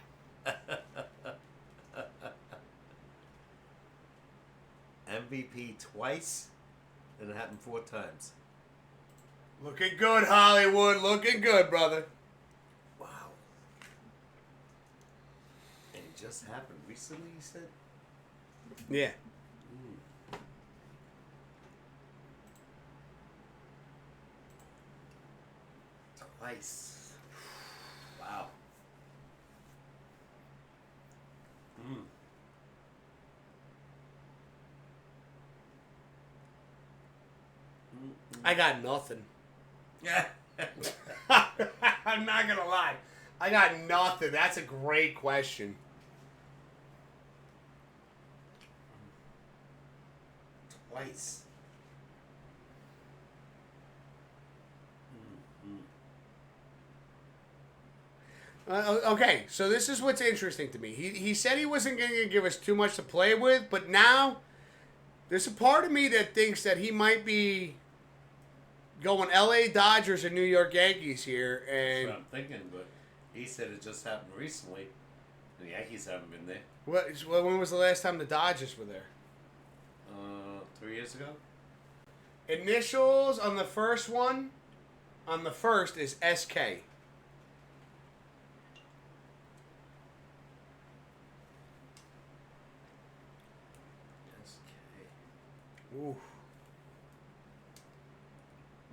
MVP twice, and it happened 4 times. Looking good, Hollywood. Looking good, brother. Wow. And it just happened recently, you said? Yeah. Twice. Wow. I got nothing. Yeah. I'm not gonna lie. I got nothing. That's a great question. Twice. Okay, so this is what's interesting to me. He said he wasn't going to give us too much to play with, but now there's a part of me that thinks that he might be going L.A. Dodgers and New York Yankees here. And That's what I'm thinking, but he said it just happened recently. And the Yankees haven't been there. when was the last time the Dodgers were there? 3 years ago? Initials on the first one, on the first is SK. Oof.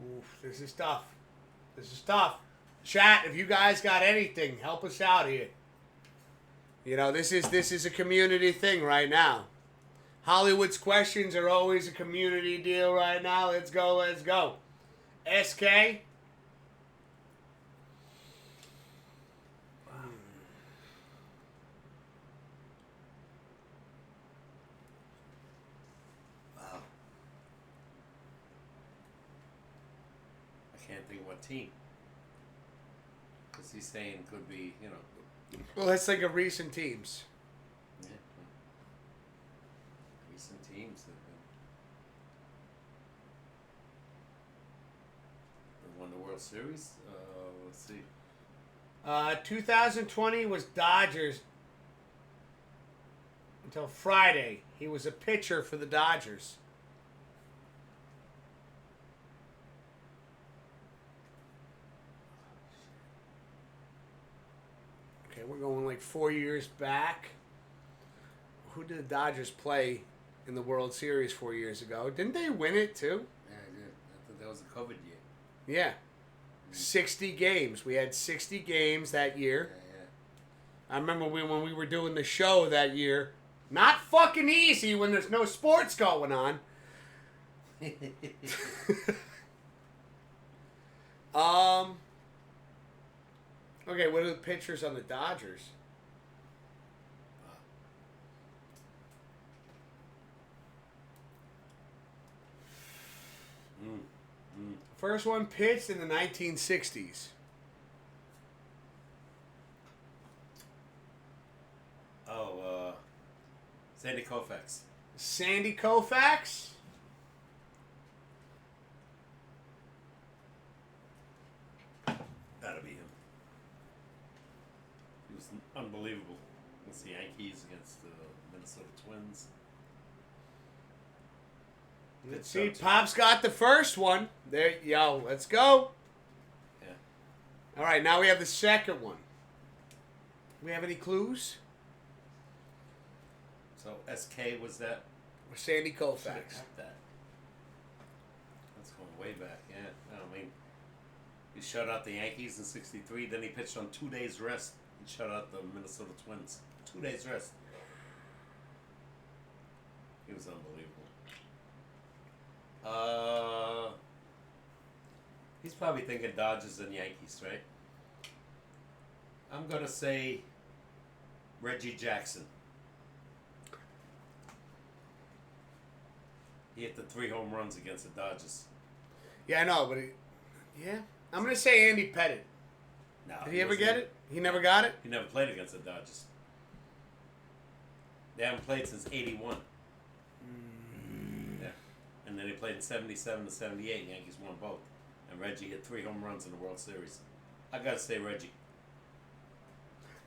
Oof. This is tough. This is tough. Chat, if you guys got anything, help us out here. You know, this is a community thing right now. Hollywood's questions are always a community deal right now. Let's go, let's go. SK. Can't think of what team. Because he's saying could be, you know. Well, let's think of recent teams. Yeah. Recent teams that won the World Series. Let's see. 2020 was Dodgers until Friday. He was a pitcher for the Dodgers. Okay, we're going like 4 years back. Who did the Dodgers play in the World Series 4 years ago? Didn't they win it too? Yeah, I did. I thought that was a COVID year. Yeah. 60 games. We had 60 games that year. Yeah. I remember when we were doing the show that year. Not fucking easy when there's no sports going on. Okay, what are the pitchers on the Dodgers? First one pitched in the 1960s. Oh, Sandy Koufax. Sandy Koufax? Gotta be him. He was unbelievable against the Yankees, against the Minnesota Twins. Let's see. Pop's got the first one. There, yo, let's go. Yeah. All right, now we have the second one. We have any clues? So SK was that? Sandy Should've Koufax. got that. That's going way back. Yeah. I mean, he shut out the Yankees in '63. Then he pitched on 2 days rest and shut out the Minnesota Twins. 2 days rest. He was unbelievable. He's probably thinking Dodgers and Yankees, right? I'm gonna say Reggie Jackson. He hit the 3 home runs against the Dodgers. Yeah, I know, but yeah. I'm going to say Andy Pettit. No, Did he ever wasn't- get it? He never got it? He never played against the Dodgers. They haven't played since '81. Yeah, and then they played in '77 to '78. Yankees won both, and Reggie hit 3 home runs in the World Series. I gotta say Reggie.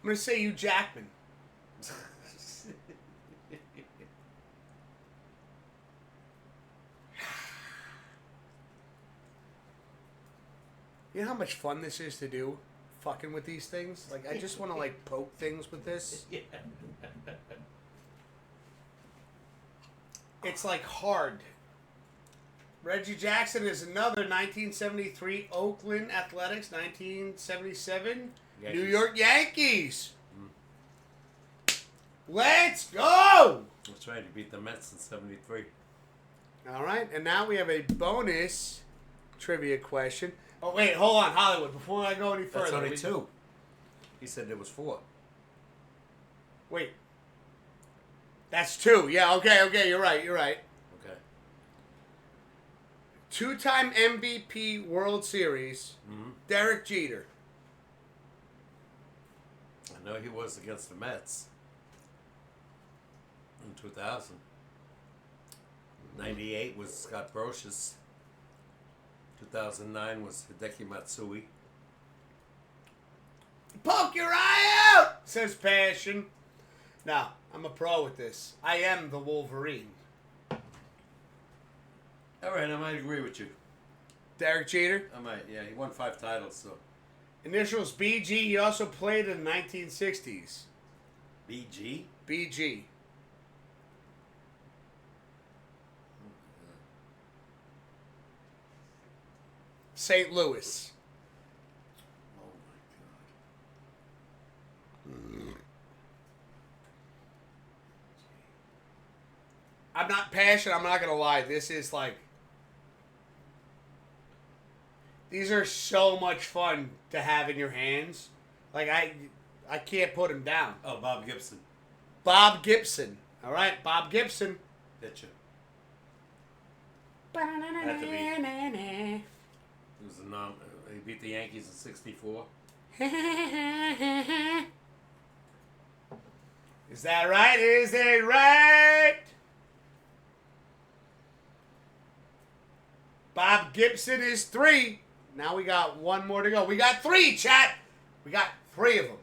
I'm going to say Hugh Jackman. You know how much fun this is to do? Fucking with these things? Like, I just want to, like, poke things with this. Yeah. It's, like, hard. Reggie Jackson is another 1973 Oakland Athletics, 1977 New Yankees. York Yankees. Let's go! That's right. He beat the Mets in '73. All right, and now we have a bonus trivia question. Oh, wait, hold on, Hollywood. Before I go any further. That's only 2. He said there was 4. Wait. That's 2. Yeah, okay, you're right. Okay. 2-time MVP World Series, Mm-hmm. Derek Jeter. I know he was against the Mets in 2000. '98 was Scott Brocious. 2009 was Hideki Matsui. Poke your eye out, says Passion. Now, I'm a pro with this. I am the Wolverine. All right, I might agree with you. Derek Jeter. I might. Yeah, he won 5 titles, so Initials BG. He also played in the 1960s. BG. BG. St. Louis. Oh my God. I'm not passionate. I'm not going to lie. This is like... These are so much fun to have in your hands. Like, I can't put them down. Oh, Bob Gibson, Bob Gibson. All right, Bob Gibson. pitcher. Had to be. He was a he beat the Yankees in '64. Is that right? Is it right? Bob Gibson is 3. Now we got 1 more to go. We got 3, chat. We got 3 of them.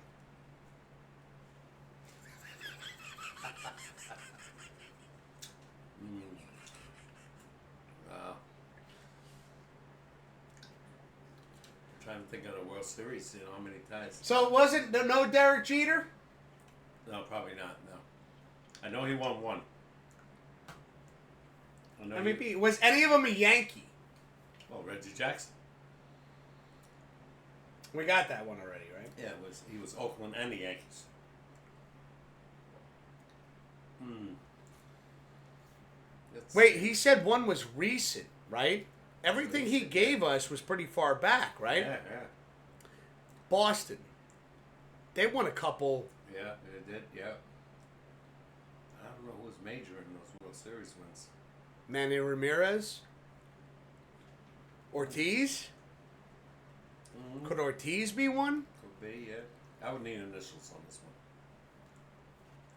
Wow. I'm trying to think of the World Series. You know how many times? So it wasn't no Derek Jeter? No, probably not. No. I know he won 1. I know. MVP. Was any of them a Yankee? Oh, Reggie Jackson. We got that one already, right? Yeah, he was Oakland and the Yankees. Wait, he said one was recent, right? Everything he gave us was pretty far back, right? Yeah. Boston. They won a couple. Yeah, they did. Yeah. I don't know who was major in those World Series wins. Manny Ramirez. Ortiz? Could Ortiz be one? Could be, yeah. I would need initials on this one.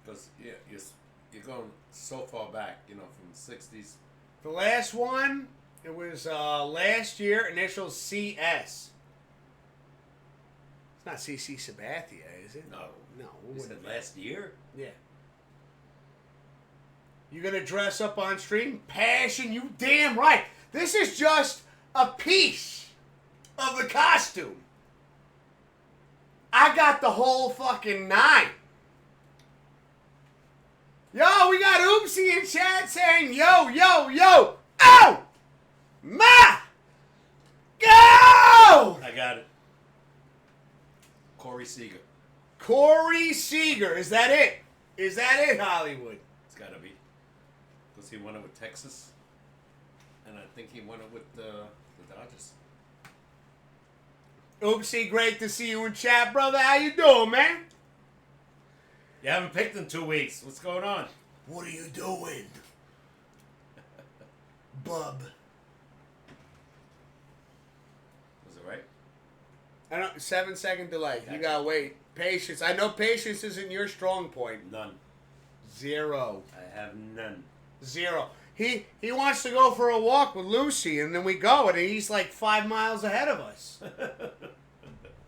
Because you're going so far back, from the 60s. The last one, it was last year, initials CS. It's not CC Sabathia, is it? No. No. You said last year? Yeah. You gonna dress up on stream? Passion, you damn right. This is just a piece of the costume. I got the whole fucking 9. Yo, we got Oopsie in chat saying, yo, yo, yo, oh, ma, go! I got it. Corey Seager. Corey Seager, is that it? Is that it, Hollywood? It's got to be. Because he won it with Texas. And I think he won it with the Dodgers. Oopsie, great to see you in chat, brother. How you doing, man? You haven't picked in 2 weeks. What's going on? What are you doing? Bub. Was it right? I don't 7-second delay. You Gotcha. gotta wait. Patience. I know patience isn't your strong point. None. 0. I have none. 0. He wants to go for a walk with Lucy, and then we go, and he's like 5 miles ahead of us.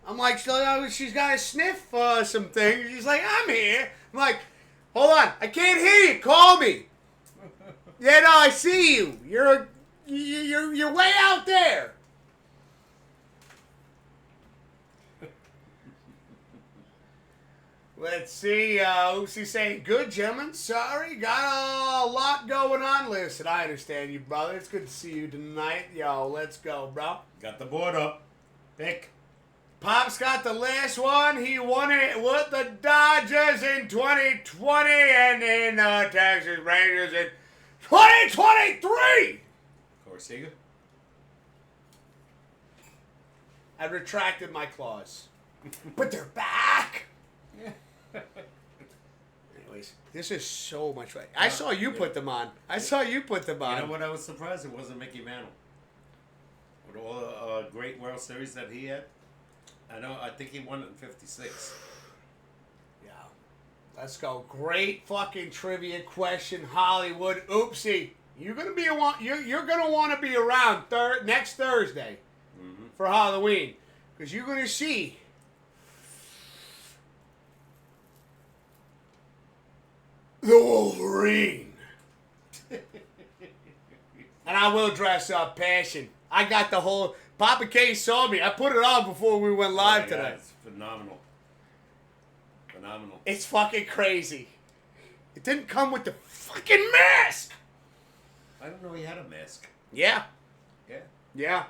I'm like, she's got to sniff some things. She's like, I'm here. I'm like, hold on, I can't hear you. Call me. Yeah, no, I see you. You're way out there. Let's see. Oopsie saying, good, gentlemen. Sorry, got a lot going on. Listen, I understand you, brother. It's good to see you tonight. Yo, let's go, bro. Got the board up. Pick. Pop's got the last one. He won it with the Dodgers in 2020 and in the Texas Rangers in 2023. Corey Seager. I retracted my claws. But they're back. Anyways, this is so much fun. I saw you put them on. You know what? I was surprised it wasn't Mickey Mantle. With all the great World Series that he had. I think he won it in 56. Yeah. Let's go. Great fucking trivia question, Hollywood. Oopsie. You're gonna want to be around next Thursday for Halloween. Because you're gonna see the Wolverine. And I will dress up, passion. I got the whole... Papa K saw me. I put it on before we went live today. It's phenomenal. Phenomenal. It's fucking crazy. It didn't come with the fucking mask. I didn't know he had a mask. Yeah. Yeah. Yeah.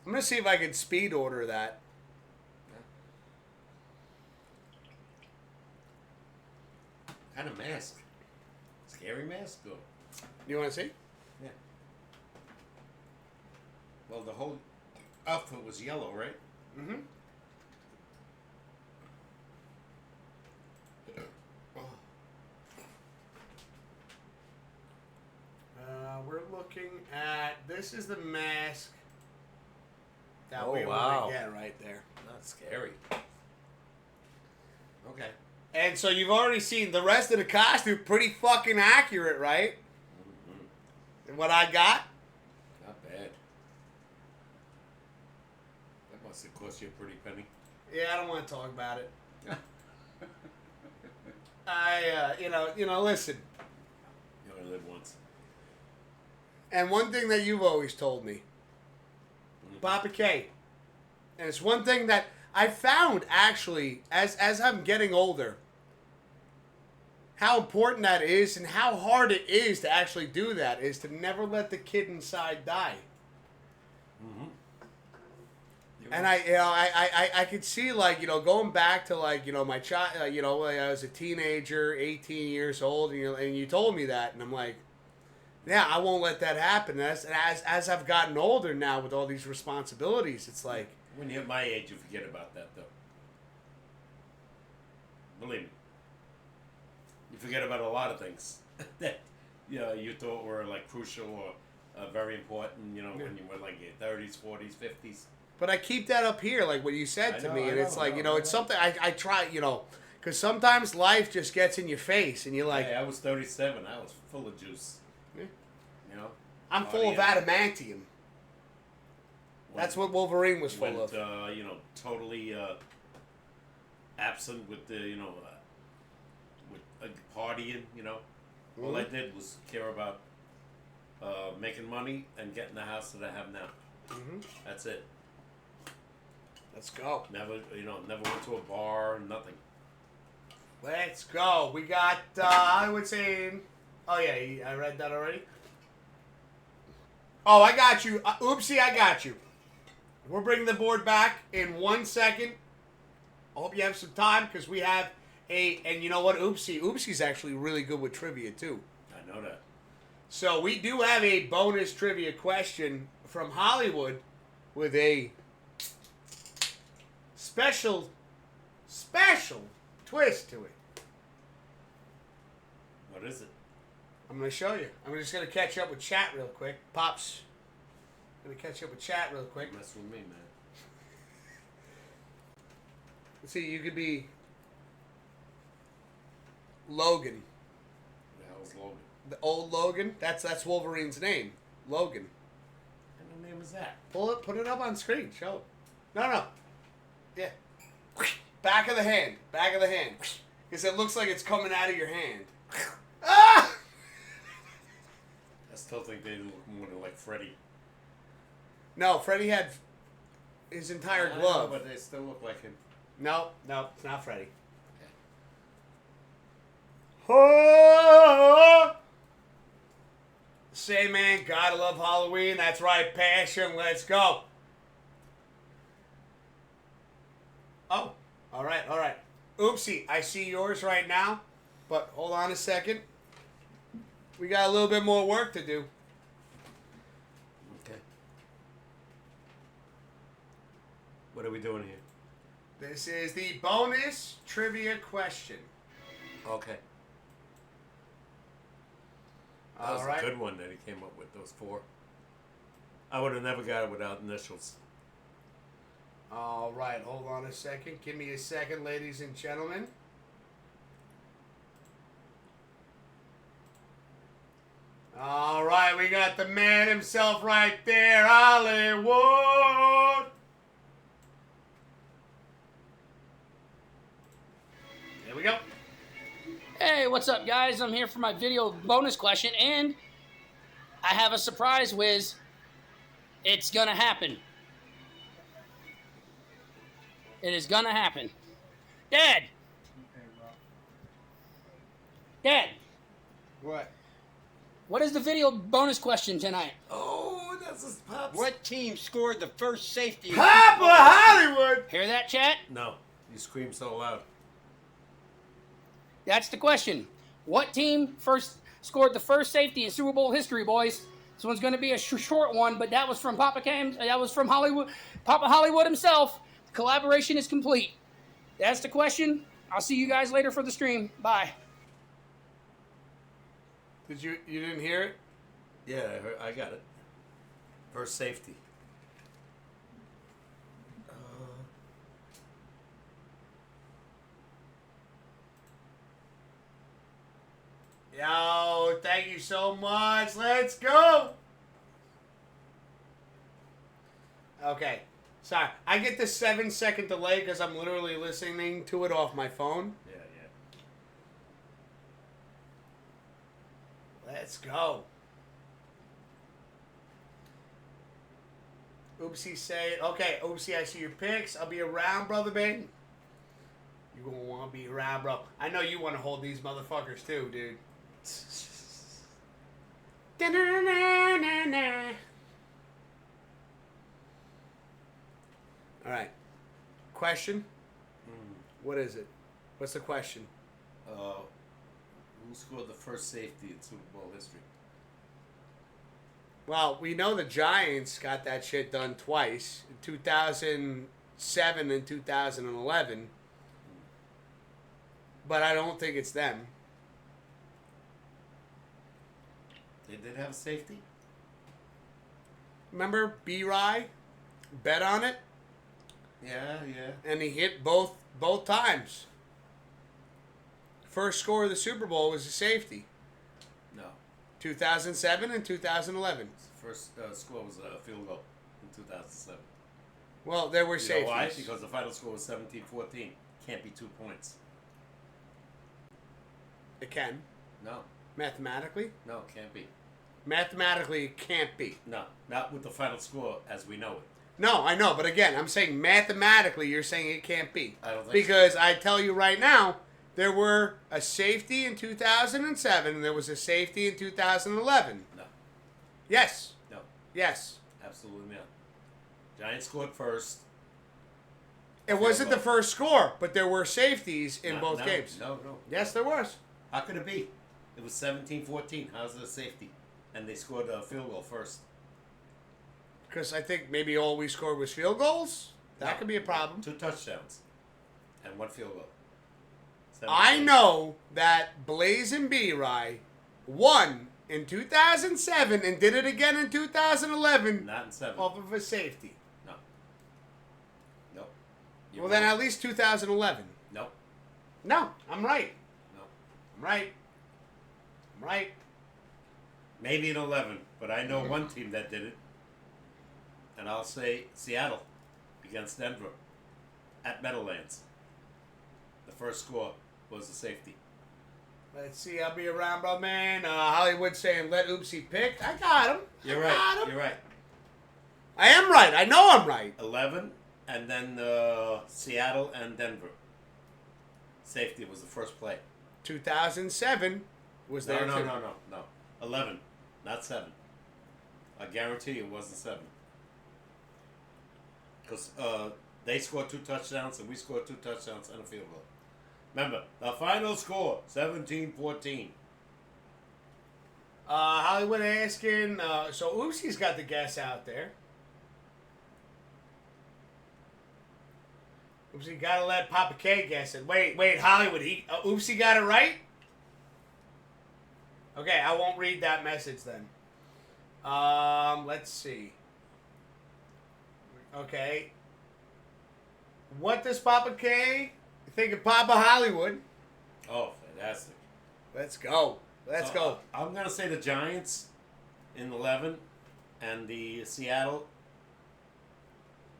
I'm going to see if I can speed order that. What kind of mask? Scary mask? Or? You want to see? Yeah. Well, the whole outfit was yellow, right? Mm-hmm. We're looking at... This is the mask that we want to get right there. That's scary. Okay. And so you've already seen the rest of the costume. Pretty fucking accurate, right? Mm-hmm. And what I got? Not bad. That must have cost you a pretty penny. Yeah, I don't want to talk about it. Listen. You only live once. And one thing that you've always told me, Papa K, and it's one thing that I found actually as I'm getting older, how important that is and how hard it is to actually do that is to never let the kid inside die. Mm-hmm. And I could see going back to my child, I was a teenager, 18 years old, and you told me that, and I'm like, yeah, I won't let that happen. As I've gotten older now with all these responsibilities, it's like... When you're my age, you forget about that, though. Believe me. You forget about a lot of things that you thought were, crucial or very important. You know, when you were like your 30s, 40s, 50s. But I keep that up here, like what you said to me, and it's like, it's know. something I try, because sometimes life just gets in your face, and you're like, Hey, I was 37. I was full of juice. Yeah. You know, I'm full of adamantium. That's what Wolverine was full of. Totally absent with the, with partying. All I did was care about making money and getting the house that I have now. Mm-hmm. That's it. Let's go. Never went to a bar, nothing. Let's go. We got, I would say, oh yeah, I read that already. Oh, I got you. Oopsie, I got you. We're bringing the board back in 1 second. I hope you have some time because we have and you know what, Oopsie's actually really good with trivia too. I know that. So we do have a bonus trivia question from Hollywood with a special twist to it. What is it? I'm going to show you. I'm just going to catch up with chat real quick. Pops, going to catch up with chat real quick. Mess with me, man. Let's see, you could be Logan. Who the hell's Logan? The old Logan. That's Wolverine's name. Logan. What kind of name is that? Put it up on screen. Show it. No. Yeah. Back of the hand. Because it looks like it's coming out of your hand. Ah! I still think they look more like Freddy. No, Freddy had his entire I know, glove. but they still look like him. No, it's not Freddy. Oh! Say, man, gotta love Halloween. That's right, passion. Let's go. Oh, all right. Oopsie, I see yours right now, but hold on a second. We got a little bit more work to do. Okay. What are we doing here? This is the bonus trivia question. Okay. That was All right. a good one that he came up with, those 4. I would have never got it without initials. All right, hold on a second. Give me a second, ladies and gentlemen. All right, we got the man himself right there, Hollywood. There we go. Hey, what's up, guys? I'm here for my video bonus question, and I have a surprise, Wiz. It's gonna happen. It is gonna happen. Dad! Dad, What? what is the video bonus question tonight? Oh, that's his Pops. What team scored the first safety? Papa Hollywood. Hear that, chat? No, you scream so loud. That's the question. What team first scored the first safety in Super Bowl history, boys? This one's going to be a short one, but that was from Papa Cam. That was from Hollywood, Papa Hollywood himself. The collaboration is complete. That's the question. I'll see you guys later for the stream. Bye. You didn't hear it? Yeah, I got it. First safety. Yo, thank you so much. Let's go. Okay. Sorry. I get the 7-second delay because I'm literally listening to it off my phone. Yeah. Let's go. Oopsie say, okay, Oopsie, I see your pics. I'll be around, brother baby. You gonna want to be around, bro. I know you want to hold these motherfuckers too, dude. All right. Question? What is it? What's the question? Who scored the first safety in Super Bowl history? Well, we know the Giants got that shit done twice, in 2007 and 2011. But I don't think it's them. They did have a safety? Remember B-Rye? Bet on it, Yeah. and he hit both times. First score of the Super Bowl was a safety. No. 2007 and 2011. First score was a field goal in 2007. Well, there were You know safeties. why? Because the final score was 17-14. Can't be 2 points. It can. No. Mathematically? No, can't be. Mathematically, it can't be. No, not with the final score as we know it. No, I know, but again, I'm saying mathematically, you're saying it can't be. I don't think because I tell you right now, there were a safety in 2007, and there was a safety in 2011. No. Yes. No. Yes. Absolutely not. Giants scored first. It wasn't the first score, but there were safeties in both No, games. No. Yes, there was. How could it be? It was 17-14. How's it a safety? And they scored a field goal first. Because I think maybe all we scored was field goals. That could be a problem. 2 touchdowns and 1 field goal. I know that Blaze and B-Rye won in 2007 and did it again in 2011 Not in 7. off of a safety. No. Nope. Well, then at least 2011. Nope. No, I'm right. No. I'm right. I'm right. Maybe in 11, but I know one team that did it. And I'll say Seattle against Denver at Meadowlands. The first score was a safety. Let's see. I'll be around, bro, man. Hollywood saying let Oopsie pick. I got him. You're I right. got him. You're right. I am right. I know I'm right. 11, and then Seattle and Denver. Safety was the first play. 2007 was there No. too. 11, not 7. I guarantee you it wasn't 7. Because they scored 2 touchdowns and we scored 2 touchdowns and a field goal. Remember, the final score, 17-14. Hollywood asking, so Oopsie's got the guess out there. Oopsie gotta let Papa K guess it. Wait, Hollywood, Oopsie got it right? Okay, I won't read that message then. Let's see. Okay. What does Papa K think of Papa Hollywood? Oh, fantastic. Let's go. Let's So, go. I'm going to say the Giants in 11 and the Seattle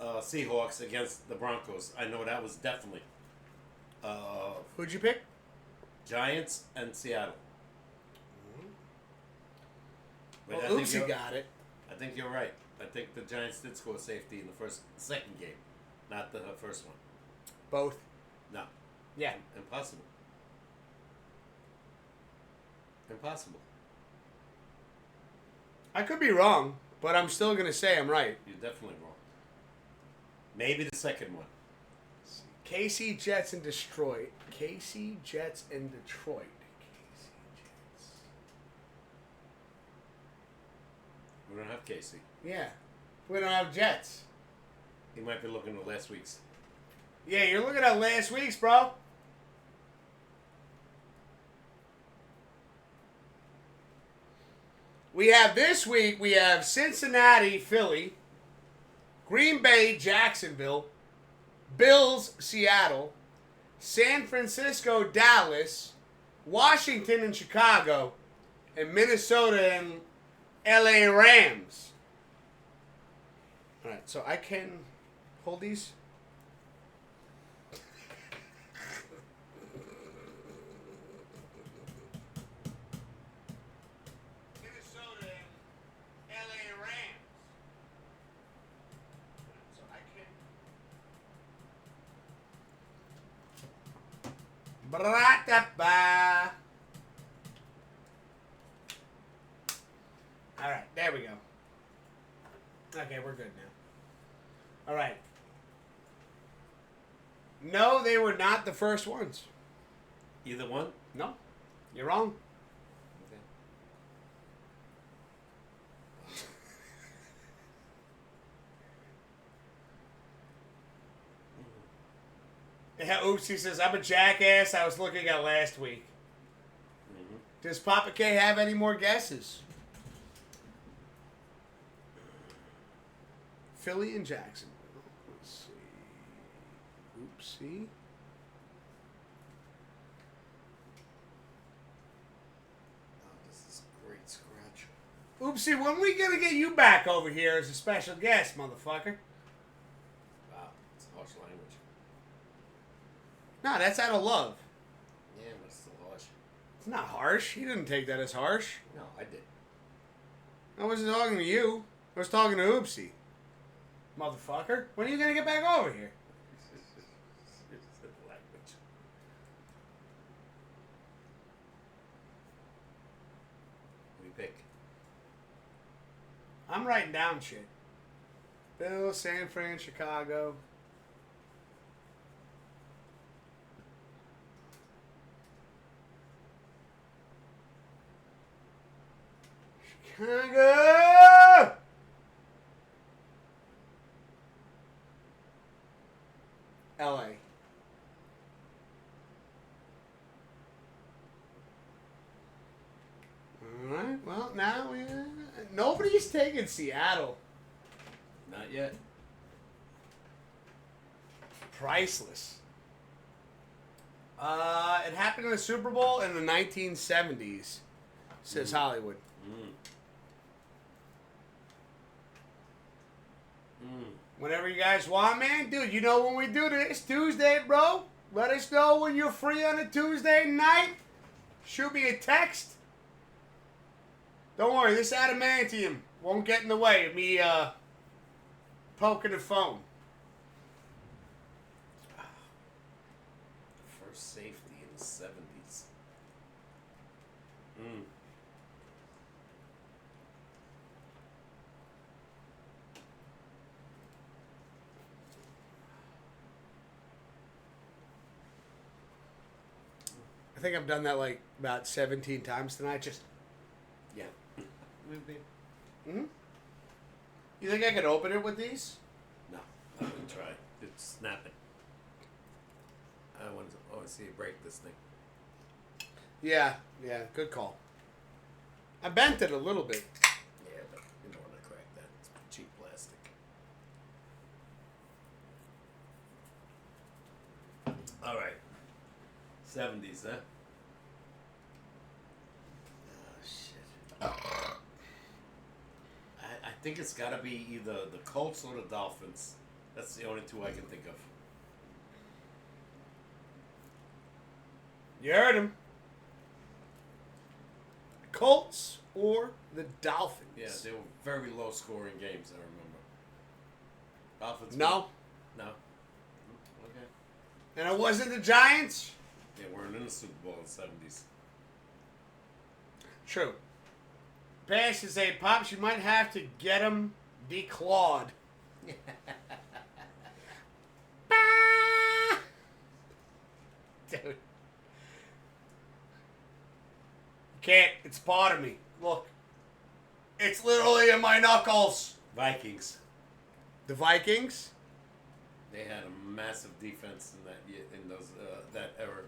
Seahawks against the Broncos. I know that was definitely Who'd you pick? Giants and Seattle. But Well, I think Oopsie you're- got it. I think you're right. I think the Giants did score safety in the second game, not the first one. Both. No, Yeah. impossible. Impossible. I could be wrong, but I'm still going to say I'm right. You're definitely wrong. Maybe the second one. KC Jets and Detroit. KC Jets and Detroit. KC Jets. We don't have Casey. Yeah. We don't have Jets. He might be looking at last week's. Yeah, you're looking at last week's, bro. We have this week, we have Cincinnati, Philly, Green Bay, Jacksonville, Bills, Seattle, San Francisco, Dallas, Washington and Chicago, and Minnesota and LA Rams. All right, so I can hold these. Minnesota and LA Rams. So I can. Bra-da-ba. All right, there we go. Okay, we're good now. All right. No, they were not the first ones. Either one? No, you're wrong. Yeah, Oopsie says, I'm a jackass. I was looking at last week. Mm-hmm. Does Papa K have any more guesses? Philly and Jacksonville. Let's see. Oopsie. Oh, this is a great scratch. Oopsie, when we gonna get you back over here as a special guest, motherfucker? Wow, it's harsh language. No, that's out of love. Yeah, but it's still harsh. It's not harsh. He didn't take that as harsh. No, I did. I wasn't talking to you. I was talking to Oopsie. Motherfucker. When are you gonna get back over here? It's the language. We pick. I'm writing down shit. Bill, San Fran, Chicago. Chicago! LA. Alright, well, now nobody's taking Seattle. Not yet. Priceless. It happened in the Super Bowl in the 1970s, says Hollywood. Whenever you guys want, man. Dude, you know when we do this, Tuesday, bro. Let us know when you're free on a Tuesday night. Shoot me a text. Don't worry, this adamantium won't get in the way of me poking the phone. First safety in the 70s. I think I've done that like about 17 times tonight. Just, Yeah. hmm? You think I could open it with these? No, I would try. It's snapping. I want to see you break this thing. Yeah, good call. I bent it a little bit. Yeah, but you don't want to crack that. It's cheap plastic. All right. 70s, huh? Oh, shit. I think it's got to be either the Colts or the Dolphins. That's the only two I can think of. You heard him. Colts or the Dolphins? Yeah, they were very low scoring games, I remember. Dolphins? No. No? Okay. And it wasn't the Giants? They weren't in the Super Bowl in the 70s. True. Pass to say, Pops, you might have to get him declawed. Dude. Can't. It's part of me. Look. It's literally in my knuckles. Vikings. The Vikings? They had a massive defense in that that era.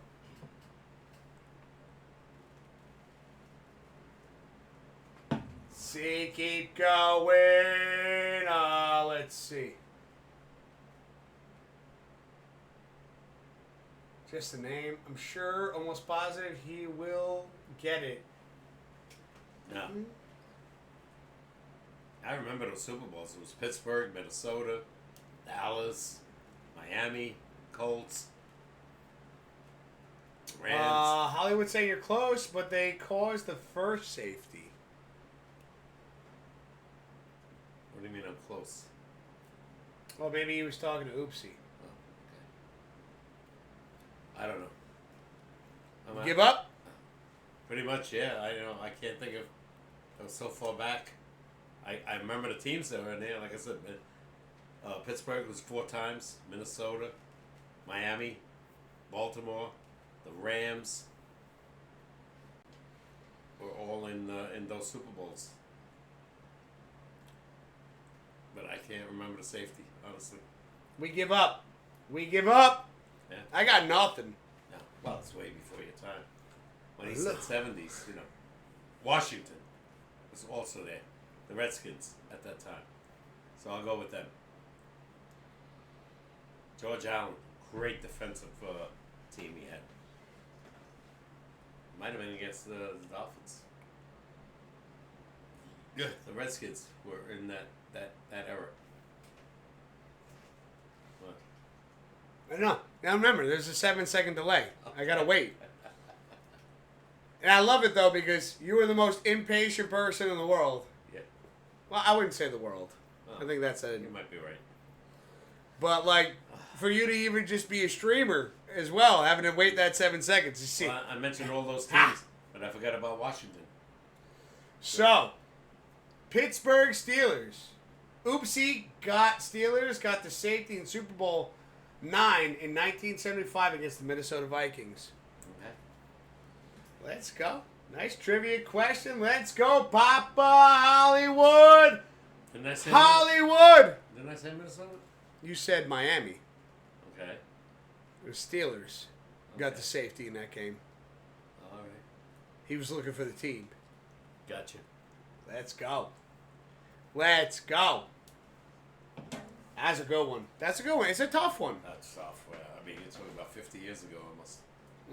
See, keep going. Let's see. Just the name. I'm sure, almost positive, he will get it. No. I remember those Super Bowls. It was Pittsburgh, Minnesota, Dallas, Miami, Colts, Rams. Hollywood saying you're close, but they caused the first safety. What do you mean I'm close? Well, maybe he was talking to Oopsie. Oh, okay. I don't know. Give up? Pretty much, yeah. I can't think of. I was so far back. I remember the teams that were in there. Like I said, Pittsburgh was 4 times. Minnesota, Miami, Baltimore, the Rams were all in those Super Bowls. But I can't remember the safety, honestly. We give up. We give up. Yeah. I got nothing. No. Well, it's way before your time. When he said 70s, Washington was also there. The Redskins at that time. So I'll go with them. George Allen, great defensive team he had. Might have been against the Dolphins. Yeah, the Redskins were in that era. What? I know. Now remember, there's a 7-second delay. I gotta wait. And I love it though because you were the most impatient person in the world. Yeah. Well, I wouldn't say the world. Oh, I think that's a. you might be right. But like, for you to even just be a streamer as well, having to wait that 7 seconds to see. Well, I mentioned all those teams, but I forgot about Washington. So, Pittsburgh Steelers. Oopsie got the safety in Super Bowl IX in 1975 against the Minnesota Vikings. Okay. Let's go. Nice trivia question. Let's go, Papa Hollywood. Didn't I say Hollywood. Didn't I say Minnesota? You said Miami. Okay. It was Steelers. Got Okay. the safety in that game. All right. He was looking for the team. Gotcha. Let's go. Let's go. That's a good one. That's a good one. It's a tough one. That's software. I mean, you're talking about 50 years ago almost.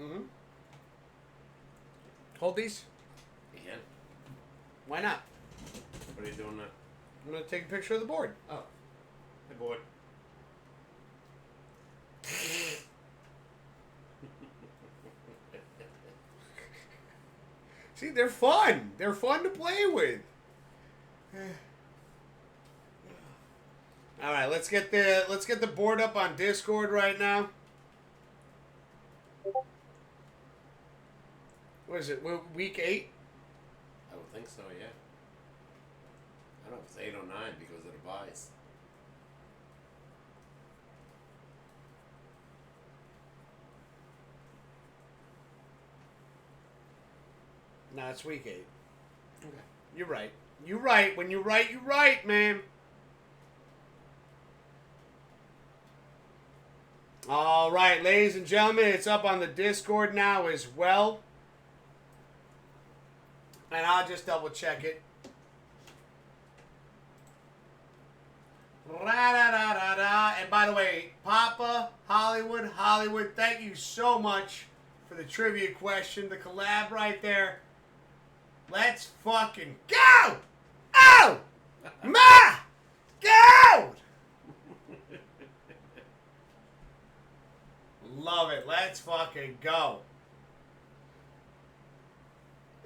Mm-hmm. Hold these. Again? Why not? What are you doing now? I'm going to take a picture of the board. Oh. Hey, boy. See, they're fun. They're fun to play with. All right, let's get the board up on Discord right now. What is it? Week 8? I would think so, yeah. I don't know if it's 8 or 9 because of the buys. No, it's week 8. Okay. You're right. You're right. When you're right, man. All right, ladies and gentlemen, it's up on the Discord now as well. And I'll just double check it. Ra-da-da-da-da. And by the way, Papa, Hollywood, thank you so much for the trivia question, the collab right there. Let's fucking go! Oh! My God! Love it. Let's fucking go.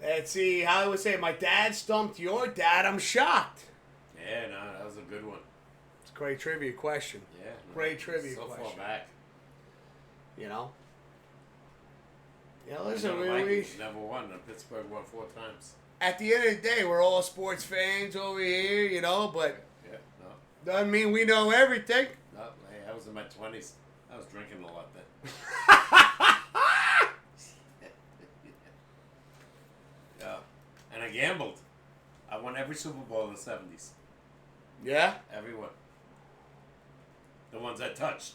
Let's see. Hollywood say, my dad stumped your dad. I'm shocked. Yeah, no, that was a good one. It's a great trivia question. Yeah. No, Great trivia so question. far back. You know? Yeah, You listen, know, the we Vikings never won, and Pittsburgh won 4 times. at the end of the day, we're all sports fans over here, you know, but Yeah, no. doesn't mean we know everything. No, hey, I was in my 20s. I was drinking a lot then. Yeah. And I gambled. I won every Super Bowl in the 70s. Yeah? Every one. The ones I touched.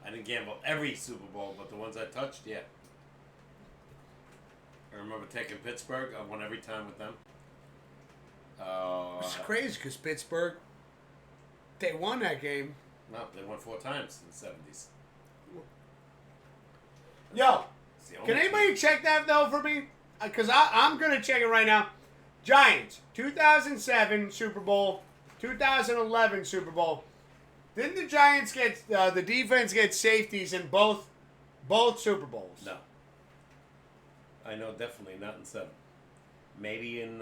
I didn't gamble every Super Bowl, but the ones I touched, yeah. I remember taking Pittsburgh. I won every time with them. It's crazy because Pittsburgh, they won that game. No, they won 4 times in the 70s. Yo, It's the only can anybody team. check that though for me? Because I'm going to check it right now. Giants, 2007 Super Bowl, 2011 Super Bowl. Didn't the Giants get, the defense get safeties in both Super Bowls? No. I know definitely not in 7. Maybe in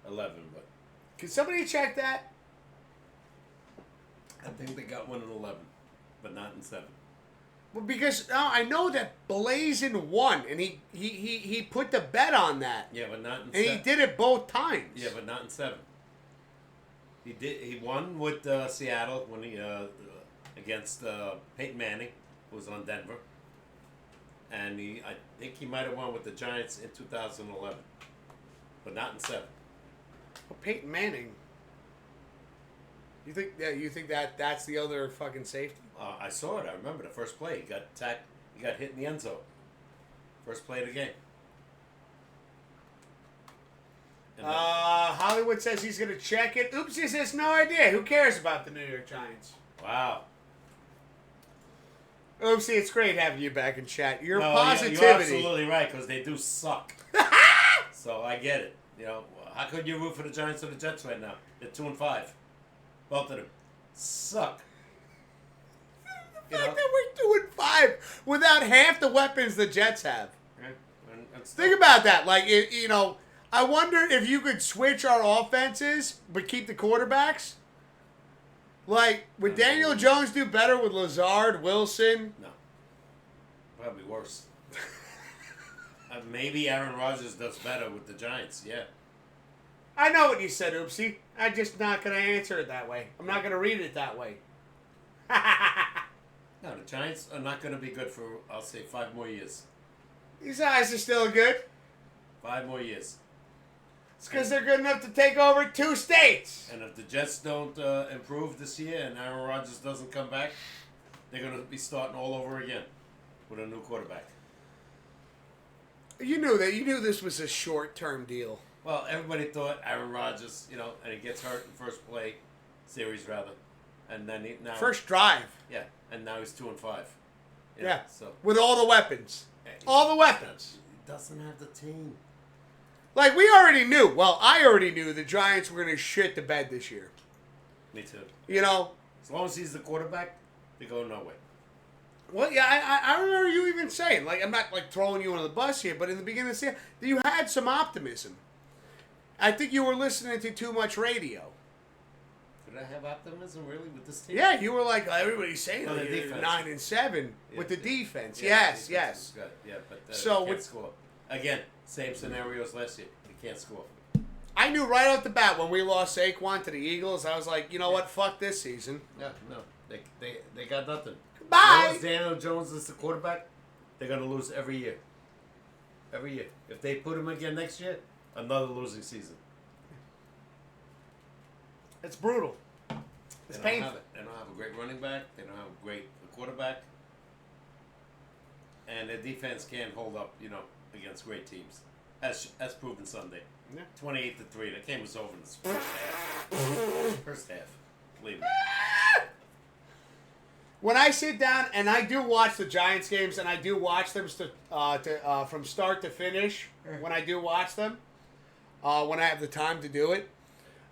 11, but Can somebody check that? I think they got one in 11, but not in 7. Well, because I know that Blazin won, and he put the bet on that. Yeah, but not in And 7. he did it both times. Yeah, but not in 7. He did. He won with Seattle when he against Peyton Manning, who was on Denver, and I think he might have won with the Giants in 2011, but not in 7. Well, Peyton Manning. You think that's the other fucking safety? I saw it. I remember the first play. He got attacked. He got hit in the end zone. First play of the game. And Hollywood says he's gonna check it. Oops, he says no idea. Who cares about the New York Giants? wow. Oopsie, it's great having you back in chat. Your No, positivity. You're absolutely right, because they do suck. So I get it. You know, how could you root for the Giants or the Jets right now? They're 2-5. Both of them suck. The fact that we're 2-5 without half the weapons the Jets have. Think about that. Like, you know, I wonder if you could switch our offenses but keep the quarterbacks. Like, would Daniel Jones do better with Lazard, Wilson? No. Probably worse. Maybe Aaron Rodgers does better with the Giants, yeah. I know what you said, Oopsie. I'm just not going to answer it that way. I'm not going to read it that way. No, the Giants are not going to be good for, I'll say, 5 more years. These guys are still good. 5 more years. It's because they're good enough to take over 2 states. And if the Jets don't improve this year and Aaron Rodgers doesn't come back, they're going to be starting all over again with a new quarterback. You knew that. You knew this was a short-term deal. Well, everybody thought Aaron Rodgers, you know, and he gets hurt in first play, series rather, and then now First drive. yeah, and now he's 2-5. Yeah. So With all the weapons. All the weapons. he doesn't have the team. Like, we already knew. Well, I already knew the Giants were going to shit the bed this year. Me too. You know? As long as he's the quarterback, they go nowhere. Well, yeah, I remember you even saying, like, I'm not, like, throwing you under the bus here, but in the beginning of the season, you had some optimism. I think you were listening to too much radio. Did I have optimism really with this team? Yeah, you were like, everybody's saying Oh, the you're defense. 9-7 Yeah, with the the- defense. Yeah, Yes, the defense yes. is good. Yeah, but So they can't with- score. Again, same scenario as last year. They can't score. I knew right off the bat when we lost Saquon to the Eagles, I was like, you know what, fuck this season. Yeah, no. They got nothing. Bye! Once Daniel Jones is the quarterback, they're going to lose every year. Every year. If they put him again next year, another losing season. It's brutal. They It's don't have painful. it. They don't have a great running back. They don't have a great quarterback. And their defense can't hold up, you know, against great teams. As proven Sunday. Yeah. 28-3. That game was over in the first half. First half. Believe me. When I sit down and I do watch the Giants games and I do watch them from start to finish, when I do watch them, when I have the time to do it,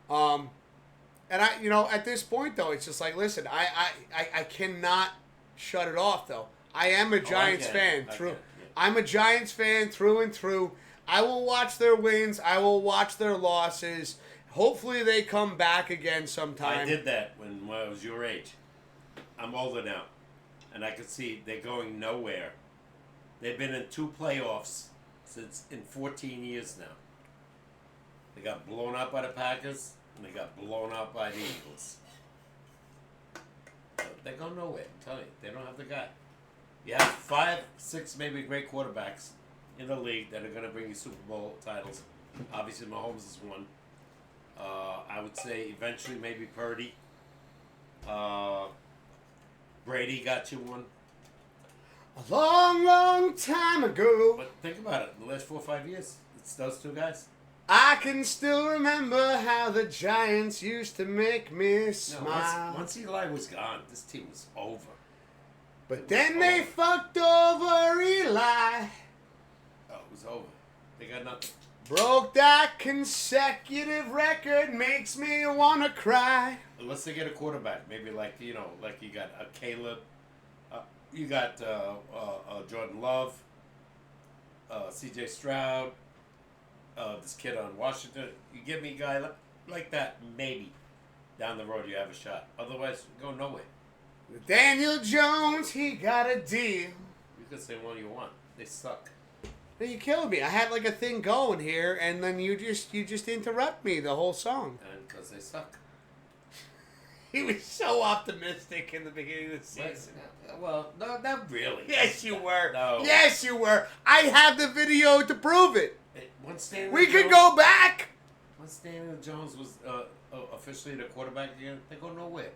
and I, you know, at this point though, it's just like, listen, I cannot shut it off though. I am a Giants fan through. I'm a Giants fan through and through. I will watch their wins. I will watch their losses. Hopefully they come back again sometime. I did that when I was your age. I'm older now, and I can see they're going nowhere. They've been in 2 playoffs in 14 years now. They got blown out by the Packers, and they got blown out by the Eagles. But they go nowhere, I'm telling you. They don't have the guy. You have 5, 6 maybe great quarterbacks in the league that are going to bring you Super Bowl titles. Obviously, Mahomes is one. I would say eventually maybe Purdy. Brady got you one. A long, long time ago, But think about it. In the last 4 or 5 years, it's those 2 guys. I can still remember how the Giants used to make me No, smile. once Eli was gone, this team was over. But then they fucked over Eli. Oh, it was over. They got nothing. Broke that consecutive record, makes me wanna cry. Unless they get a quarterback. Maybe like, you know, like you got a Caleb. You got Jordan Love. C.J. Stroud. This kid on Washington. You give me a guy like that, maybe down the road you have a shot. Otherwise, go nowhere. Daniel Jones, he got a deal. You can say what you want. They suck. You killed me. I had like a thing going here, and then you just interrupt me the whole song. And because they suck. He was so optimistic in the beginning of the season. Well, no, not really. Yes, you were. No. Yes, you were. I have the video to prove it. Once Daniel We could Jones- go back. Once Daniel Jones was officially the quarterback again, they go nowhere.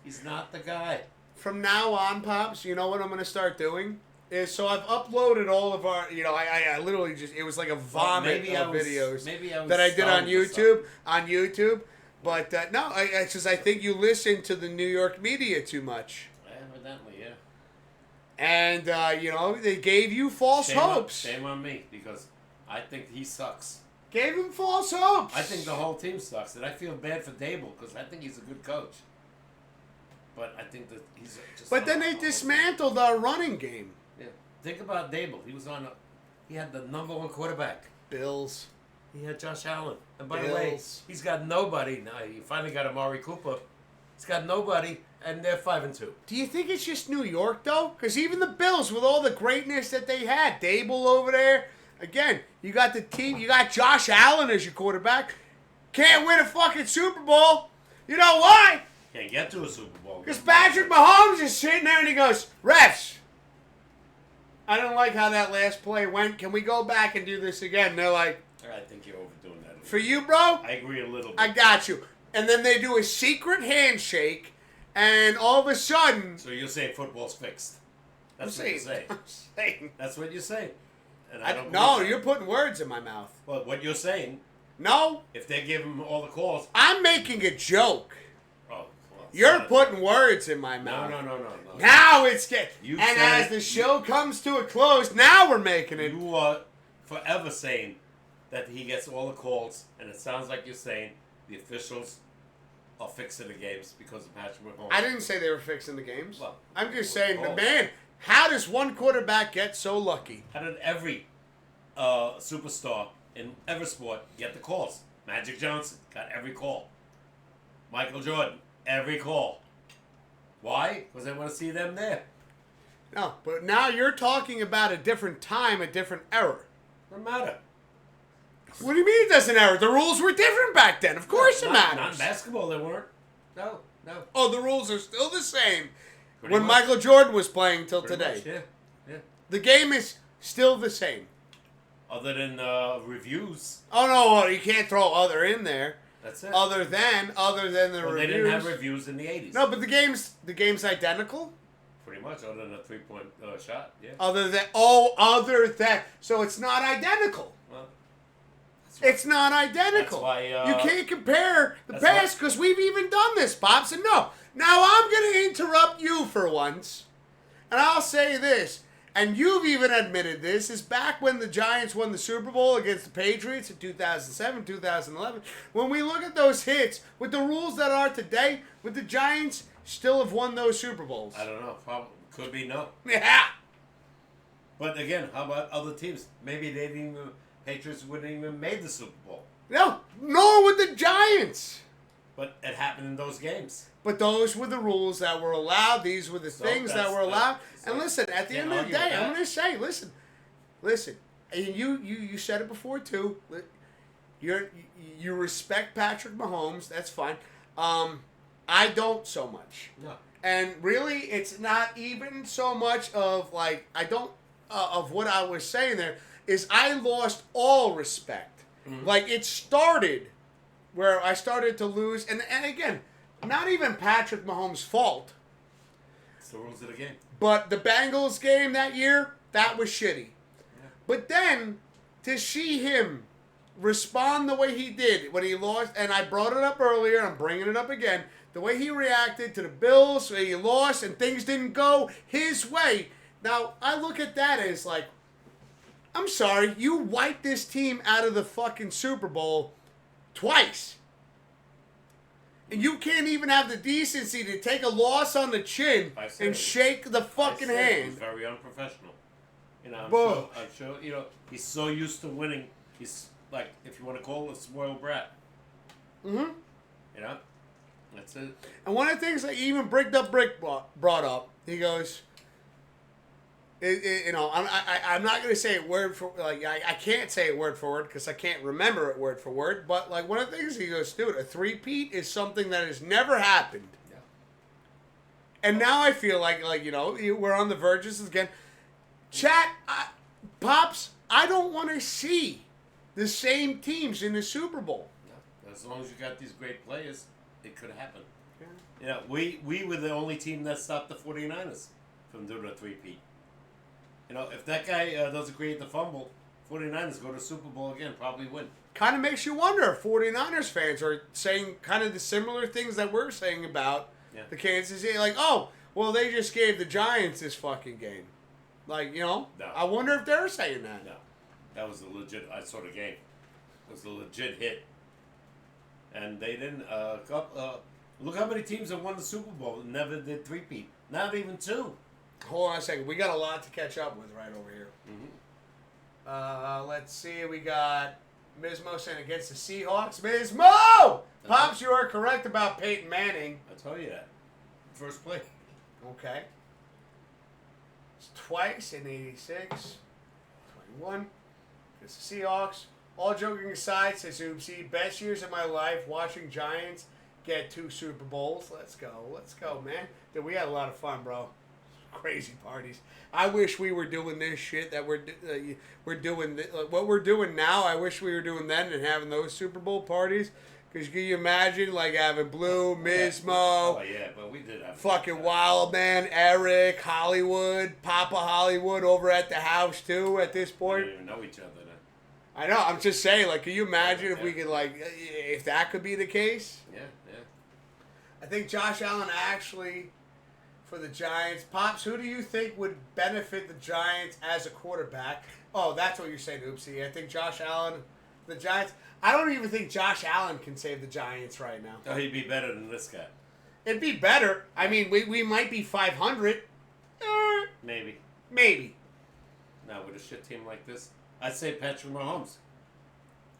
He's not the guy. From now on, Pops, you know what I'm going to start doing? So I've uploaded all of our, you know, I literally just, it was like a vomit of videos that I did on YouTube. But no, it's just I think you listen to the New York media too much. Evidently, yeah. And, they gave you false hopes. Shame on me, because I think he sucks. Gave him false hopes. I think the whole team sucks, and I feel bad for Dable, because I think he's a good coach. But I think that he's just... But then they dismantled our running game. Yeah. Think about Dable. He had the number one quarterback. Bills. He had Josh Allen. And by the way, he's got nobody. Now, he finally got Amari Cooper. He's got nobody, and they're 5-2. Do you think it's just New York, though? Because even the Bills, with all the greatness that they had, Dable over there, again, you got the team, you got Josh Allen as your quarterback, can't win a fucking Super Bowl. You know why? Can't get to a Super Bowl. Because Patrick Mahomes is sitting there and he goes, refs, I don't like how that last play went. Can we go back and do this again? And they're like, I think you're overdoing that. For you, bro? I agree a little bit. I got you. And then they do a secret handshake, and all of a sudden... So you're saying football's fixed. That's what you're saying. I'm saying. That's what you're saying. And No, you're putting words in my mouth. Well, what you're saying, No. if they give him all the calls... I'm making a joke. Oh, well, You're putting words in my mouth. No. Now it's getting... You And said as it. the show comes to a close, now we're making it. You are forever saying that he gets all the calls, and it sounds like you're saying the officials are fixing the games because of Patrick Mahomes. I didn't say they were fixing the games. Well, I'm just saying, calls. man, how does one quarterback get so lucky? How did every superstar in every sport get the calls? Magic Johnson got every call. Michael Jordan, every call. Why? Because they want to see them there. No, but now you're talking about a different time, a different era. Doesn't matter. What do you mean it doesn't matter? The rules were different back then. Of course it matters. Not in basketball, they weren't. No. Oh, the rules are still the same Pretty when much. Michael Jordan was playing till Pretty today. much, yeah. The game is still the same. Other than reviews. Oh no, you can't throw other in there. That's it. Other than the Well, reviews. they didn't have reviews in the 80s. No, but the game's identical. Pretty much, other than a 3-point shot, yeah. Other than so it's not identical. Well, It's not identical. That's why, you can't compare the that's past because we've even done this, Pops. And no, now I'm going to interrupt you for once, and I'll say this, and you've even admitted this, is back when the Giants won the Super Bowl against the Patriots in 2007, 2011. When we look at those hits, with the rules that are today, would the Giants still have won those Super Bowls? I don't know. Probably, could be no. Yeah. But again, how about other teams? Maybe they didn't even, Patriots wouldn't even made the Super Bowl. No, nor would the Giants. But it happened in those games. But those were the rules that were allowed. These were the things that were allowed. And listen, at the end of the day, I'm going to say, listen. And you said it before too. You respect Patrick Mahomes. That's fine. I don't so much. No. And really, it's not even so much of like I don't of what I was saying there is I lost all respect. Mm-hmm. Like it started where I started to lose, and again, not even Patrick Mahomes' fault, It's the rules of the game. but the Bengals game that year, that was shitty. Yeah. But then to see him respond the way he did when he lost, and I brought it up earlier, I'm bringing it up again, the way he reacted to the Bills, where he lost and things didn't go his way. Now, I look at that as like, I'm sorry, you wiped this team out of the fucking Super Bowl twice. And you can't even have the decency to take a loss on the chin and shake the fucking I said He's hand. very unprofessional. You know, Bro. I'm sure, you know, he's so used to winning. He's like, if you want to call it, a spoiled brat. Mm-hmm. You know? That's it. And one of the things that even Brick brought up, he goes, you know, I'm not going to say it word for, like, I can't say it word for word because I can't remember it word for word, but, like, one of the things he goes, dude, a three-peat is something that has never happened. Yeah. And now I feel like, you know, we're on the verges again. Chat, Pops, I don't want to see the same teams in the Super Bowl. Yeah. As long as you got these great players, it could happen. Yeah. You know, we were the only team that stopped the 49ers from doing a three-peat. You know, if that guy doesn't create the fumble, 49ers go to Super Bowl again, probably win. Kind of makes you wonder if 49ers fans are saying kind of the similar things that we're saying about the Kansas City. Like, oh, well, they just gave the Giants this fucking game. Like, No. I wonder if they're saying that. No, that was a legit. I saw the game. It was a legit hit, and they didn't. Look how many teams have won the Super Bowl and never did three-peat. Not even two. Hold on a second. We got a lot to catch up with right over here. Mm-hmm. Let's see. We got Mismo saying against the Seahawks. Mismo! Pops, you are correct about Peyton Manning. I told you that. First play. Okay. It's twice in 86. 21. Against the Seahawks. All joking aside, says Oopsie, best years of my life watching Giants get 2 Super Bowls. Let's go, man. Dude, we had a lot of fun, bro. Crazy parties. I wish we were doing this shit that we're doing. What we're doing now, I wish we were doing then and having those Super Bowl parties. Because can you imagine, like, having Blue, Mismo, Oh, yeah, but we did have fucking Wild Man, Eric, Hollywood, Papa Hollywood over at the house, too, at this We point. didn't even know each other then. I know. I'm just saying, like, can you imagine if we could, like, if that could be the case? Yeah. I think Josh Allen actually, for the Giants. Pops, who do you think would benefit the Giants as a quarterback? Oh, that's what you're saying, Oopsie. I think Josh Allen, the Giants. I don't even think Josh Allen can save the Giants right now. Oh, he'd be better than this guy. It'd be better. I mean, we might be 500. Maybe. Maybe. Now, with a shit team like this, I'd say Patrick Mahomes.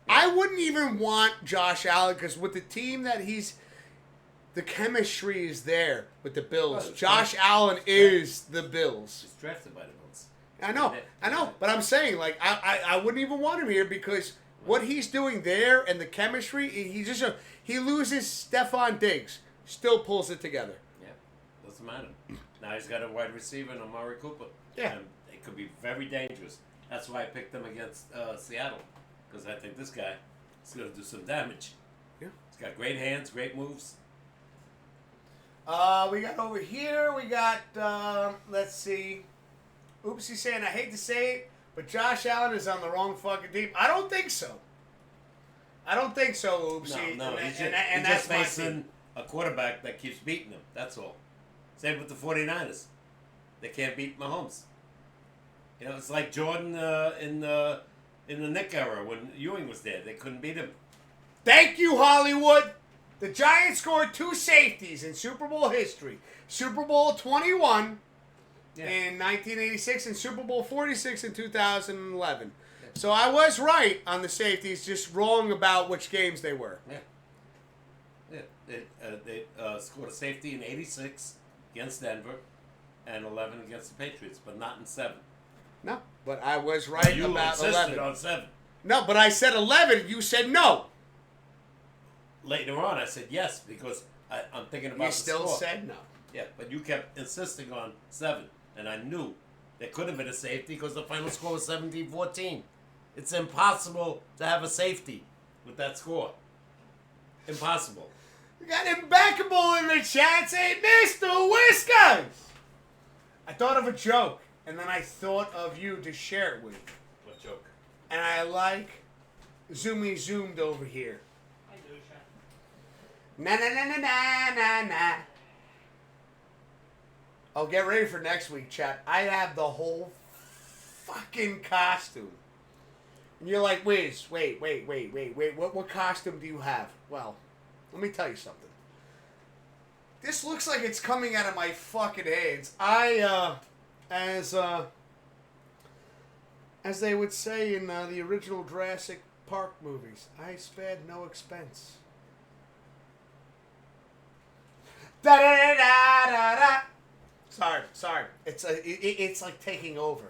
I wouldn't even want Josh Allen because with the team that the chemistry is there with the Bills. Oh, Josh Allen is the Bills. He's drafted by the Bills. I know, but I'm saying, like, I wouldn't even want him here because what he's doing there and the chemistry, he loses Stephon Diggs, still pulls it together. Yeah, doesn't matter. Now he's got a wide receiver and Amari Cooper. Yeah. And it could be very dangerous. That's why I picked him against Seattle, because I think this guy is going to do some damage. Yeah. He's got great hands, great moves. We got over here, let's see. Oopsie saying, I hate to say it, but Josh Allen is on the wrong fucking team. I don't think so. Oopsie. No, and he's that's just my facing team. a quarterback that keeps beating him. That's all. Same with the 49ers. They can't beat Mahomes. You know, it's like Jordan in the Nick era when Ewing was there. They couldn't beat him. Thank you, Hollywood. The Giants scored 2 safeties in Super Bowl history. Super Bowl 21 in 1986 and Super Bowl 46 in 2011. Yeah. So I was right on the safeties, just wrong about which games they were. Yeah. They scored a safety in 86 against Denver and 11 against the Patriots, but not in 7. No, but I was right You about insisted 11. on 7. No, but I said 11. You said no. Later on, I said yes because I'm thinking about You the still score. said no. Yeah, but you kept insisting on 7, and I knew there could have been a safety because the final score was 17-14. It's impossible to have a safety with that score. Impossible. We got Imbackable in the chat saying, Mr. Whiskers! I thought of a joke, and then I thought of you to share it with. What joke? And I like zoomed over here. Na na na na na na na. Oh, get ready for next week, chat. I have the whole fucking costume. And you're like, Wiz, wait. What costume do you have? Well, let me tell you something. This looks like it's coming out of my fucking hands. As they would say in the original Jurassic Park movies, I spared no expense. Da da da da da. Sorry. It's like taking over.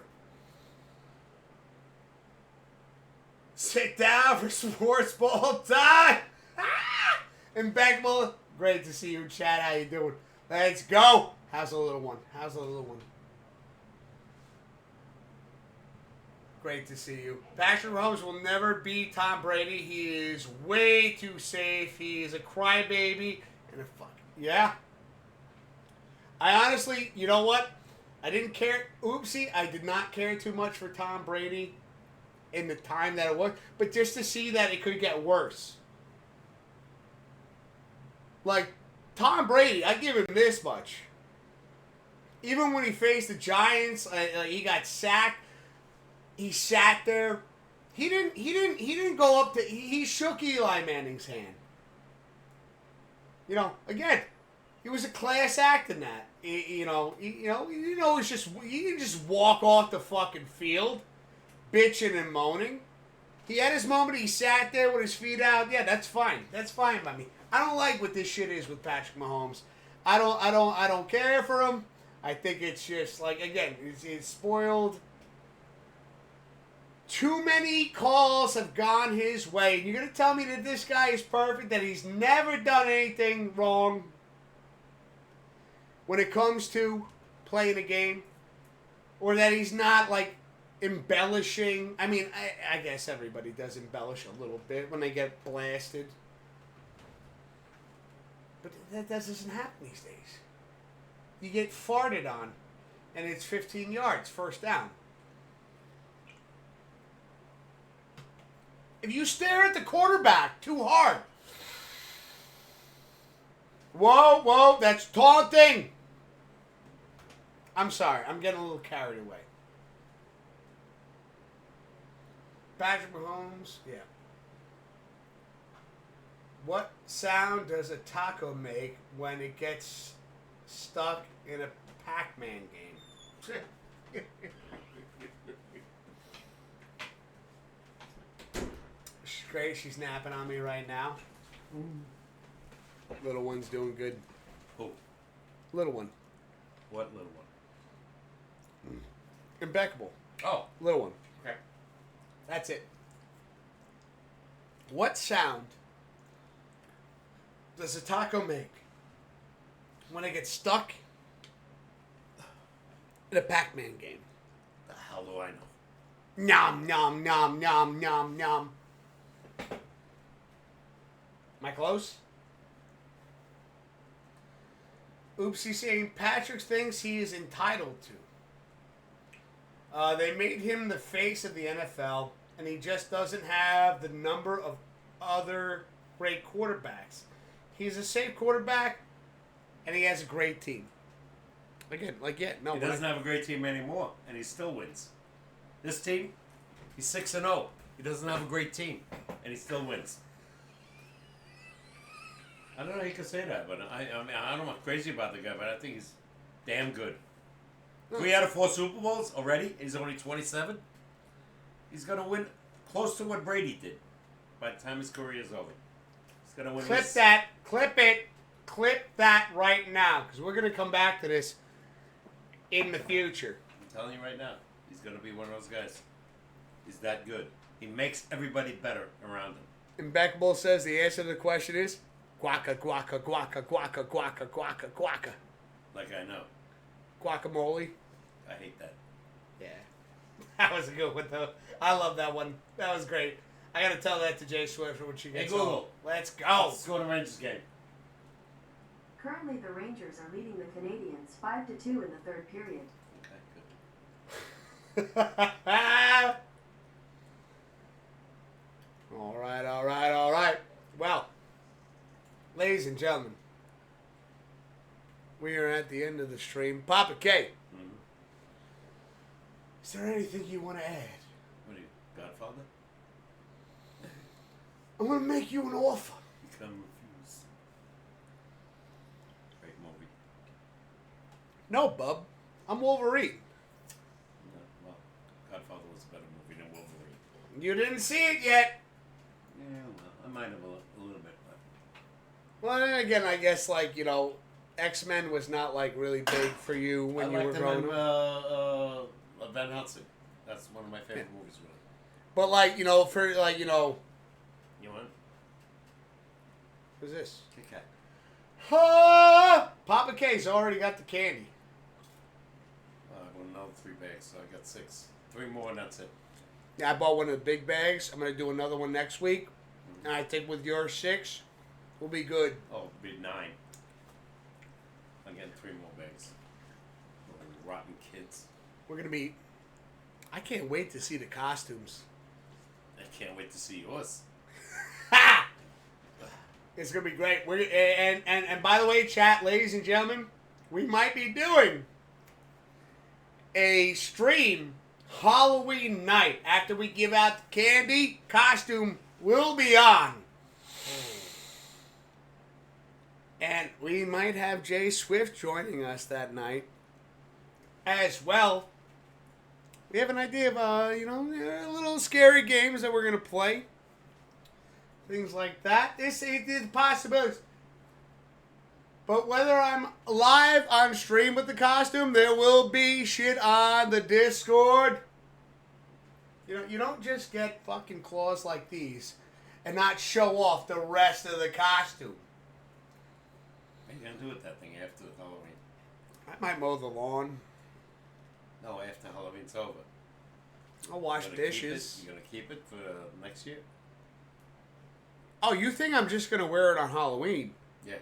Sit down for sports ball time. Impeccable. Great to see you, Chad. How you doing? Let's go. How's the little one? Great to see you. Patrick Mahomes will never beat Tom Brady. He is way too safe. He is a crybaby and a fuck. Yeah. I honestly, you know what? I didn't care. Oopsie, I did not care too much for Tom Brady in the time that it was. But just to see that it could get worse. Like, Tom Brady, I give him this much. Even when he faced the Giants, he got sacked. He sat there. He didn't go up to. He shook Eli Manning's hand. You know, again, he was a class act in that. It's just you can just walk off the fucking field, bitching and moaning. He had his moment. He sat there with his feet out. Yeah, that's fine. That's fine by me. I don't like what this shit is with Patrick Mahomes. I don't care for him. I think it's just like, again, it's spoiled. Too many calls have gone his way. You're gonna tell me that this guy is perfect, that he's never done anything wrong when it comes to playing a game, or that he's not like embellishing. I mean, I guess everybody does embellish a little bit when they get blasted, but that doesn't happen these days. You get farted on, and it's 15 yards, first down. If you stare at the quarterback too hard, whoa, that's taunting. I'm sorry, I'm getting a little carried away. Patrick Mahomes, yeah. What sound does a taco make when it gets stuck in a Pac-Man game? She's great. She's napping on me right now. Little one's doing good. Who? Little one. What little one? Impeccable. Oh. Little one. Okay. That's it. What sound does a taco make when it gets stuck in a Pac-Man game? The hell do I know? Nom, nom, nom, nom, nom, nom. Am I close? Oopsie saying Patrick thinks he is entitled to. They made him the face of the NFL, and he just doesn't have the number of other great quarterbacks. He's a safe quarterback, and he has a great team. Again, He doesn't have a great team anymore, and he still wins. This team, he's 6-0. He doesn't have a great team, and he still wins. I don't know how you can say that, but I mean, I don't know crazy about the guy, but I think he's damn good. 3 out of 4 Super Bowls already. He's only 27. He's going to win close to what Brady did by the time his career is over. He's going to win. Clip that. Clip it. Clip that right now, because we're going to come back to this in the future. I'm telling you right now, he's going to be one of those guys. He's that good. He makes everybody better around him. Impeccable says the answer to the question is guaca, guaca, guaca, guaca, guaca, guaca, guaca. Like I know. Guacamole. I hate that. Yeah. That was a good one, though. I love that one. That was great. I got to tell that to Jay Swift when she gets Hey, Google. home. Let's go. Let's go to Rangers game. Currently, the Rangers are leading the Canadians 5-2 in the third period. Okay, good. All right. Well, ladies and gentlemen, we are at the end of the stream. Papa K, is there anything you want to add? What are you, Godfather? I'm going to make you an offer. Become refused. Great movie. No, bub. I'm Wolverine. No, well, Godfather was a better movie than Wolverine. You didn't see it yet. Yeah, well, I might have a little bit. But Well, then again, I guess, X-Men was not, really big for you when you were growing up. Van Helsing. That's one of my favorite movies, really. But, You want? who's this? Kit Kat. Papa K's already got the candy. I want another 3 bags, so I got 6. 3 more, and that's it. Yeah, I bought one of the big bags. I'm going to do another one next week. And I think with your 6, we'll be good. Oh, it'll be 9. I'm getting 3 more bags. Little rotten kids. We're going to be... I can't wait to see the costumes. I can't wait to see yours. Ha! It's going to be great. And by the way, chat, ladies and gentlemen, we might be doing a stream Halloween night. After we give out the candy, costume will be on. And we might have Jay Swift joining us that night as well. We have an idea of, little scary games that we're going to play. Things like that. This is the possibilities. But whether I'm live on stream with the costume, there will be shit on the Discord. You don't just get fucking claws like these and not show off the rest of the costume. What are you going to do with that thing after Halloween? I might mow the lawn. No, after Halloween's over. I'll wash dishes. You're going to keep it for next year? Oh, you think I'm just going to wear it on Halloween? Yeah.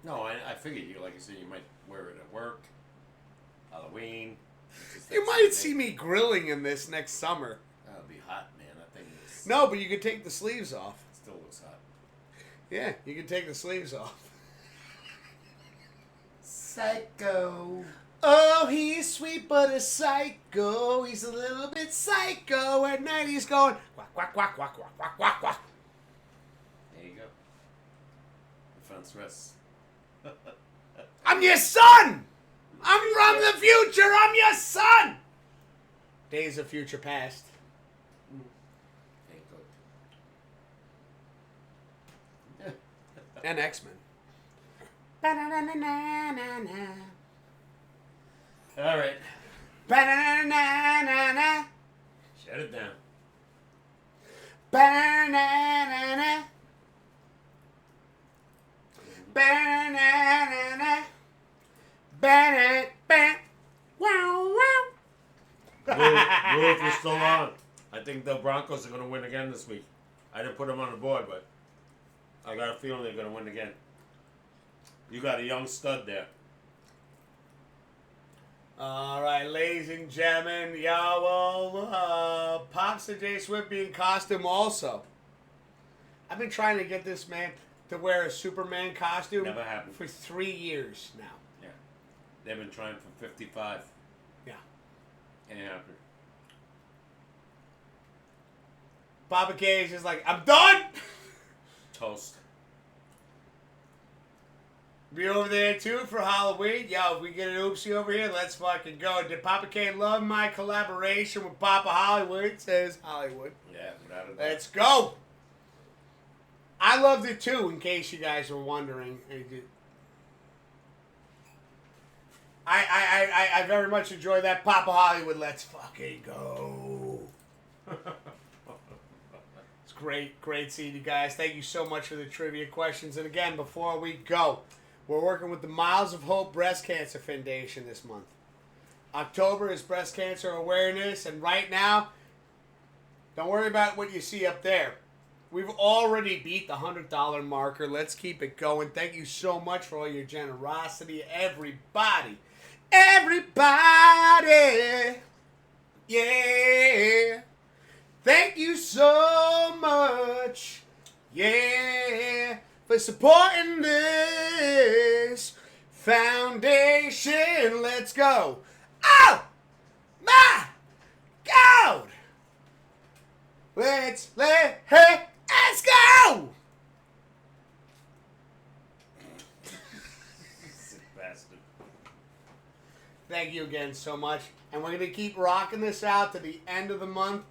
No, I figured you, like I said, you might wear it at work, Halloween. You might see me grilling in this next summer. That'll be hot, man. That thing is... No, but you could take the sleeves off. It still looks hot. Yeah, you can take the sleeves off. Psycho. Oh, he's sweet but a psycho. He's a little bit psycho. At night he's going quack, quack, quack, quack, quack, quack, quack, quack. There you go. The fence rests. I'm your son! I'm from the future! I'm your son! Days of future past. Ain't good. And X-Men. All right. Ba-na-na-na-na-na. Shut it down. Ba-na-na-na-na. Ba-na-na-na-na. Ba-na-ba. Wow, wow. Wolf is still on. I think the Broncos are going to win again this week. I didn't put them on the board, but I got a feeling they're going to win again. You got a young stud there. All right, ladies and gentlemen, Pops and Jay Swift be in costume also. I've been trying to get this man to wear a Superman costume Never happened. for 3 years now. Yeah. They've been trying for 55. Yeah. Ain't happened. Papa K is just like, I'm done! Toast. Be over there too for Halloween. Yo, if we get an oopsie over here, let's fucking go. Did Papa K love my collaboration with Papa Hollywood? Says Hollywood. Yeah, without a doubt. Let's go. I loved it too, in case you guys were wondering. I very much enjoy that Papa Hollywood. Let's fucking go. It's great seeing you guys. Thank you so much for the trivia questions. And again, before we go, we're working with the Miles of Hope Breast Cancer Foundation this month. October is Breast Cancer Awareness, and right now, don't worry about what you see up there. We've already beat the $100 marker. Let's keep it going. Thank you so much for all your generosity, everybody. Everybody! Yeah! Thank you so much! Yeah! For supporting this foundation. Let's go. Oh my God! Let's go! Sick bastard. Thank you again so much. And we're going to keep rocking this out to the end of the month.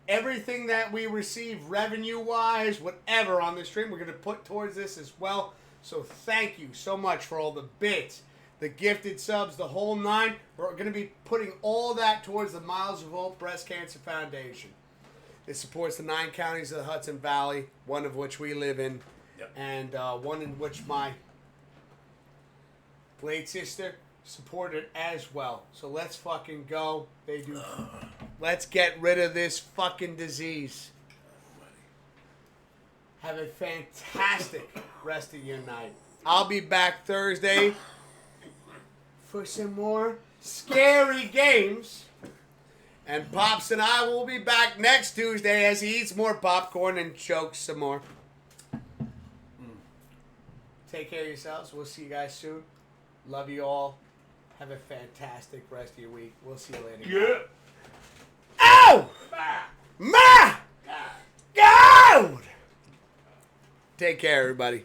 Everything that we receive revenue-wise, whatever on the stream, we're going to put towards this as well. So thank you so much for all the bits, the gifted subs, the whole nine. We're going to be putting all that towards the Miles of Hope Breast Cancer Foundation. It supports the 9 counties of the Hudson Valley, one of which we live in, Yep. and one in which my late sister supported as well. So let's fucking go. They do. Let's get rid of this fucking disease. Have a fantastic rest of your night. I'll be back Thursday for some more scary games. And Pops and I will be back next Tuesday as he eats more popcorn and chokes some more. Take care of yourselves. We'll see you guys soon. Love you all. Have a fantastic rest of your week. We'll see you later. Yeah. Oh! Ma! God! Take care, everybody.